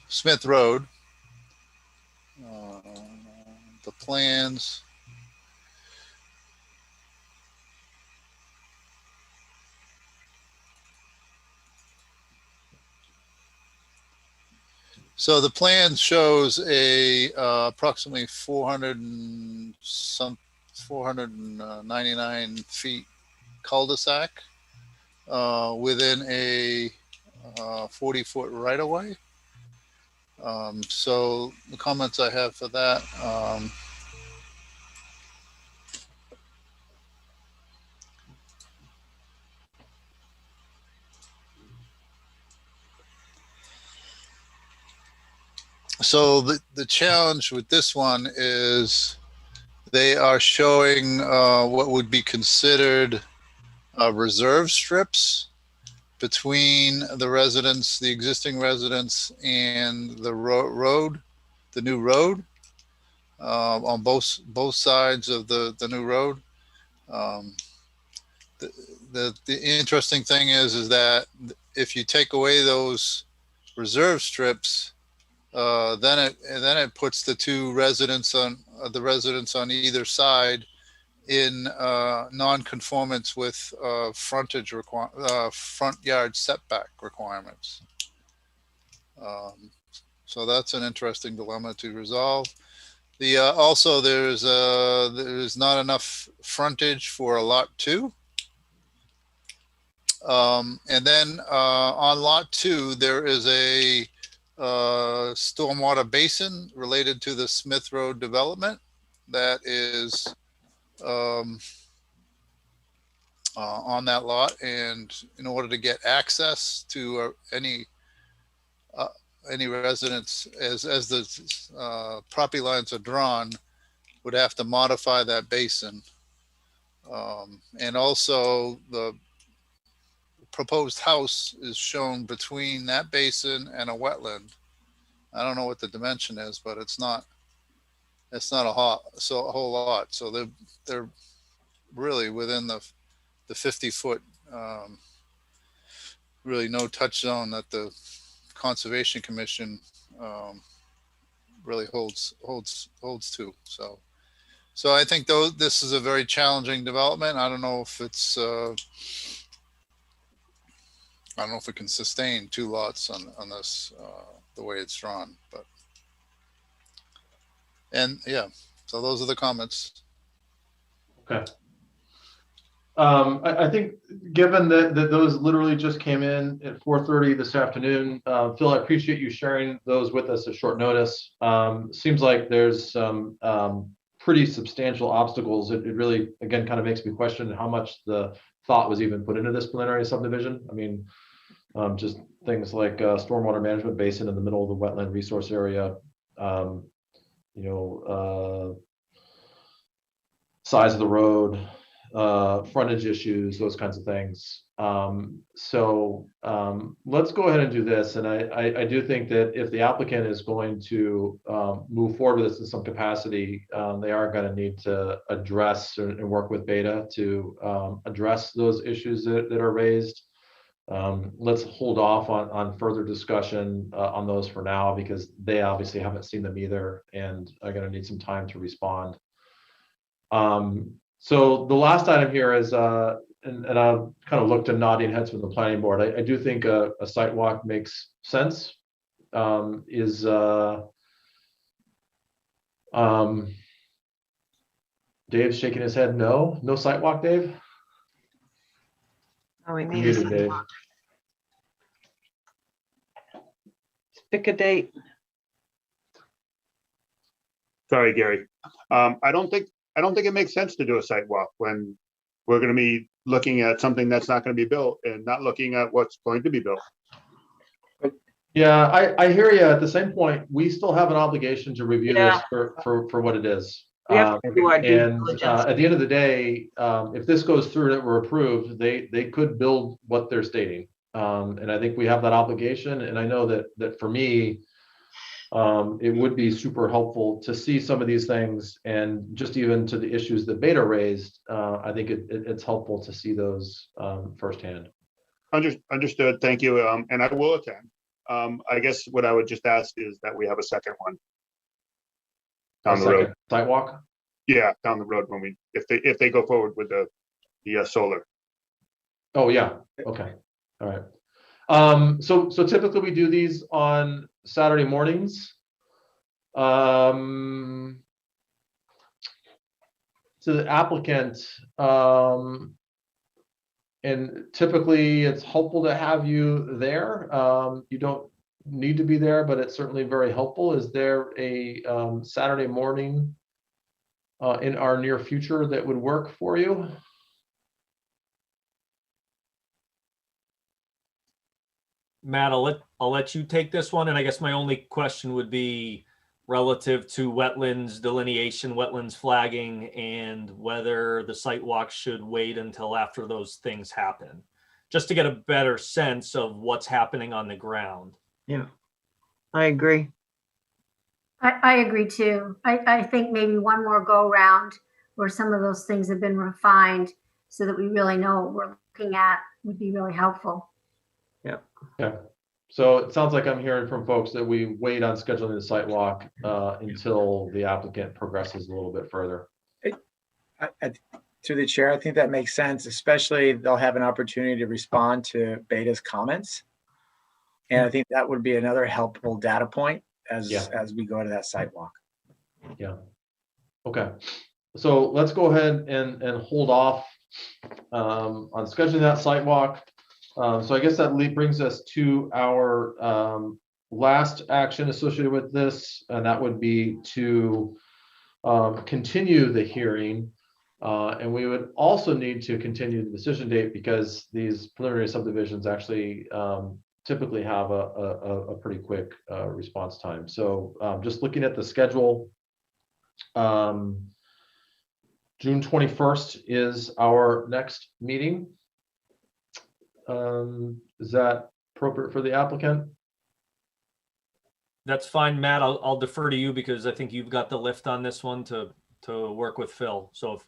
Smith Road, the plans. So the plan shows a approximately 499 feet cul-de-sac within a 40-foot right-of-way. So the comments I have for that. So the challenge with this one is they are showing what would be considered reserve strips between the residents, the existing residents, and the road, the new road, on both sides of the new road. The interesting thing is that if you take away those reserve strips, then it puts the two residents on either side in non-conformance with front yard setback requirements. So that's an interesting dilemma to resolve. Also there's not enough frontage for a lot 2. And then on lot 2 there is a stormwater basin related to the Smith Road development that is on that lot, and in order to get access to any residents as the property lines are drawn, would have to modify that basin. And also the proposed house is shown between that basin and a wetland. I don't know what the dimension is, but it's not a whole lot. So they're really within the 50-foot really no touch zone that the Conservation Commission really holds to. So I think this is a very challenging development. I don't know if it's I don't know if it can sustain 2 lots on this the way it's drawn, but yeah. So those are the comments. Okay. I think given that those literally just came in at 4:30 this afternoon, Phil, I appreciate you sharing those with us at short notice. Seems like there's some pretty substantial obstacles. It really, again, kind of makes me question how much the thought was even put into this preliminary subdivision. I mean, just things like stormwater management basin in the middle of the wetland resource area, size of the road, frontage issues, those kinds of things. Let's go ahead and do this. And I do think that if the applicant is going to move forward with this in some capacity, they are going to need to address and work with Beta to address those issues that are raised. Let's hold off on further discussion on those for now, because they obviously haven't seen them either and are going to need some time to respond. So the last item here is, and I'll kind of look to nodding heads from the planning board. I do think a site walk makes sense. Dave's shaking his head no. No site walk, Dave? Oh, we need Muted, Dave. Pick a date. Sorry, Gary. I don't think it makes sense to do a site walk when we're going to be looking at something that's not going to be built and not looking at what's going to be built. Yeah, I hear you. At the same point, we still have an obligation to review this for what it is. We have to do our due And diligence. at the end of the day, if this goes through and it were approved, they could build what they're stating. And I think we have that obligation. And I know that for me, it would be super helpful to see some of these things, and just even to the issues that Beta raised. I think it's helpful to see those firsthand. Understood. Thank you. And I will attend. I guess what I would just ask is that we have a second one down the road. Sidewalk? Yeah, down the road when if they go forward with the solar. Oh, yeah. Okay. All right. So typically we do these on Saturday mornings. To the applicant, and typically it's helpful to have you there. You don't need to be there, but it's certainly very helpful. Is there a Saturday morning in our near future that would work for you? Matt, I'll let you take this one. And I guess my only question would be relative to wetlands delineation, wetlands flagging, and whether the site walk should wait until after those things happen, just to get a better sense of what's happening on the ground. Yeah, I agree. I agree too. I think maybe one more go round where some of those things have been refined so that we really know what we're looking at would be really helpful. Yeah. Yeah. So it sounds like I'm hearing from folks that we wait on scheduling the site walk until the applicant progresses a little bit further. To the chair, I think that makes sense, especially they'll have an opportunity to respond to Beta's comments. And I think that would be another helpful data point as we go to that site walk. Yeah. Okay. So let's go ahead and hold off on scheduling that site walk. So I guess that brings us to our last action associated with this, and that would be to continue the hearing. And we would also need to continue the decision date because these preliminary subdivisions actually typically have a pretty quick response time. So just looking at the schedule, June 21st is our next meeting. Is that appropriate for the applicant? That's fine, Matt. I'll defer to you because I think you've got the lift on this one to work with Phil. So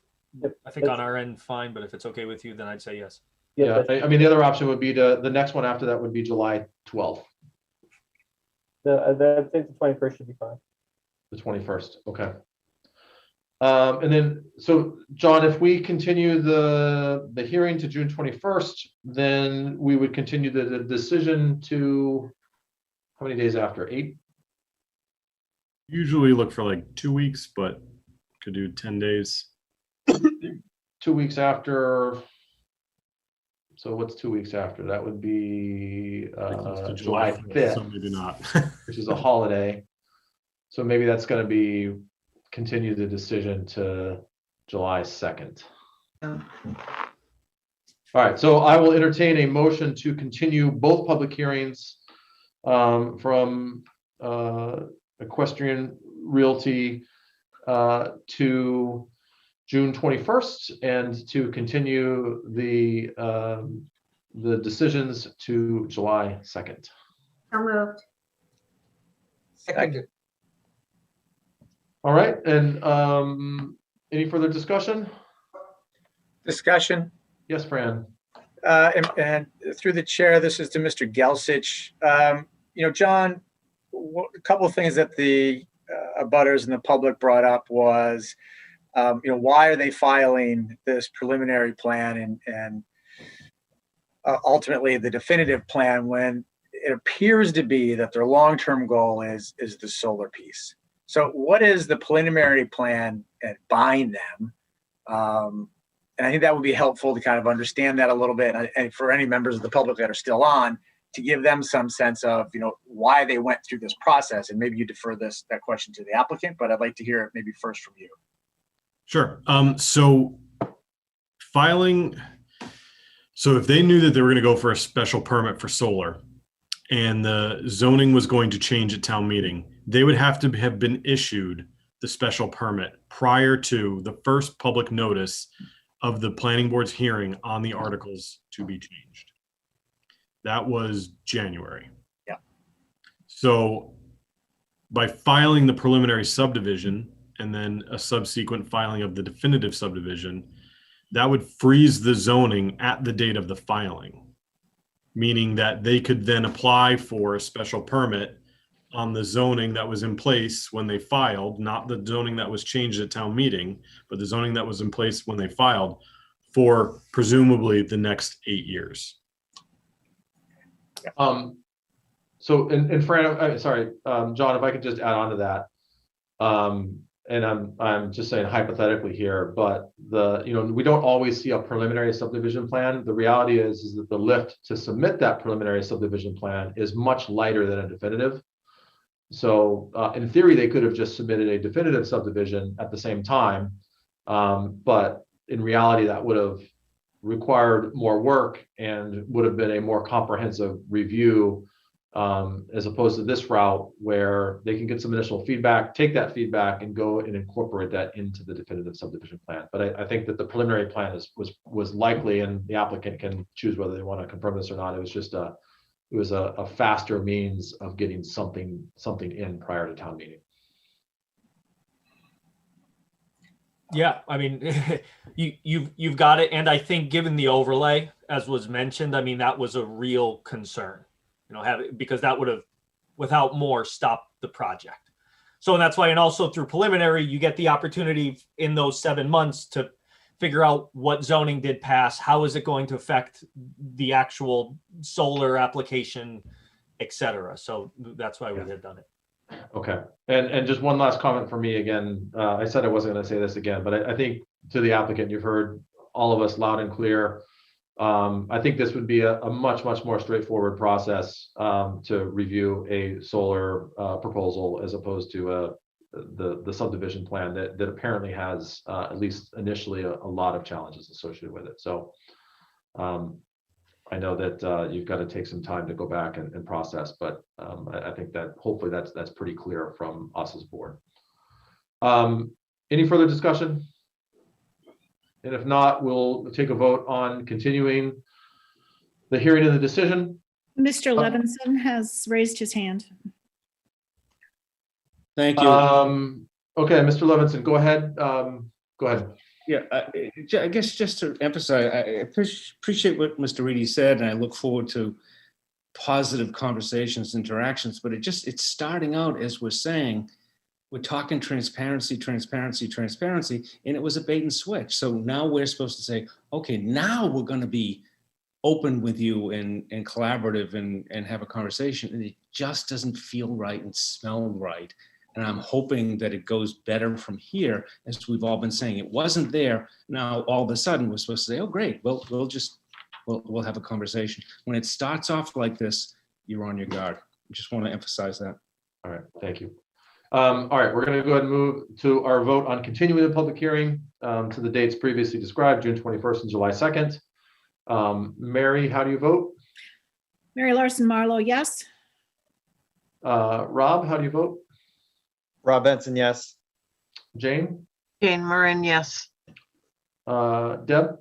I think on our end, fine, but if it's okay with you, then I'd say yes. Yeah, I mean, the other option would be the next one after that would be July 12th. I think the 21st should be fine. The 21st, okay. And then, so John, if we continue the hearing to June 21st, then we would continue the decision to how many days after? 8? Usually look for like 2 weeks, but could do 10 days. 2 weeks after So what's 2 weeks after? That would be Close to July 5th, so maybe not. which is a holiday. So maybe that's going to be continue the decision to July 2nd. Oh. All right, so I will entertain a motion to continue both public hearings from Equestrian Realty to June 21st, and to continue the decisions to July 2nd. So moved. Seconded. All right, and any further discussion? Discussion. Yes, Fran. And through the chair, this is to Mr. Gelsich. John, a couple of things that the abutters and the public brought up was, why are they filing this preliminary plan and ultimately the definitive plan when it appears to be that their long-term goal is the solar piece? So what is the preliminary plan at buying them? And I think that would be helpful to kind of understand that a little bit, and for any members of the public that are still on, to give them some sense of, why they went through this process. And maybe you defer that question to the applicant, but I'd like to hear it maybe first from you. Sure. So if they knew that they were going to go for a special permit for solar and the zoning was going to change at town meeting, they would have to have been issued the special permit prior to the first public notice of the planning board's hearing on the articles to be changed. That was January. Yeah. So by filing the preliminary subdivision and then a subsequent filing of the definitive subdivision, that would freeze the zoning at the date of the filing, meaning that they could then apply for a special permit on the zoning that was in place when they filed, not the zoning that was changed at town meeting, but the zoning that was in place when they filed for presumably the next 8 years. So, and Fran, sorry, John, if I could just add on to that. And I'm just saying hypothetically here, but we don't always see a preliminary subdivision plan. The reality is that the lift to submit that preliminary subdivision plan is much lighter than a definitive. So in theory, they could have just submitted a definitive subdivision at the same time. But in reality, that would have required more work and would have been a more comprehensive review, as opposed to this route where they can get some initial feedback, take that feedback and go and incorporate that into the definitive subdivision plan. But I think that the preliminary plan was likely, and the applicant can choose whether they want to confirm this or not. It was just a faster means of getting something in prior to town meeting. Yeah, I mean, you've got it. And I think given the overlay, as was mentioned, I mean, that was a real concern, because that would have, without more, stopped the project. So that's why, and also through preliminary, you get the opportunity in those 7 months to figure out what zoning did pass, how is it going to affect the actual solar application, et cetera. So that's why we had done it. Okay, and just one last comment for me again. I said I wasn't going to say this again, but I think to the applicant, you've heard all of us loud and clear. I think this would be a much more straightforward process to review a solar proposal as opposed to the subdivision plan that apparently has at least initially a lot of challenges associated with it. So I know that you've got to take some time to go back and process, but I think that hopefully that's pretty clear from us as board. Any further discussion? And if not, we'll take a vote on continuing the hearing and the decision. Mr. Levinson has raised his hand. Thank you. Okay, Mr. Levinson, go ahead. Go ahead. Yeah, I guess just to emphasize, I appreciate what Mr. Reedy said, and I look forward to positive conversations, interactions, but it's starting out, as we're saying, we're talking transparency, and it was a bait and switch. So now we're supposed to say, okay, now we're going to be open with you and collaborative and have a conversation. And it just doesn't feel right and smell right. And I'm hoping that it goes better from here, as we've all been saying. It wasn't there. Now, all of a sudden, we're supposed to say, oh, great, we'll we'll have a conversation. When it starts off like this, you're on your guard. I just want to emphasize that. All right, thank you. All right, we're going to go ahead and move to our vote on continuing the public hearing to the dates previously described, June 21st and July 2nd. Mary, how do you vote? Mary Larson Marlowe, yes. Rob, how do you vote? Rob Benson, yes. Jane? Jane Moran, yes. Deb?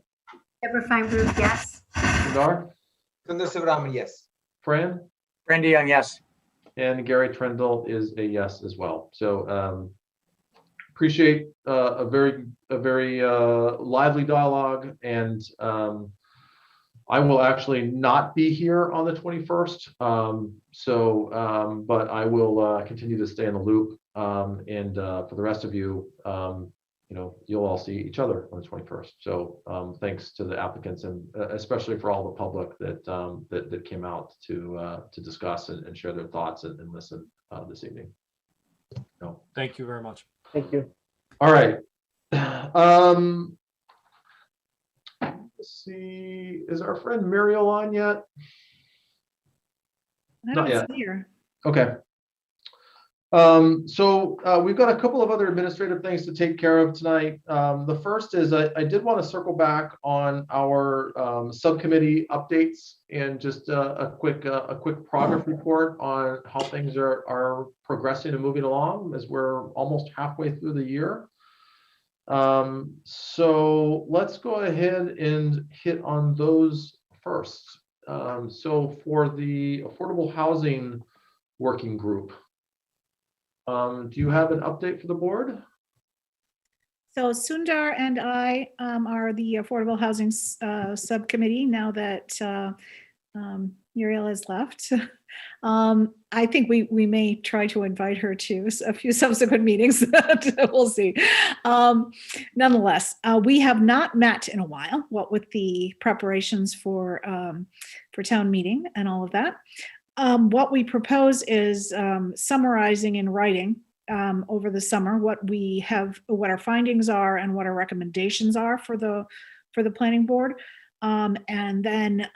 Deborah Feinberg, yes. Sundar? Sundar Sivaraman, yes. Fran? Fran DeYoung, yes. And Gary Trendle is a yes as well. So appreciate a very lively dialogue, and I will actually not be here on the 21st. But I will continue to stay in the loop. And for the rest of you, you'll all see each other on the 21st. So thanks to the applicants, and especially for all the public that came out to discuss and share their thoughts and listen this evening. No. Thank you very much. Thank you. All right. Let's see, is our friend Muriel on yet? I Not don't yet. see her. Okay. We've got a couple of other administrative things to take care of tonight. The first is I did want to circle back on our subcommittee updates and just a quick progress report on how things are progressing and moving along, as we're almost halfway through the year. So let's go ahead and hit on those first. So for the affordable housing working group, do you have an update for the board? So Sundar and I are the Affordable Housing Subcommittee now that Muriel has left. I think we may try to invite her to a few subsequent meetings. We'll see. Nonetheless, we have not met in a while, what with the preparations for town meeting and all of that. What we propose is summarizing in writing over the summer what our findings are and what our recommendations are for the planning board. And then,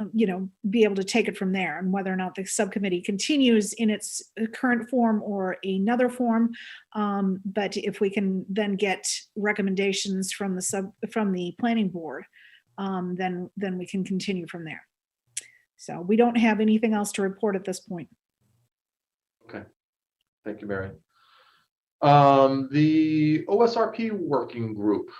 be able to take it from there, and whether or not the subcommittee continues in its current form or another form. But if we can then get recommendations from the planning board, then we can continue from there. So we don't have anything else to report at this point. Okay, thank you, Mary. The OSRP working group.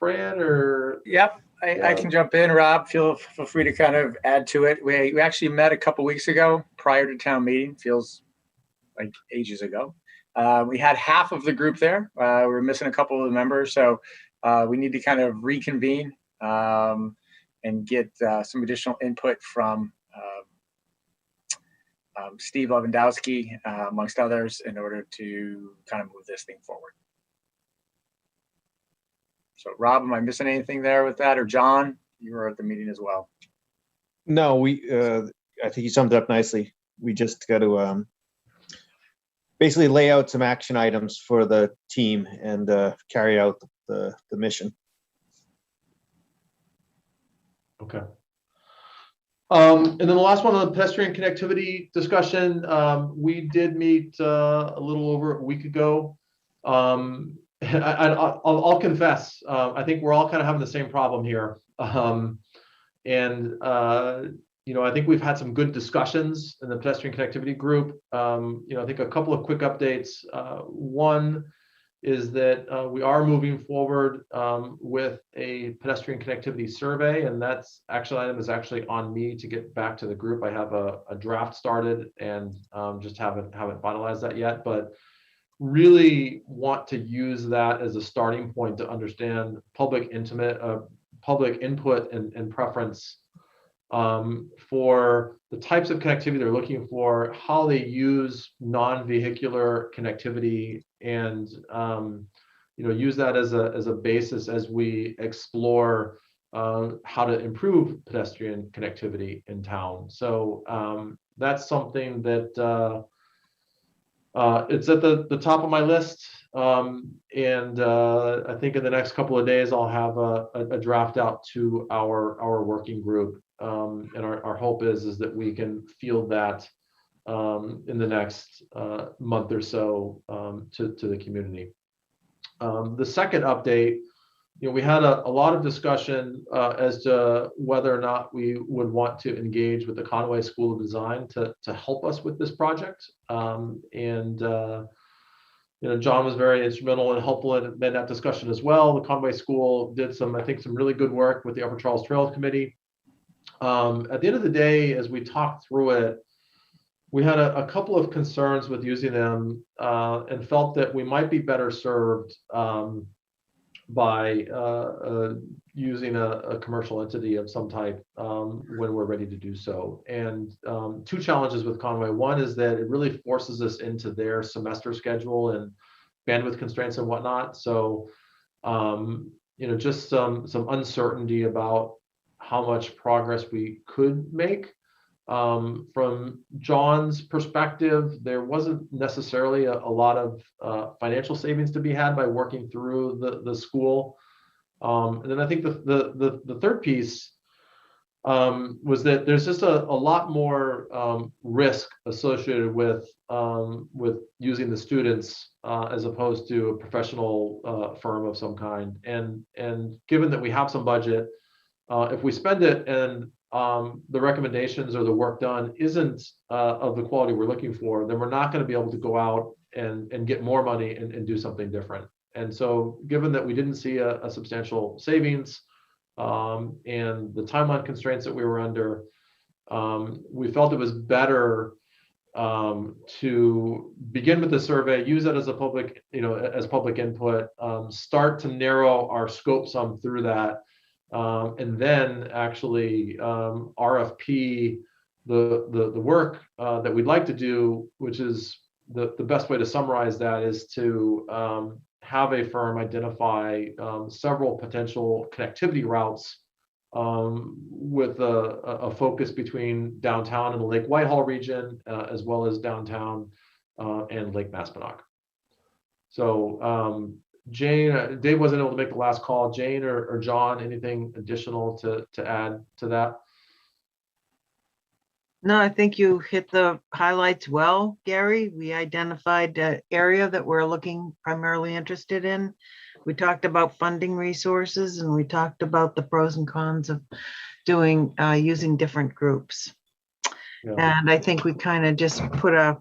Fran or? Yep, I can jump in, Rob. Feel free to kind of add to it. We actually met a couple weeks ago prior to town meeting. Feels like ages ago. We had half of the group there. We were missing a couple of the members, so we need to kind of reconvene and get some additional input from Steve Lewandowski, amongst others, in order to kind of move this thing forward. So Rob, am I missing anything there with that? Or John, you were at the meeting as well. No, I think you summed it up nicely. We just got to basically lay out some action items for the team and carry out the mission. Okay. And then the last one on the pedestrian connectivity discussion, we did meet a little over a week ago. I'll confess, I think we're all kind of having the same problem here. I think we've had some good discussions in the pedestrian connectivity group. I think a couple of quick updates. One is that we are moving forward with a pedestrian connectivity survey, and that's item is actually on me to get back to the group. I have a draft started and just haven't finalized that yet, but really want to use that as a starting point to understand public input and preference for the types of connectivity they're looking for, how they use non-vehicular connectivity, and use that as a basis as we explore how to improve pedestrian connectivity in town. So that's something that it's at the top of my list. I think in the next couple of days, I'll have a draft out to our working group. And our hope is that we can field that in the next month or so to the community. The second update, we had a lot of discussion as to whether or not we would want to engage with the Conway School of Design to help us with this project. John was very instrumental and helpful in that discussion as well. The Conway School did some really good work with the Upper Charles Trails Committee. At the end of the day, as we talked through it, we had a couple of concerns with using them and felt that we might be better served by using a commercial entity of some type when we're ready to do so. And two challenges with Conway. One is that it really forces us into their semester schedule and bandwidth constraints and whatnot. So, just some uncertainty about how much progress we could make. From John's perspective, there wasn't necessarily a lot of financial savings to be had by working through the school. And then I think the third piece was that there's just a lot more risk associated with using the students as opposed to a professional firm of some kind. And given that we have some budget, if we spend it and the recommendations or the work done isn't of the quality we're looking for, then we're not going to be able to go out and get more money and do something different. And so given that we didn't see a substantial savings and the timeline constraints that we were under, we felt it was better to begin with the survey, use it as a public, as public input, start to narrow our scope some through that. And then actually RFP the work that we'd like to do, which is the best way to summarize that is to have a firm identify several potential connectivity routes with a focus between downtown and the Lake Whitehall region, as well as downtown and Lake Maspinock. So Jane, Dave wasn't able to make the last call. Jane or John, anything additional to add to that? No, I think you hit the highlights well, Gary. We identified the area that we're looking primarily interested in. We talked about funding resources and we talked about the pros and cons of doing using different groups. Yeah. And I think we kind of just put a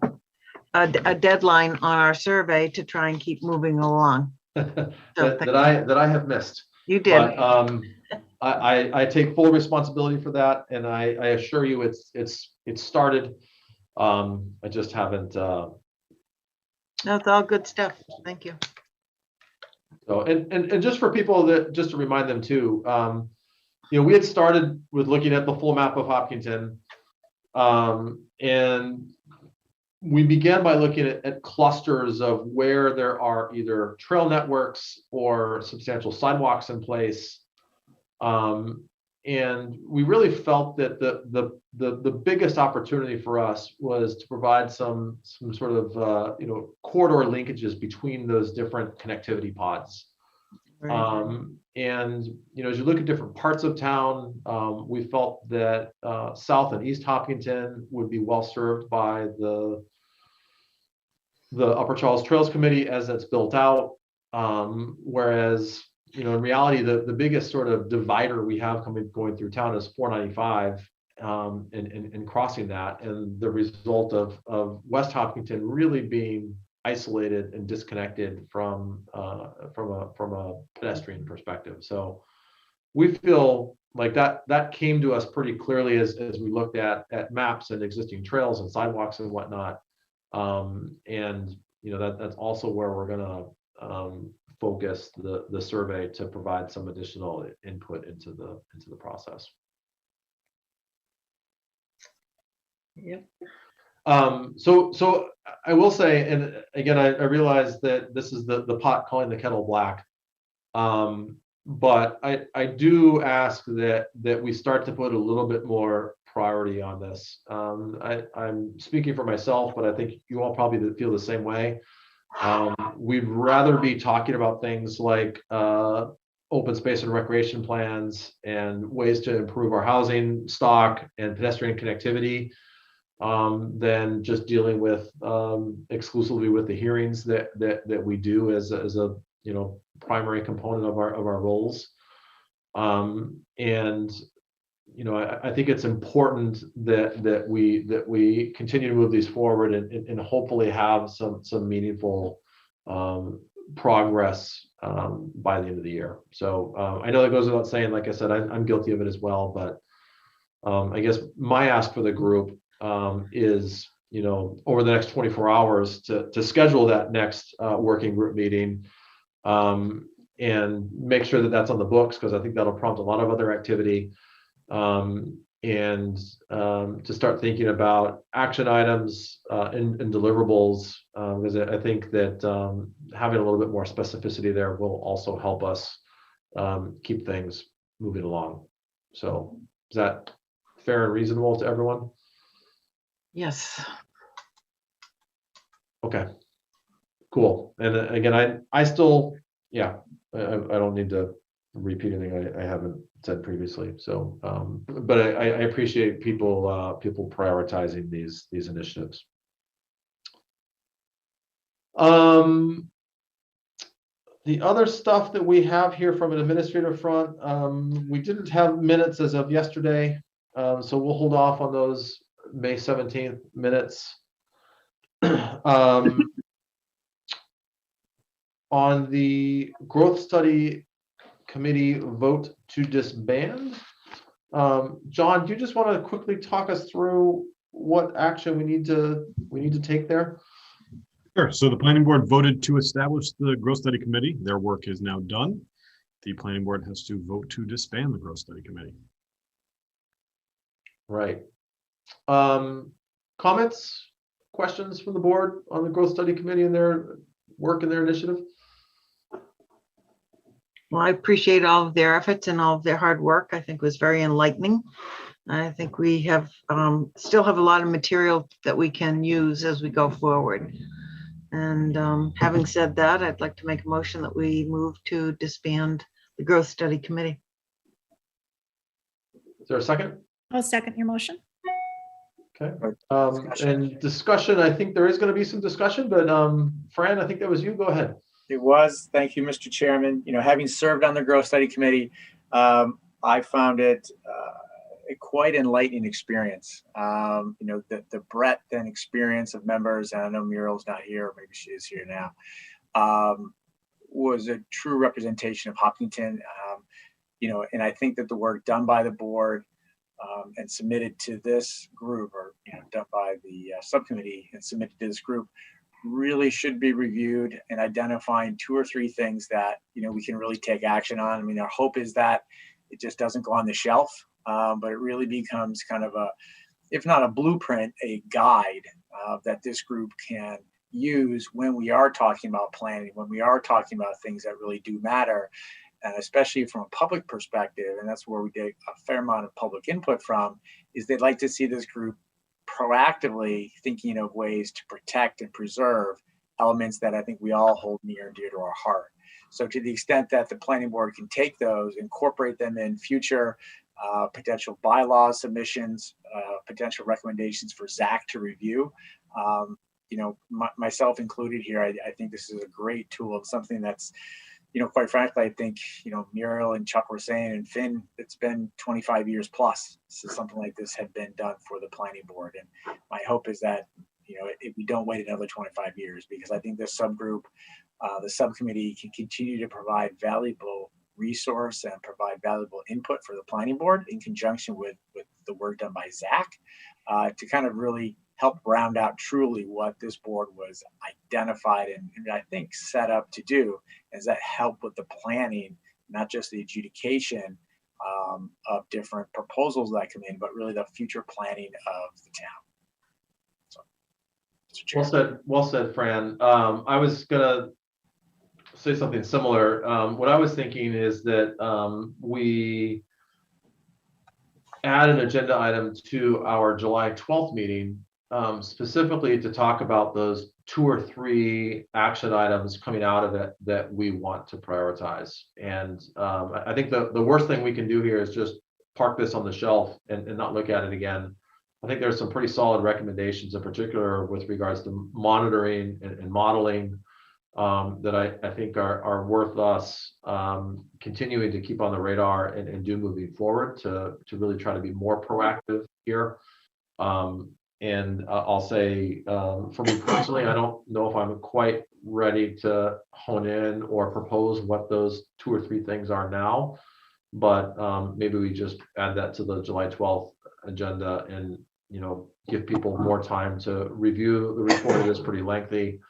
deadline on our survey to try and keep moving along. that I have missed. You did. But I take full responsibility for that, and I assure you it's started. I just haven't. No, it's all good stuff. Thank you. So and just for people that just to remind them too, we had started with looking at the full map of Hopkinton, and we began by looking at clusters of where there are either trail networks or substantial sidewalks in place. And we really felt that the biggest opportunity for us was to provide some sort of corridor linkages between those different connectivity pods. Right. And as you look at different parts of town, we felt that South and East Hopkinton would be well served by the Upper Charles Trails Committee as that's built out, whereas in reality, the biggest sort of divider we have going through town is 495 and crossing that, and the result of West Hopkinton really being isolated and disconnected from a pedestrian perspective. So we feel like that came to us pretty clearly as we looked at maps and existing trails and sidewalks and whatnot. And that's also where we're going to focus the survey to provide some additional input into the process. Yep. So I will say, and again, I realize that this is the pot calling the kettle black, but I do ask that we start to put a little bit more priority on this. I'm speaking for myself, but I think you all probably feel the same way. We'd rather be talking about things like open space and recreation plans and ways to improve our housing stock and pedestrian connectivity than just dealing with exclusively with the hearings that we do as a primary component of our roles. And I think it's important that we continue to move these forward and hopefully have some meaningful progress by the end of the year. So I know that goes without saying. Like I said, I'm guilty of it as well. But I guess my ask for the group is, over the next 24 hours to schedule that next working group meeting and make sure that that's on the books, because I think that'll prompt a lot of other activity. And to start thinking about action items and deliverables, because I think that having a little bit more specificity there will also help us keep things moving along. So is that fair and reasonable to everyone? Yes. Okay, cool. And again, I still, I don't need to repeat anything I haven't said previously. So, but I appreciate people prioritizing these initiatives. The other stuff that we have here from an administrative front, we didn't have minutes as of yesterday, so we'll hold off on those May 17th minutes. On the growth study committee vote to disband, John, do you just want to quickly talk us through what action we need to take there? Sure. So the planning board voted to establish the growth study committee. Their work is now done. The planning board has to vote to disband the growth study committee. Right. Comments, questions from the board on the growth study committee and their work and their initiative? Well, I appreciate all of their efforts and all of their hard work. I think it was very enlightening. I think we have still have a lot of material that we can use as we go forward. And having said that, I'd like to make a motion that we move to disband the growth study committee. Is there a second? I'll second your motion. Okay. And discussion, I think there is going to be some discussion, but Fran, I think that was you. Go ahead. It was. Thank you, Mr. Chairman. Having served on the growth study committee, I found it a quite enlightening experience. The breadth and experience of members, and I know Muriel's not here, or maybe she is here now, was a true representation of Hopkinton. And I think that the work done by the board and submitted to this group, or done by the subcommittee and submitted to this group, really should be reviewed and identifying 2 or 3 things that we can really take action on. I mean, our hope is that it just doesn't go on the shelf, but it really becomes kind of a, if not a blueprint, a guide that this group can use when we are talking about planning, when we are talking about things that really do matter, and especially from a public perspective. And that's where we get a fair amount of public input from, is they'd like to see this group proactively thinking of ways to protect and preserve elements that I think we all hold near and dear to our heart. So to the extent that the planning board can take those, incorporate them in future potential bylaw submissions, potential recommendations for ZAC to review, myself included here, I think this is a great tool of something that's, quite frankly, I think, Muriel and Chuck were saying, and Finn, it's been 25 years plus since something like this had been done for the planning board. And my hope is that, if we don't wait another 25 years, because I think this subgroup, the subcommittee, can continue to provide valuable resource and provide valuable input for the planning board in conjunction with the work done by ZAC to kind of really help round out truly what this board was identified and I think set up to do, is that help with the planning, not just the adjudication of different proposals that come in, but really the future planning of the town. So, well said, Fran. I was gonna say something similar. What I was thinking is that we add an agenda item to our July 12th meeting specifically to talk about those 2 or 3 action items coming out of it that we want to prioritize. And I think the worst thing we can do here is just park this on the shelf and not look at it again. I think there's some pretty solid recommendations, in particular with regards to monitoring and modeling, that I think are worth us continuing to keep on the radar and do moving forward to really try to be more proactive here. And I'll say, for me personally, I don't know if I'm quite ready to hone in or propose what those 2 or 3 things are now, but maybe we just add that to the July 12th agenda and, give people more time to review the report. It is pretty lengthy,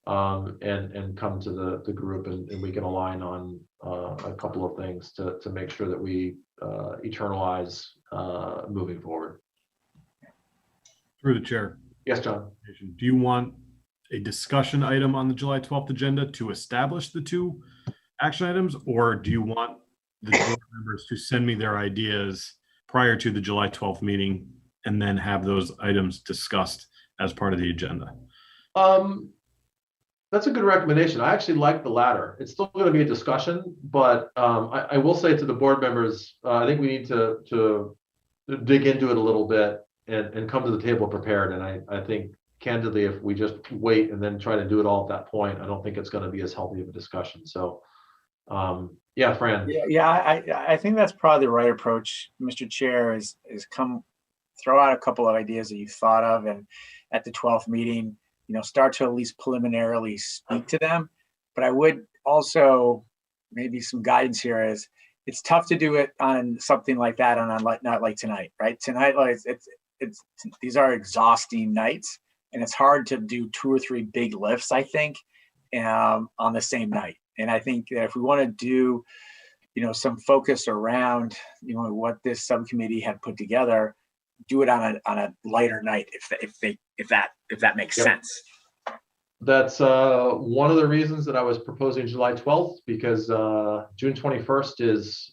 and come to the group, and we can align on a couple of things to make sure that we eternalize moving forward. Through the chair. Yes, John. Do you want a discussion item on the July 12th agenda to establish the 2 action items, or do you want the board members to send me their ideas prior to the July 12th meeting and then have those items discussed as part of the agenda? That's a good recommendation. I actually like the latter. It's still going to be a discussion, but I will say to the board members, I think we need to dig into it a little bit and come to the table prepared. And I think, candidly, if we just wait and then try to do it all at that point, I don't think it's going to be as healthy of a discussion. So, yeah, Fran. Yeah, I think that's probably the right approach, Mr. Chair, is throw out a couple of ideas that you thought of, and at the 12th meeting, start to at least preliminarily speak to them. But I would also, maybe some guidance here is, it's tough to do it on something like that on not like tonight, right? Tonight, like it's these are exhausting nights, and it's hard to do 2 or 3 big lifts, I think, on the same night. And I think that if we want to do, some focus around, what this subcommittee had put together, do it on a lighter night, if that makes sense. That's one of the reasons that I was proposing July 12th, because June 21st is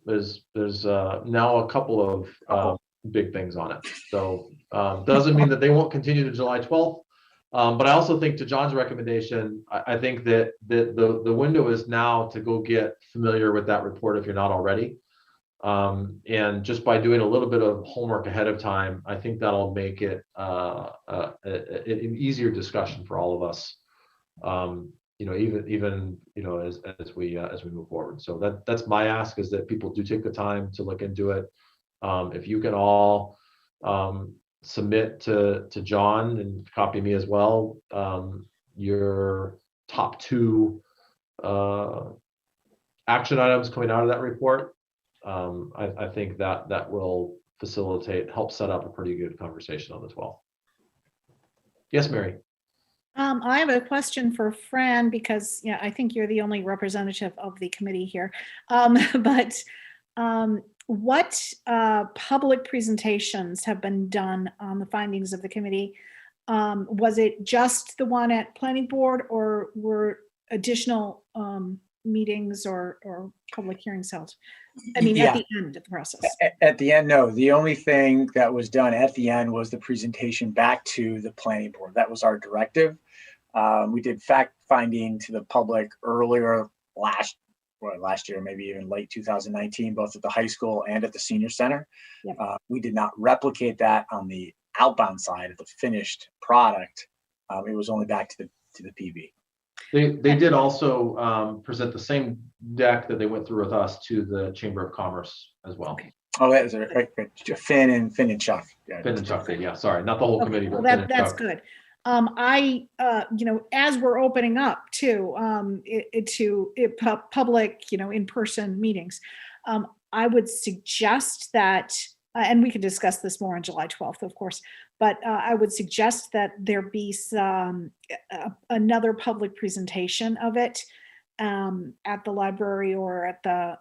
there's now a couple of big things on it. So doesn't mean that they won't continue to July 12th. But I also think, to John's recommendation, I think that the window is now to go get familiar with that report if you're not already. And just by doing a little bit of homework ahead of time, I think that'll make it an easier discussion for all of us. Even as we move forward. So that's my ask, is that people do take the time to look into it. If you can all submit to John and copy me as well, your top 2 action items coming out of that report. I think that will help set up a pretty good conversation on the 12th. Yes, Mary. I have a question for Fran, because I think you're the only representative of the committee here. But what public presentations have been done on the findings of the committee? Was it just the one at planning board, or were additional meetings or public hearings held? At the end of the process. At the end, no. The only thing that was done at the end was the presentation back to the planning board. That was our directive. We did fact finding to the public earlier last year, maybe even late 2019, both at the high school and at the senior center. Yep. We did not replicate that on the outbound side of the finished product. It was only back to the PB. They did also present the same deck that they went through with us to the Chamber of Commerce as well. Okay. Oh, that is right. Finn and Chuck. Yeah, Finn and Chuck did, yeah. Sorry, not the whole committee. Well, But Finn and that's Chuck. good. As we're opening up to public, in-person meetings, I would suggest that, and we can discuss this more on July 12th, of course, but I would suggest that there be another public presentation of it at the library or at the,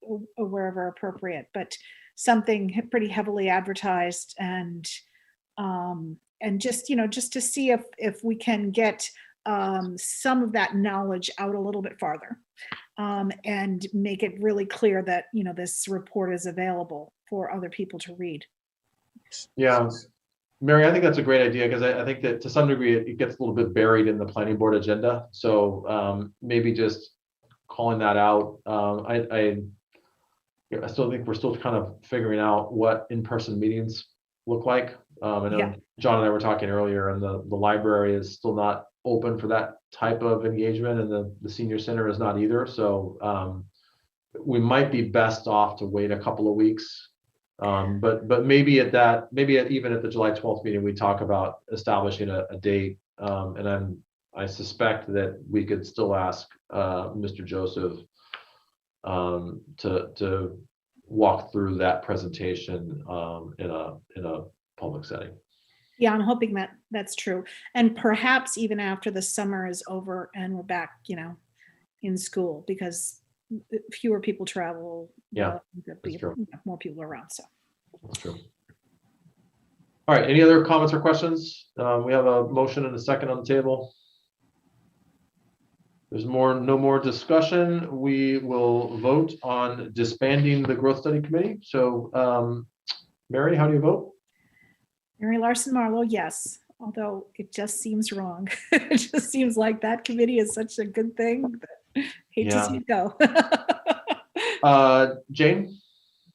or wherever appropriate, but something pretty heavily advertised, and just to see if we can get some of that knowledge out a little bit farther, and make it really clear that this report is available for other people to read. Yeah. Mary, I think that's a great idea because I think that to some degree it gets a little bit buried in the planning board agenda. So maybe just calling that out. I still think we're still kind of figuring out what in-person meetings look like. I know Yeah. John and I were talking earlier, and the library is still not open for that type of engagement, and the senior center is not either. So we might be best off to wait a couple of weeks. But maybe even at the July 12th meeting, we talk about establishing a date. And I suspect that we could still ask Mr. Joseph to walk through that presentation in a public setting. Yeah, I'm hoping that that's true. And perhaps even after the summer is over and we're back, in school, because fewer people travel. Yeah, there'll be more people around. So that's true. All right, any other comments or questions? We have a motion and a second on the table. There's no more discussion. We will vote on disbanding the growth study committee. So Mary, how do you vote? Mary Larson Marlowe, yes. Although it just seems wrong. It just seems like that committee is such a good thing. But hate to see it go. Jane?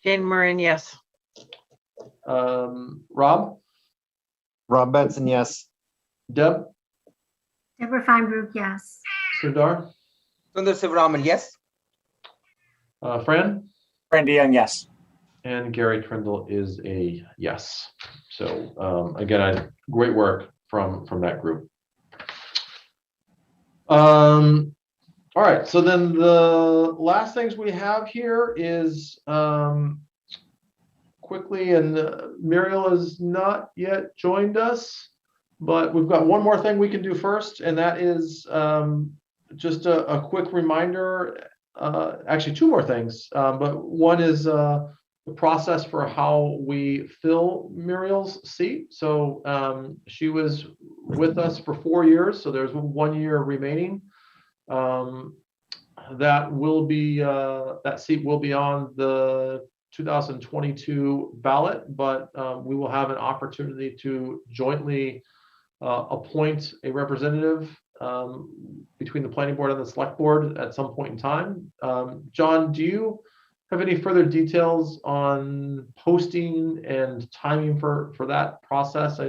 Jane Moran, yes. Rob? Rob Benson, yes. Deb? Deborah Feinberg, yes. Sundar? Sundar Sivaraman, yes. Fran? Fran Dion, yes. And Gary Trindle is a yes. So again, great work from that group. All right, so then the last things we have here is quickly, and Muriel has not yet joined us, but we've got one more thing we can do first, and that is just a quick reminder, actually two more things, but one is the process for how we fill Muriel's seat. So she was with us for 4 years, so there's 1 year remaining. That will be that seat will be on the 2022 ballot, but we will have an opportunity to jointly appoint a representative between the planning board and the select board at some point in time. John, do you have any further details on posting and timing for that process?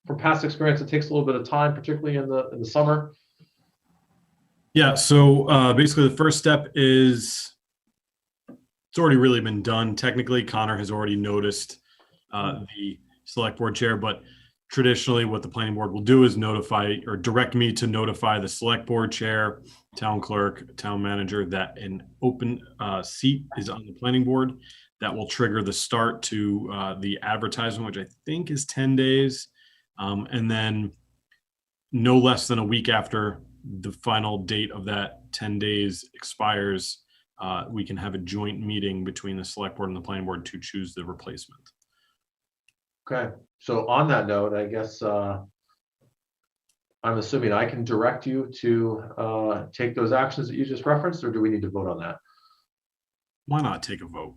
From past experience, it takes a little bit of time, particularly in the summer. Yeah, so basically the first step is, it's already really been done. Technically, Connor has already noticed the select board chair, but traditionally what the planning board will do is notify or direct me to notify the select board chair, town clerk, town manager that an open seat is on the planning board. That will trigger the start to the advertisement, which I think is 10 days. And then no less than a week after the final date of that 10 days expires, we can have a joint meeting between the select board and the planning board to choose the replacement. Okay, so on that note, I guess I'm assuming I can direct you to take those actions that you just referenced, or do we need to vote on that? Why not take a vote?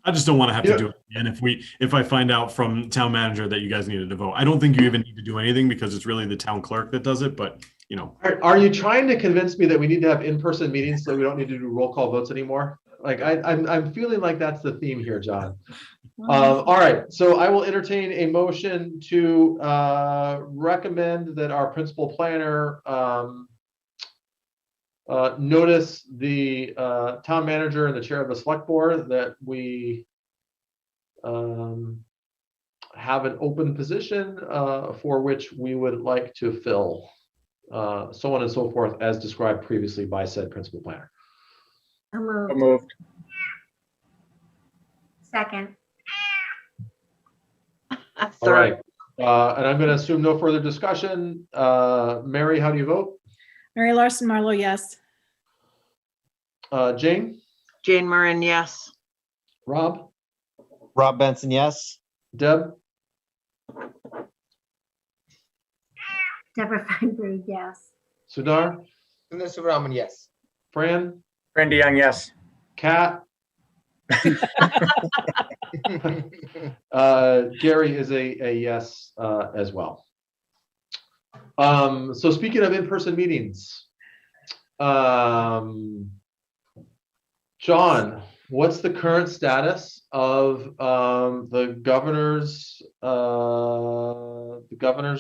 I just don't want to have to do it again if I find out from town manager that you guys needed to vote. I don't think you even need to do anything because it's really the town clerk that does it, but you know. Are you trying to convince me that we need to have in-person meetings so we don't need to do roll call votes anymore? Like I'm feeling like that's the theme here, John. All right, so I will entertain a motion to recommend that our principal planner notice the town manager and the chair of the select board that we have an open position for which we would like to fill, so on and so forth, as described previously by said principal planner. Moved. Second. All right, and I'm going to assume no further discussion. Mary, how do you vote? Mary Larson Marlowe, yes. Jane? Jane Moran, yes. Rob? Rob Benson, yes. Deb? Deborah Feinberg, yes. Sundar, Sundar Subramanian, yes. Fran, Randy Young, yes. Kat, Gary is a yes as well. So speaking of in-person meetings, John, what's the current status of the governor's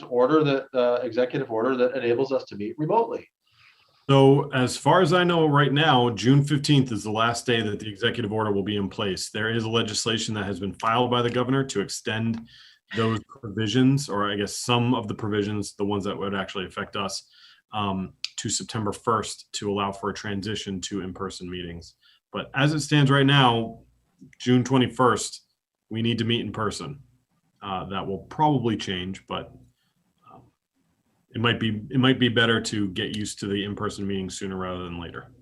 order, that executive order that enables us to meet remotely? So as far as I know right now, June 15th is the last day that the executive order will be in place. There is legislation that has been filed by the governor to extend those provisions, or I guess some of the provisions, the ones that would actually affect us, to September 1st to allow for a transition to in-person meetings. But as it stands right now, June 21st, we need to meet in person. That will probably change, but it might be better to get used to the in-person meeting sooner rather than later.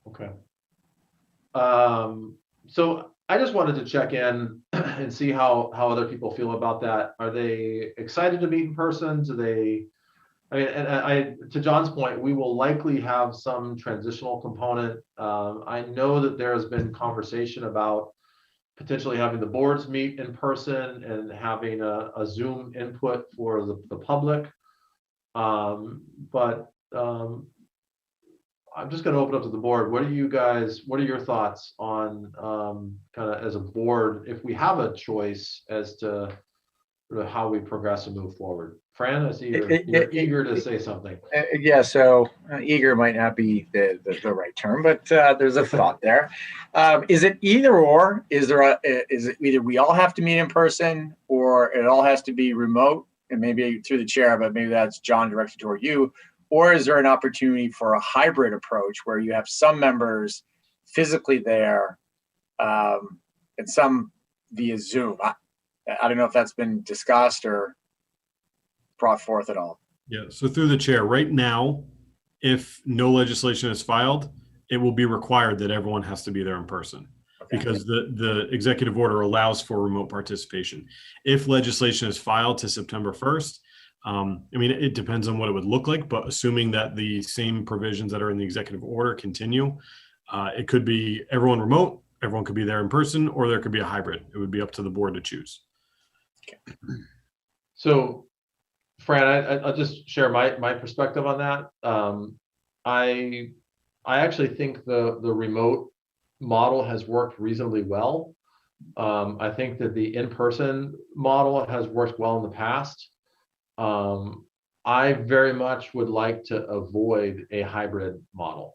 Okay. So I just wanted to check in and see how other people feel about that. Are they excited to meet in person? Do they? I mean, and to John's point, we will likely have some transitional component. I know that there has been conversation about potentially having the boards meet in person and having a Zoom input for the public. But I'm just going to open up to the board. What are your thoughts on kind of as a board, if we have a choice as to sort of how we progress and move forward? Fran, I see you're eager to say something. Yeah, so eager might not be the right term, but there's a thought there. Is it either or? Is it either we all have to meet in person or it all has to be remote? And maybe through the chair, but maybe that's John directed toward you. Or is there an opportunity for a hybrid approach where you have some members physically there and some via Zoom? I don't know if that's been discussed or brought forth at all. Yeah, so through the chair, right now, if no legislation is filed, it will be required that everyone has to be there in person. Okay. Because the executive order allows for remote participation. If legislation is filed to September 1st, I mean, it depends on what it would look like, but assuming that the same provisions that are in the executive order continue, it could be everyone remote, everyone could be there in person, or there could be a hybrid. It would be up to the board to choose. Okay. So, Fran, I'll just share my perspective on that. I actually think the remote model has worked reasonably well. I think that the in-person model has worked well in the past. I very much would like to avoid a hybrid model.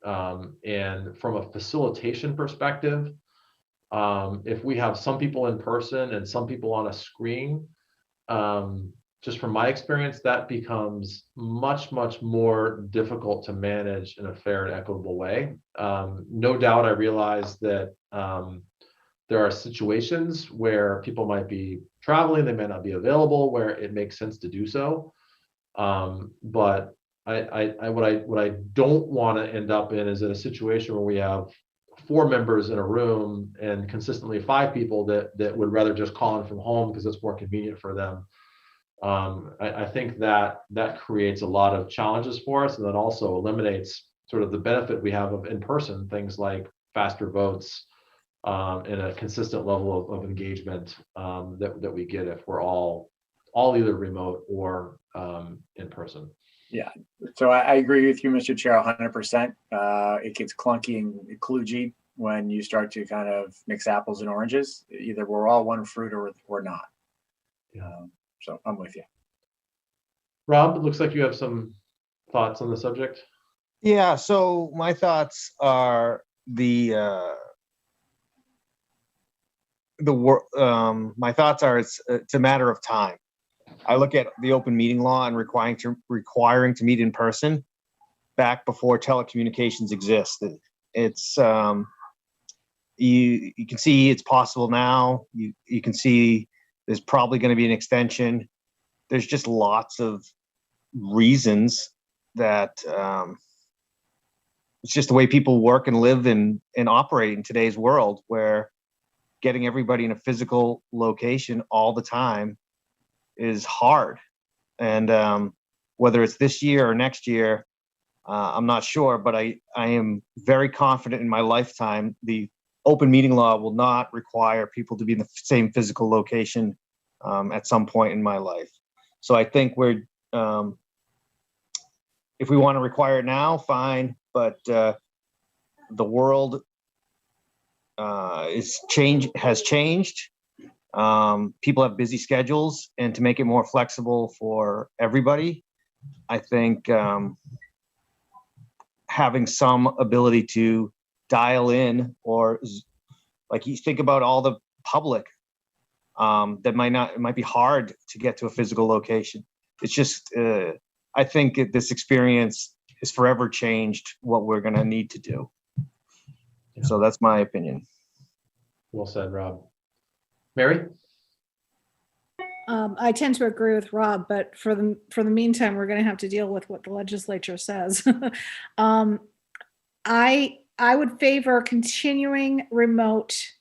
And from a facilitation perspective, if we have some people in person and some people on a screen, just from my experience, that becomes much more difficult to manage in a fair and equitable way. No doubt I realize that there are situations where people might be traveling, they may not be available, where it makes sense to do so. But what I don't want to end up in is in a situation where we have 4 members in a room and consistently 5 people that would rather just call in from home because it's more convenient for them. I think that creates a lot of challenges for us, and that also eliminates sort of the benefit we have of in-person things like faster votes and a consistent level of engagement that we get if we're all either remote or in person. Yeah, so I agree with you, Mr. Chair, 100%. It gets clunky and kludgy when you start to kind of mix apples and oranges. Either we're all one fruit or we're not. So I'm with you. Rob, it looks like you have some thoughts on the subject. Yeah, so my thoughts are my thoughts are it's a matter of time. I look at the open meeting law and requiring to meet in person back before telecommunications existed. It's you can see it's possible now. You can see there's probably going to be an extension. There's just lots of reasons that it's just the way people work and live and operate in today's world, where getting everybody in a physical location all the time is hard. And whether it's this year or next year, I'm not sure, but I am very confident in my lifetime, the open meeting law will not require people to be in the same physical location at some point in my life. So I think we're, if we want to require it now, fine, but the world has changed. People have busy schedules, and to make it more flexible for everybody, I think having some ability to dial in, or like you think about all the public that it might be hard to get to a physical location. It's just, I think this experience has forever changed what we're going to need to do. Yeah. So that's my opinion. Well said, Rob. Mary? I tend to agree with Rob, but for the meantime, we're going to have to deal with what the legislature says. I would favor continuing remote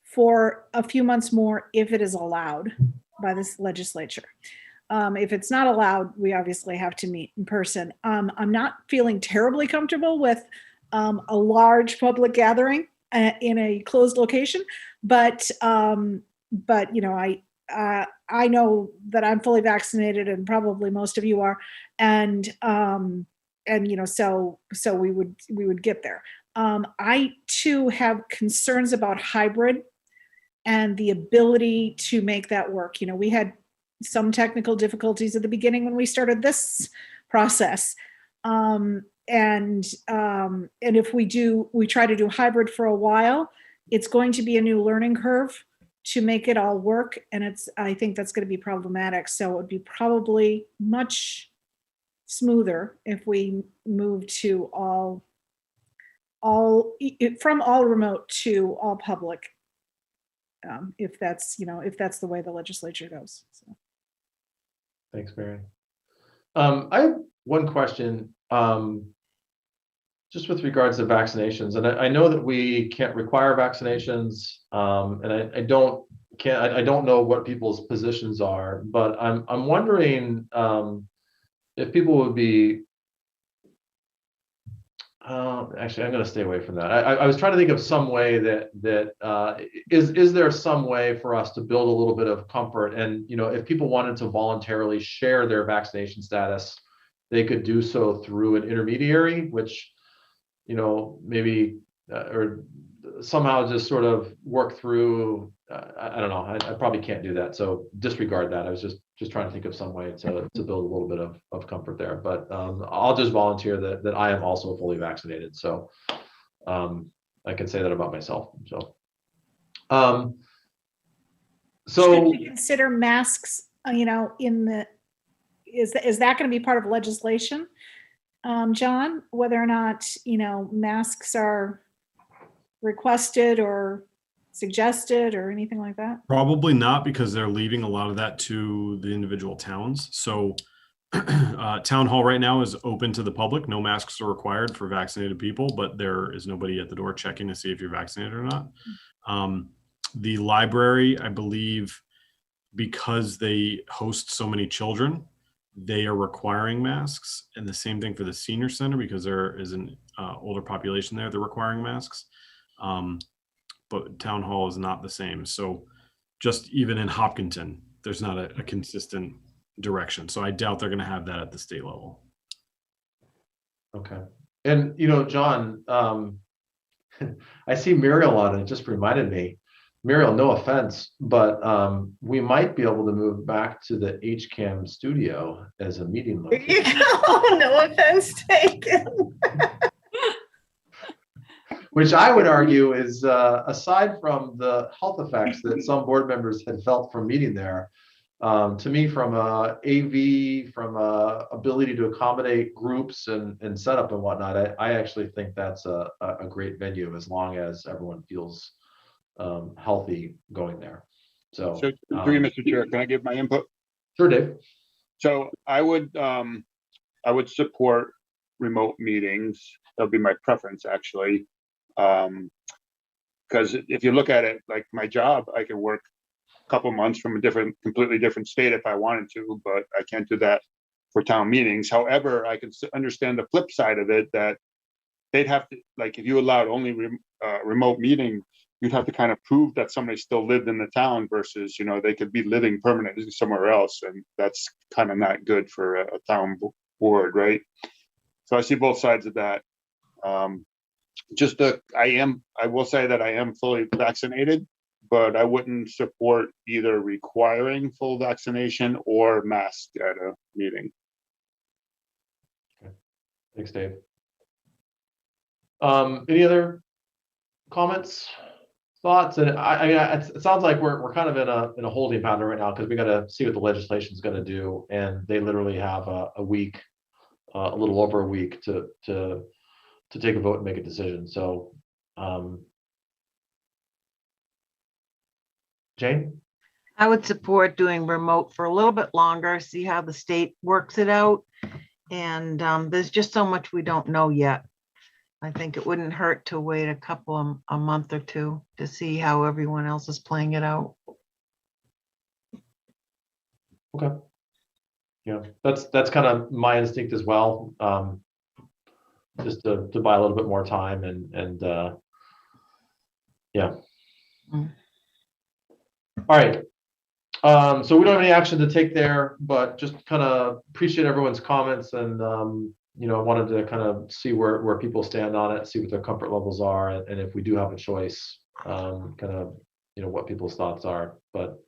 for a few months more if it is allowed by this legislature. If it's not allowed, we obviously have to meet in person. I'm not feeling terribly comfortable with a large public gathering in a closed location, but you know, I know that I'm fully vaccinated, and probably most of you are, and you know, so we would get there. I too have concerns about hybrid and the ability to make that work. You know, we had some technical difficulties at the beginning when we started this process, and if we try to do hybrid for a while, it's going to be a new learning curve to make it all work, and I think that's going to be problematic. So it would be probably much smoother if we move to from all remote to all public, if that's the way the legislature goes. So. Thanks, Mary. I have one question, just with regards to vaccinations, and I know that we can't require vaccinations, and I don't know what people's positions are, but I'm wondering if people would be. Actually, I'm going to stay away from that. I was trying to think of some way that is there some way for us to build a little bit of comfort, and you know, if people wanted to voluntarily share their vaccination status, they could do so through an intermediary, which, you know, maybe or somehow just sort of work through. I don't know. I probably can't do that, so disregard that. I was just trying to think of some way to build a little bit of comfort there. But I'll just volunteer that I am also fully vaccinated, so I can say that about myself. So, Should we consider masks? You know, is that going to be part of legislation, John? Whether or not, you know, masks are requested or suggested or anything like that? Probably not, because they're leaving a lot of that to the individual towns. So town hall right now is open to the public. No masks are required for vaccinated people, but there is nobody at the door checking to see if you're vaccinated or not. The library, I believe, because they host so many children, they are requiring masks. And the same thing for the senior center, because there is an older population there, they're requiring masks. But town hall is not the same. So just even in Hopkinton, there's not a consistent direction. So I doubt they're going to have that at the state level. Okay. And, you know, John, I see Muriel on it. It just reminded me, Muriel, no offense, but we might be able to move back to the HCAM studio as a meeting location. No offense taken. Which I would argue is, aside from the health effects that some board members had felt from meeting there, to me, from AV, from ability to accommodate groups and setup and whatnot, I actually think that's a great venue, as long as everyone feels healthy going there. So through you, Mr. Chair, can I give my input? Sure, Dave. So I would support remote meetings. That would be my preference, actually. Because if you look at it, like my job, I can work a couple months from a completely different state if I wanted to, but I can't do that for town meetings. However, I can understand the flip side of it, that they'd have to, like, if you allowed only remote meeting, you'd have to kind of prove that somebody still lived in the town versus, you know, they could be living permanently somewhere else. And that's kind of not good for a town board, right? So I see both sides of that. I will say that I am fully vaccinated, but I wouldn't support either requiring full vaccination or mask at a meeting. Thanks, Dave. Any other comments, thoughts? And I mean, it sounds like we're kind of in a holding pattern right now, because we got to see what the legislation is going to do, and they literally have a week, a little over a week to take a vote and make a decision. So, Jane? I would support doing remote for a little bit longer, see how the state works it out. And there's just so much we don't know yet. I think it wouldn't hurt to wait a month or two to see how everyone else is playing it out. Okay. Yeah, that's kind of my instinct as well. Just to buy a little bit more time and yeah. All right. So we don't have any action to take there, but just kind of appreciate everyone's comments, and you know, I wanted to kind of see where people stand on it, see what their comfort levels are, and if we do have a choice, kind of, you know, what people's thoughts are. But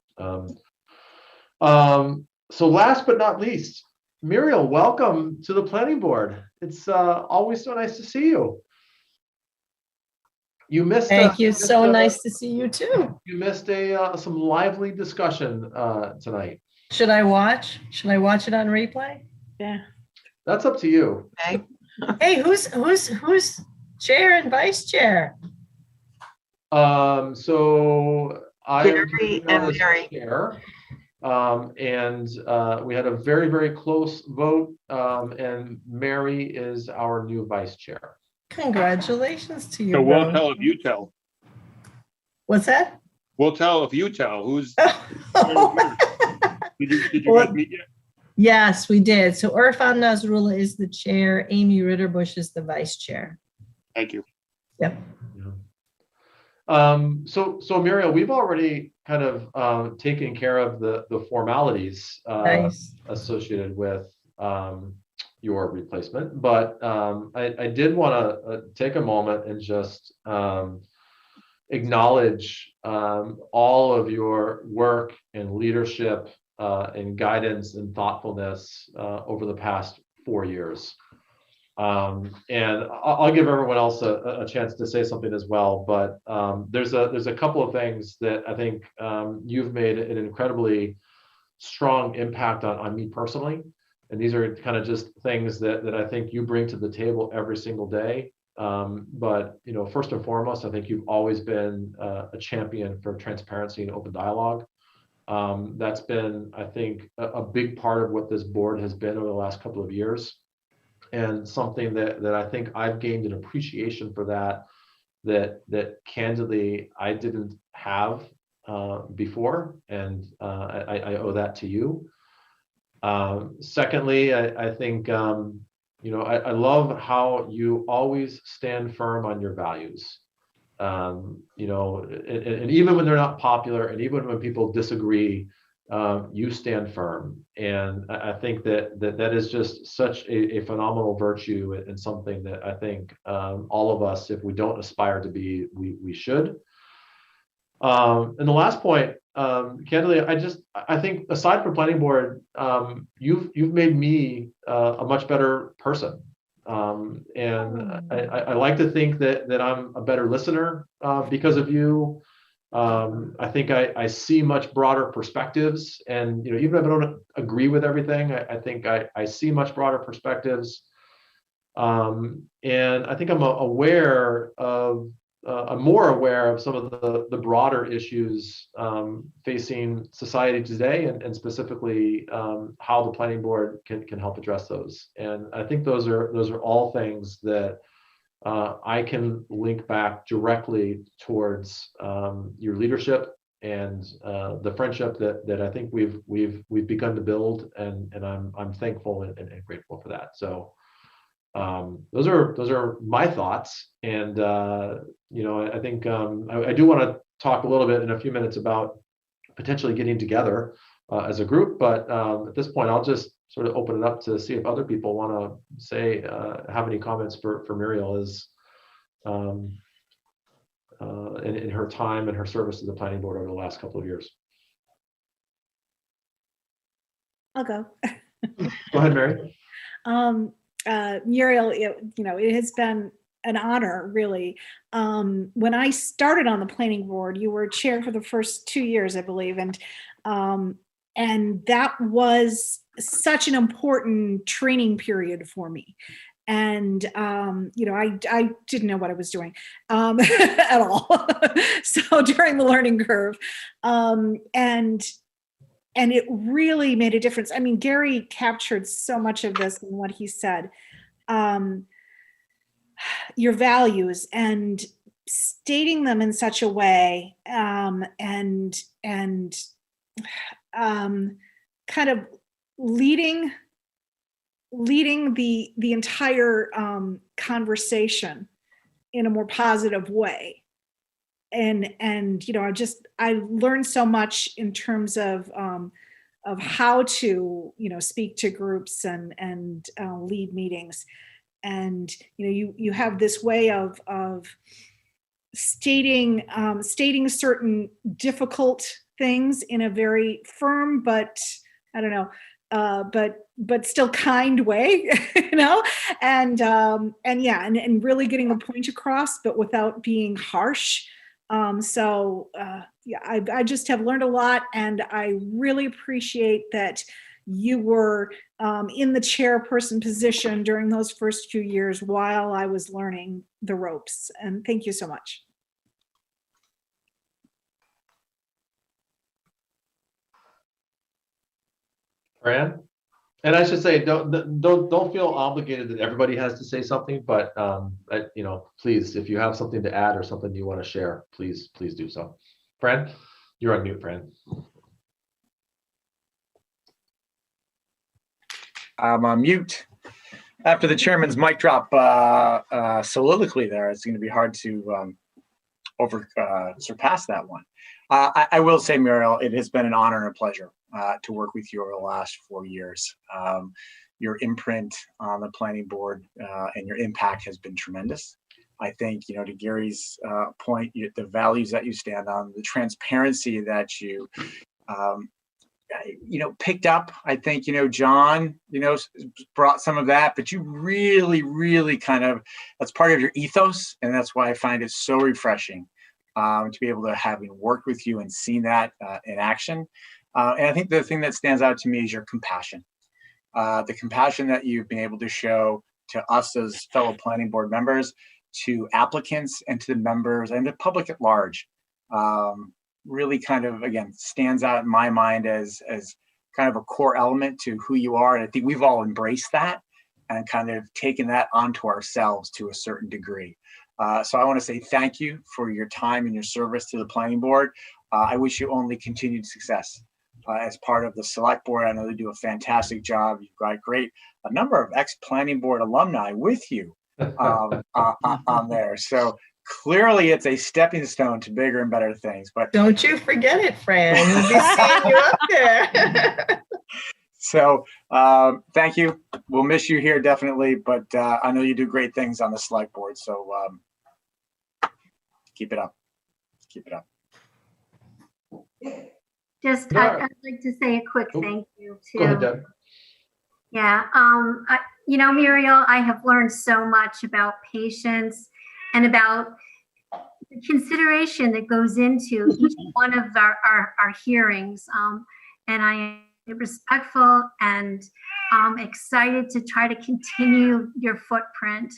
so last but not least, Muriel, welcome to the planning board. It's always so nice to see you. You missed. Thank you. So nice to see you too. You missed some lively discussion tonight. Should I watch? Should I watch it on replay? Yeah. That's up to you. Okay. Hey, who's chair and vice chair? So I Gary and Mary. chair. And we had a very, very close vote. And Mary is our new vice chair. Congratulations to you. So we'll both. tell if you tell. What's that? We'll tell if you tell who's. Did you Well, guys meet yet? Yes, we did. So Irfan Nasrullah is the chair. Amy Ritterbush is the vice chair. Thank you. Yep. So Muriel, we've already kind of taken care of the formalities Nice. associated with your replacement, but I did want to take a moment and just acknowledge all of your work and leadership and guidance and thoughtfulness over the past 4 years. And I'll give everyone else a chance to say something as well, but there's a couple of things that I think you've made an incredibly strong impact on me personally. And these are kind of just things that I think you bring to the table every single day. But, you know, first and foremost, I think you've always been a champion for transparency and open dialogue. That's been, I think, a big part of what this board has been over the last couple of years. And something that I think I've gained an appreciation for that candidly I didn't have before, and I owe that to you. Secondly, I think you know, I love how you always stand firm on your values. You know, and even when they're not popular, and even when people disagree, you stand firm. And I think that is just such a phenomenal virtue, and something that I think all of us, if we don't aspire to be, we should. And the last point, candidly, I think aside from planning board, you've made me a much better person. And I like to think that I'm a better listener because of you. I think I see much broader perspectives, and you know, even if I don't agree with everything, I think I see much broader perspectives. And I think I'm more aware of some of the broader issues facing society today, and specifically how the planning board can help address those. And I think those are all things that I can link back directly towards your leadership and the friendship that I think we've begun to build, and I'm thankful and grateful for that. So those are my thoughts, and I think I do want to talk a little bit in a few minutes about potentially getting together as a group, but at this point I'll just sort of open it up to see if other people want to say have any comments for Muriel as in her time and her service to the planning board over the last couple of years. I'll go. Go ahead, Mary. Muriel, it has been an honor, really. When I started on the planning board, you were chair for the first 2 years, I believe, and that was such an important training period for me. And I didn't know what I was doing at all. So during the learning curve, and it really made a difference. I mean, Gary captured so much of this in what he said. Your values and stating them in such a way, and kind of leading the entire conversation in a more positive way. And I learned so much in terms of how to speak to groups and lead meetings. And you have this way of stating certain difficult things in a very firm, but I don't know, but still kind way, and really getting the point across, but without being harsh. I just have learned a lot, and I really appreciate that you were in the chairperson position during those first few years while I was learning the ropes. And thank you so much. Fran? And I should say, don't feel obligated that everybody has to say something, but please, if you have something to add or something you want to share, please do so. Fran, you're on mute, Fran. I'm on mute. After the chairman's mic drop soliloquy there, it's going to be hard to surpass that one. I will say, Muriel, it has been an honor and a pleasure to work with you over the last 4 years. Your imprint on the planning board and your impact has been tremendous. I think, to Gary's point, the values that you stand on, the transparency that you picked up. I think, John, brought some of that, but you really that's part of your ethos. And that's why I find it so refreshing to be able to having worked with you and seen that in action. And I think the thing that stands out to me is your compassion. The compassion that you've been able to show to us as fellow planning board members, to applicants and to the members and the public at large. Really again, stands out in my mind as kind of a core element to who you are. And I think we've all embraced that and kind of taken that onto ourselves to a certain degree. So I want to say thank you for your time and your service to the planning board. I wish you only continued success as part of the select board. I know they do a fantastic job. You've got a number of ex-planning board alumni with you on there. So clearly it's a stepping stone to bigger and better things. But don't you forget it, Fran. We'll be seeing you up there. So thank you. We'll miss you here definitely, but I know you do great things on the select board. So keep it up. Keep it up. I'd like to say a quick thank you to. Go ahead, Deb. Yeah, Muriel, I have learned so much about patience and about the consideration that goes into each one of our hearings. And I am respectful and excited to try to continue your footprint.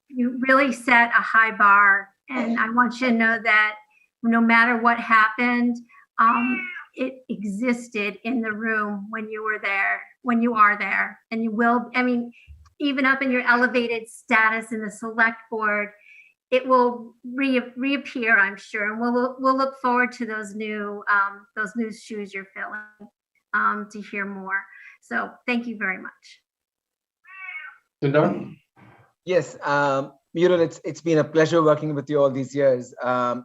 You really set a high bar, and I want you to know that no matter what happened, it existed in the room when you were there, when you are there, and you will, even up in your elevated status in the select board, it will reappear, I'm sure, and we'll look forward to those new shoes you're filling to hear more. So thank you very much. Sundar? Yes, Muriel, it's been a pleasure working with you all these years,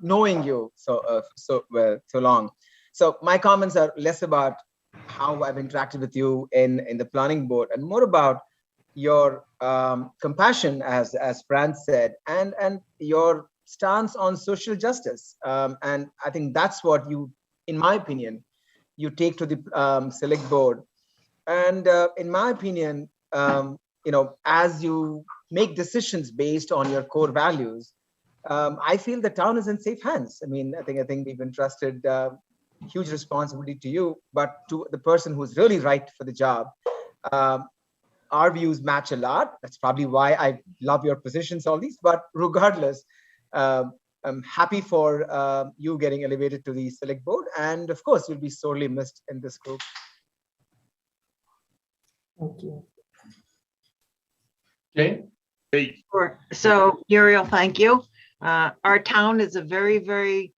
knowing you so well, so long. So my comments are less about how I've interacted with you in the planning board, and more about your compassion, as Fran said, and your stance on social justice. And I think that's what you, in my opinion, you take to the select board. And in my opinion, as you make decisions based on your core values, I feel the town is in safe hands. I mean, I think we've entrusted huge responsibility to you, but to the person who's really right for the job. Our views match a lot. That's probably why I love your positions, all these. But regardless, I'm happy for you getting elevated to the select board, and of course, you'll be sorely missed in this group. Thank you. Jane? Sure. So Uriel, thank you. Our town is a very, very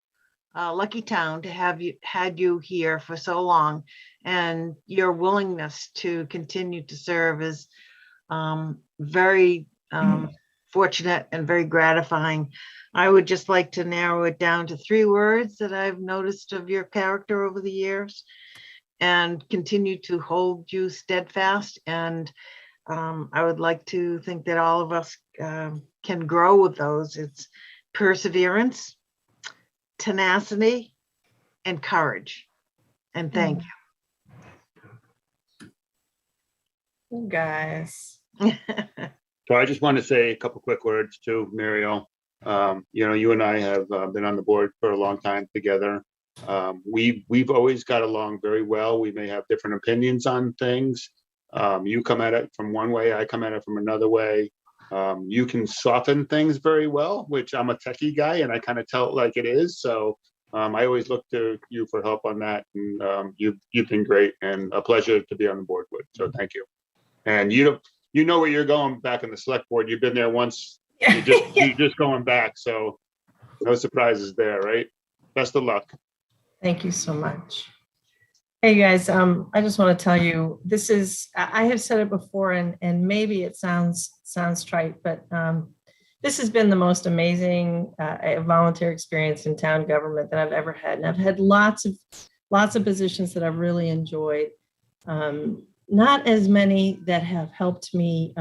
lucky town to have had you here for so long, and your willingness to continue to serve is very fortunate and very gratifying. I would just like to narrow it down to 3 words that I've noticed of your character over the years, and continue to hold you steadfast. And I would like to think that all of us can grow with those. It's perseverance, tenacity, and courage. And thank you. Guys. So I just want to say a couple quick words to Muriel. You and I have been on the board for a long time together. We've always got along very well. We may have different opinions on things. You come at it from one way, I come at it from another way. You can soften things very well, which I'm a techie guy and I kind of tell it like it is. So I always look to you for help on that. And you've been great and a pleasure to be on the board with. So thank you. And you know where you're going back in the select board. You've been there once. You're just going back. So no surprises there, right? Best of luck. Thank you so much. Hey guys, I just want to tell you, this is, I have said it before, and maybe it sounds trite, but this has been the most amazing volunteer experience in town government that I've ever had. And I've had lots of positions that I've really enjoyed. Not as many that have helped me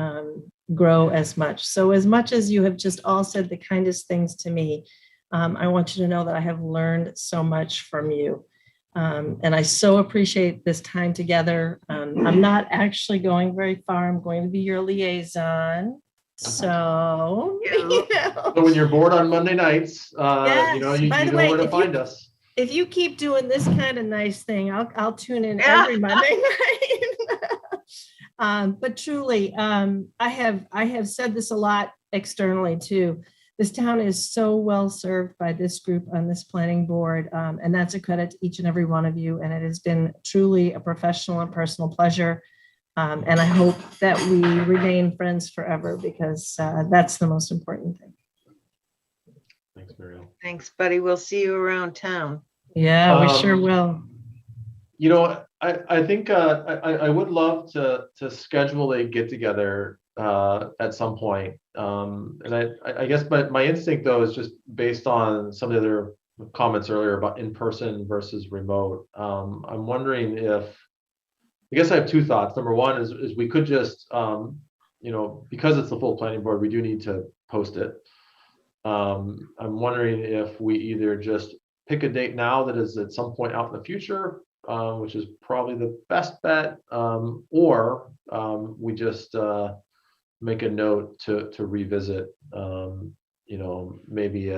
grow as much. So as much as you have just all said the kindest things to me, I want you to know that I have learned so much from you. And I so appreciate this time together. I'm not actually going very far. I'm going to be your liaison. So, So when you're bored on Monday nights, yes. you know By the way, where to find us. If you keep doing this kind of nice thing, I'll tune in every Monday night. But truly, I have said this a lot externally too. This town is so well served by this group on this planning board, and that's a credit to each and every one of you. And it has been truly a professional and personal pleasure. And I hope that we remain friends forever, because that's the most important thing. Thanks, Muriel. Thanks, buddy. We'll see you around town. Yeah, we sure will. You know, I think I would love to schedule a get together at some point. And I guess my instinct though is just based on some of the other comments earlier about in person versus remote. I'm wondering if, I guess I have 2 thoughts. Number one is we could just, because it's the full planning board, we do need to post it. I'm wondering if we either just pick a date now that is at some point out in the future, which is probably the best bet, or we just make a note to revisit. Maybe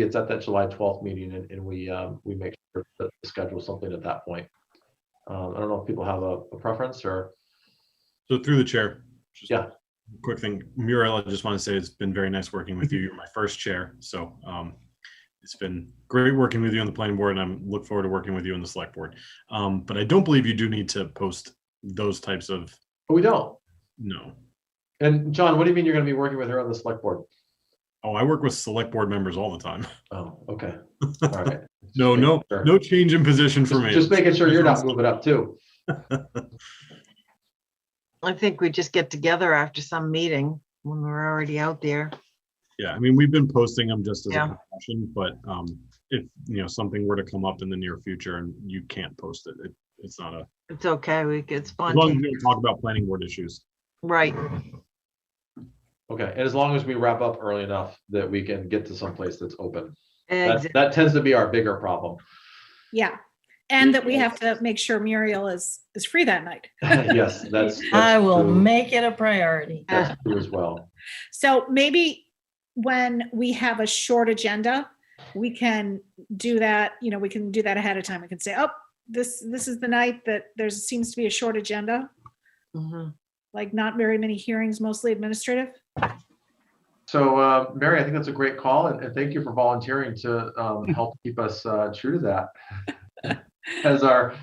it's at that July 12th meeting, and we make sure to schedule something at that point. I don't know if people have a preference or. So through the chair. Yeah. Quick thing, Muriel, I just want to say it's been very nice working with you. You're my first chair, so it's been great working with you on the planning board, and I look forward to working with you on the select board. But I don't believe you do need to post those types of. We don't. No. And John, what do you mean you're going to be working with her on the select board? Oh, I work with select board members all the time. Oh, okay. All right. No change in position for me. Just making sure you're not moving up too. I think we just get together after some meeting when we're already out there. Yeah, I mean, we've been posting them just as Yeah. a precaution, but if something were to come up in the near future and you can't post it, it's not a. It's okay. It's As long as spontaneous. we don't talk about planning board issues. Right. Okay, and as long as we wrap up early enough that we can get to some place that's open. Exactly. That tends to be our bigger problem. Yeah. And that we have to make sure Muriel is free that night. Yes, that's I will true. make it a priority. That's true as well. So maybe when we have a short agenda, we can do that, we can do that ahead of time. We can say, oh, this is the night that there seems to be a short agenda. Mhm. Like not very many hearings, mostly administrative. So, Mary, I think that's a great call, and thank you for volunteering to help keep us true to that. As our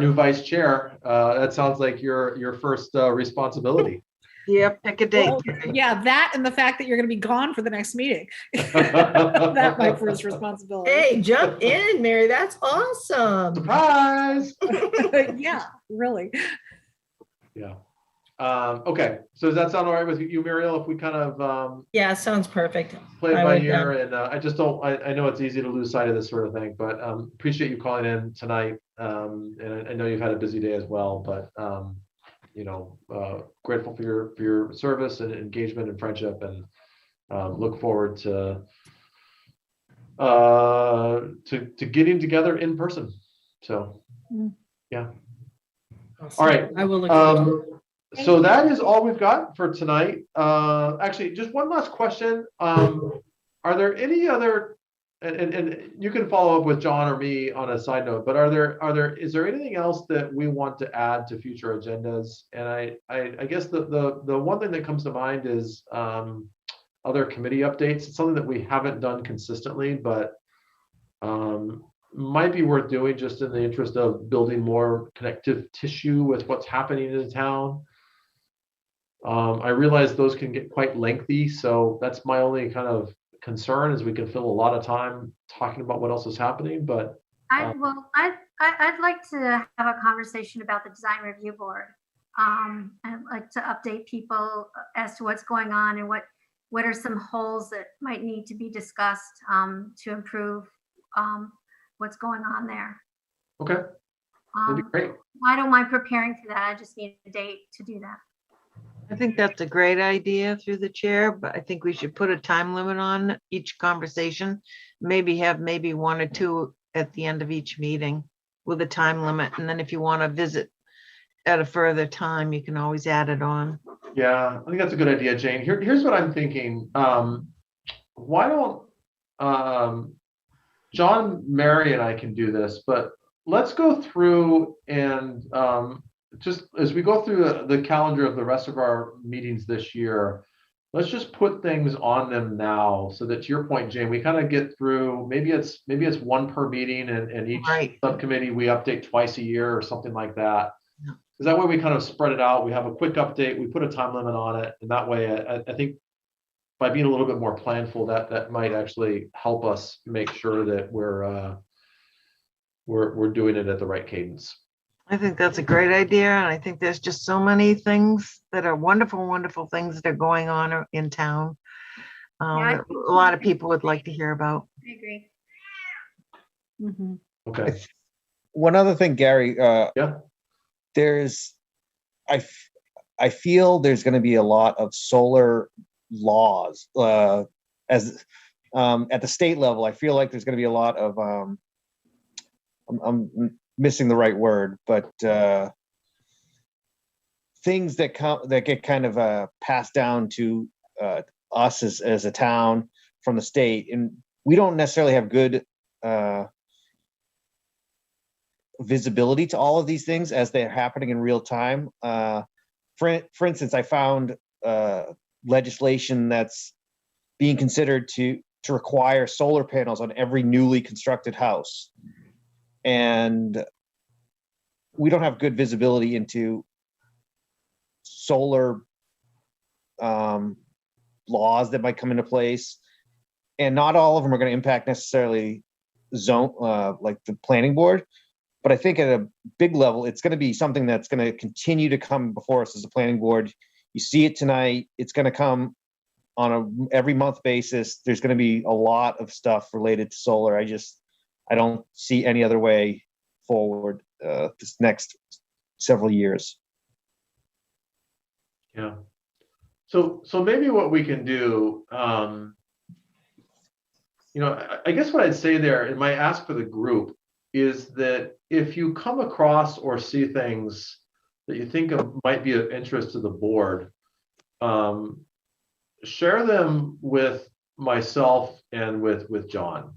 new vice chair, that sounds like your first responsibility. Yeah, pick a date. Well, yeah, that and the fact that you're going to be gone for the next meeting. That's my first responsibility. Hey, jump in, Mary. That's awesome. Surprise! Yeah, really. Yeah. Okay. So does that sound all right with you, Muriel? If we kind of Yeah, sounds perfect. play it I by would, ear, and I just don't. I know it's easy to lose sight of this sort of thing, but appreciate you calling in tonight. And I know you've had a busy day as well, but grateful for your service and engagement and friendship, and look forward to getting together in person. So yeah. All right. I will look forward to it. So that is all we've got for tonight. Actually, just one last question. Are there any other, and you can follow up with John or me on a side note, but is there anything else that we want to add to future agendas? And I guess the one thing that comes to mind is other committee updates. It's something that we haven't done consistently, but might be worth doing just in the interest of building more connective tissue with what's happening in the town. I realize those can get quite lengthy, so that's my only kind of concern, is we can fill a lot of time talking about what else is happening. But I'd like to have a conversation about the design review board. I'd like to update people as to what's going on and what are some holes that might need to be discussed to improve what's going on there. Okay, that'd be great. I don't mind preparing for that. I just need a date to do that. I think that's a great idea through the chair, but I think we should put a time limit on each conversation. Maybe have one or two at the end of each meeting with a time limit. And then if you want to visit at a further time, you can always add it on. Yeah, I think that's a good idea, Jane. Here's what I'm thinking. Why don't John, Mary, and I can do this, but let's go through and just as we go through the calendar of the rest of our meetings this year, let's just put things on them now, so that, to your point, Jane, we kind of get through, maybe it's one per meeting, and each subcommittee we update twice a year or something like that. Because that way we kind of spread it out. We have a quick update, we put a time limit on it, and that way I think by being a little bit more planful, that might actually help us make sure that we're doing it at the right cadence. I think that's a great idea. And I think there's just so many things that are wonderful, wonderful things that are going on in town. That a lot of people would like to hear about. I agree. Mm-hmm. Okay. One other thing, Gary. Yeah. I feel there's going to be a lot of solar laws as at the state level. I feel like there's going to be a lot of I'm missing the right word, but things that get kind of passed down to us as a town from the state, and we don't necessarily have good visibility to all of these things as they're happening in real time. For instance, I found legislation that's being considered to require solar panels on every newly constructed house. And we don't have good visibility into solar laws that might come into place. and not all of them are going to impact necessarily zone, like the planning board. But I think at a big level, it's going to be something that's going to continue to come before us as a planning board. You see it tonight. It's going to come on a every month basis. There's going to be a lot of stuff related to solar. I don't see any other way forward this next several years. Yeah. So maybe what we can do, you know, I guess what I'd say there, and my ask for the group, is that if you come across or see things that you think might be of interest to the board, share them with myself and with John.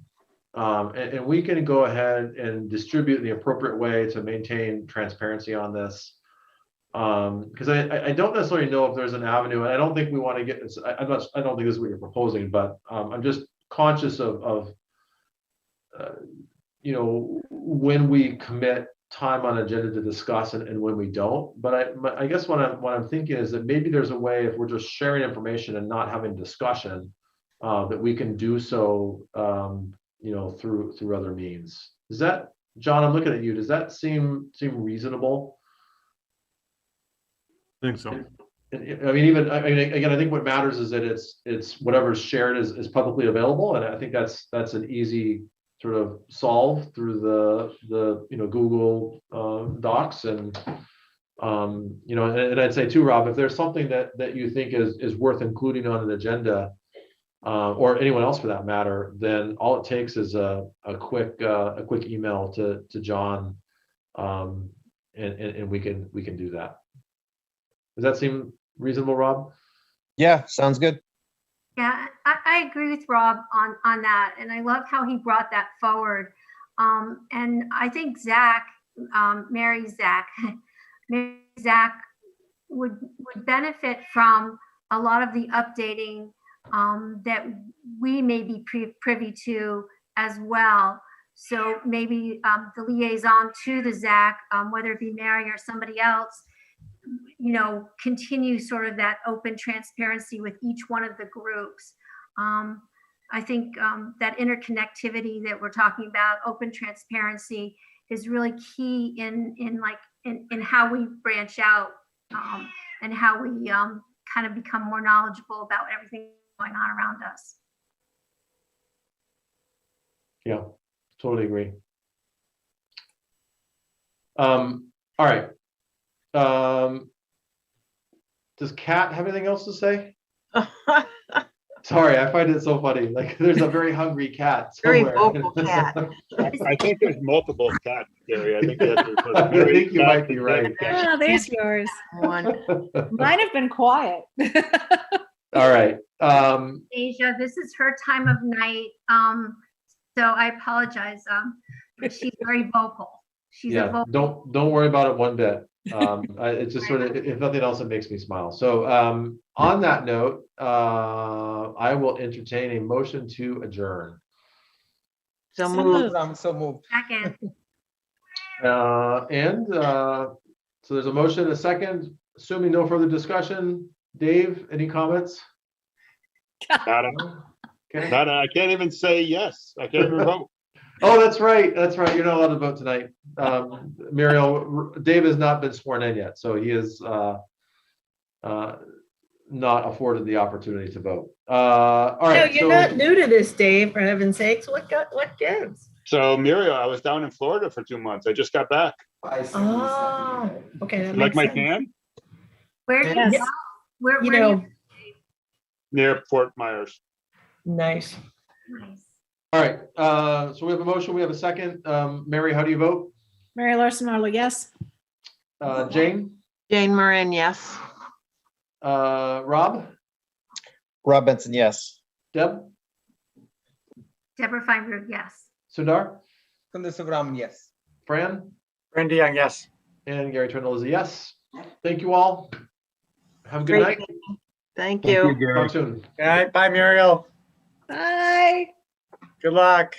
And we can go ahead and distribute in the appropriate way to maintain transparency on this. Because I don't necessarily know if there's an avenue, and I don't think we want to get this. I don't think this is what you're proposing, but I'm just conscious of you know, when we commit time on agenda to discuss and when we don't. But I guess what I'm thinking is that maybe there's a way, if we're just sharing information and not having discussion, that we can do so, you know, through other means. Is that, John? I'm looking at you. Does that seem reasonable? I think so. I mean, again, I think what matters is that it's whatever's shared is publicly available, and I think that's an easy sort of solve through the you know, Google Docs. And you know, and I'd say too, Rob, if there's something that you think is worth including on an agenda, or anyone else for that matter, then all it takes is a quick email to John, and we can do that. Does that seem reasonable, Rob? Yeah, sounds good. Yeah, I agree with Rob on that. And I love how he brought that forward. And I think Mary Zach would benefit from a lot of the updating that we may be privy to as well. So maybe the liaison to the ZAC, whether it be Mary or somebody else, you know, continue sort of that open transparency with each one of the groups. I think that interconnectivity that we're talking about, open transparency, is really key in how we branch out and how we kind of become more knowledgeable about everything going on around us. Yeah, totally agree. All right. Does Kat have anything else to say? Sorry, I find it so funny. Like, there's a very hungry cat somewhere. Very vocal cat. I think there's multiple cats, Gary. I think I think you might be right. Oh, there's yours. One. Mine have been quiet. All right. Asia, this is her time of night. So I apologize. But she's very vocal. She's a vocal. Don't worry about it one bit. It's just sort of, if nothing else, it makes me smile. So on that note, I will entertain a motion to adjourn. So moved. So moved. Second. So there's a motion and a second. Assuming no further discussion, Dave, any comments? Nada. Nada. I can't even say yes. I can't even vote. Oh, that's right. That's right. You're not allowed to vote tonight. Muriel, Dave has not been sworn in yet, so he is not afforded the opportunity to vote. All right. No, you're not new to this, Dave, for heaven's sakes. What gives? So Muriel, I was down in Florida for 2 months. I just got back. Oh, okay. That You like makes my sense. tan? Where did you go? Where You where know, Near Fort Myers. nice. Nice. All right. So we have a motion. We have a second. Mary, how do you vote? Mary Larson Marlowe, yes. Jane? Jane Moran, yes. Rob? Rob Benson, yes. Deb? Deborah Feinberg, yes. Sundar? Sundar Subramanian, yes. Fran? Fran DeYoung, yes. And Gary Trindle is a yes. Thank you all. Have a good Great night. meeting. Thank you. Talk soon. All right, bye, Muriel. Bye. Good luck.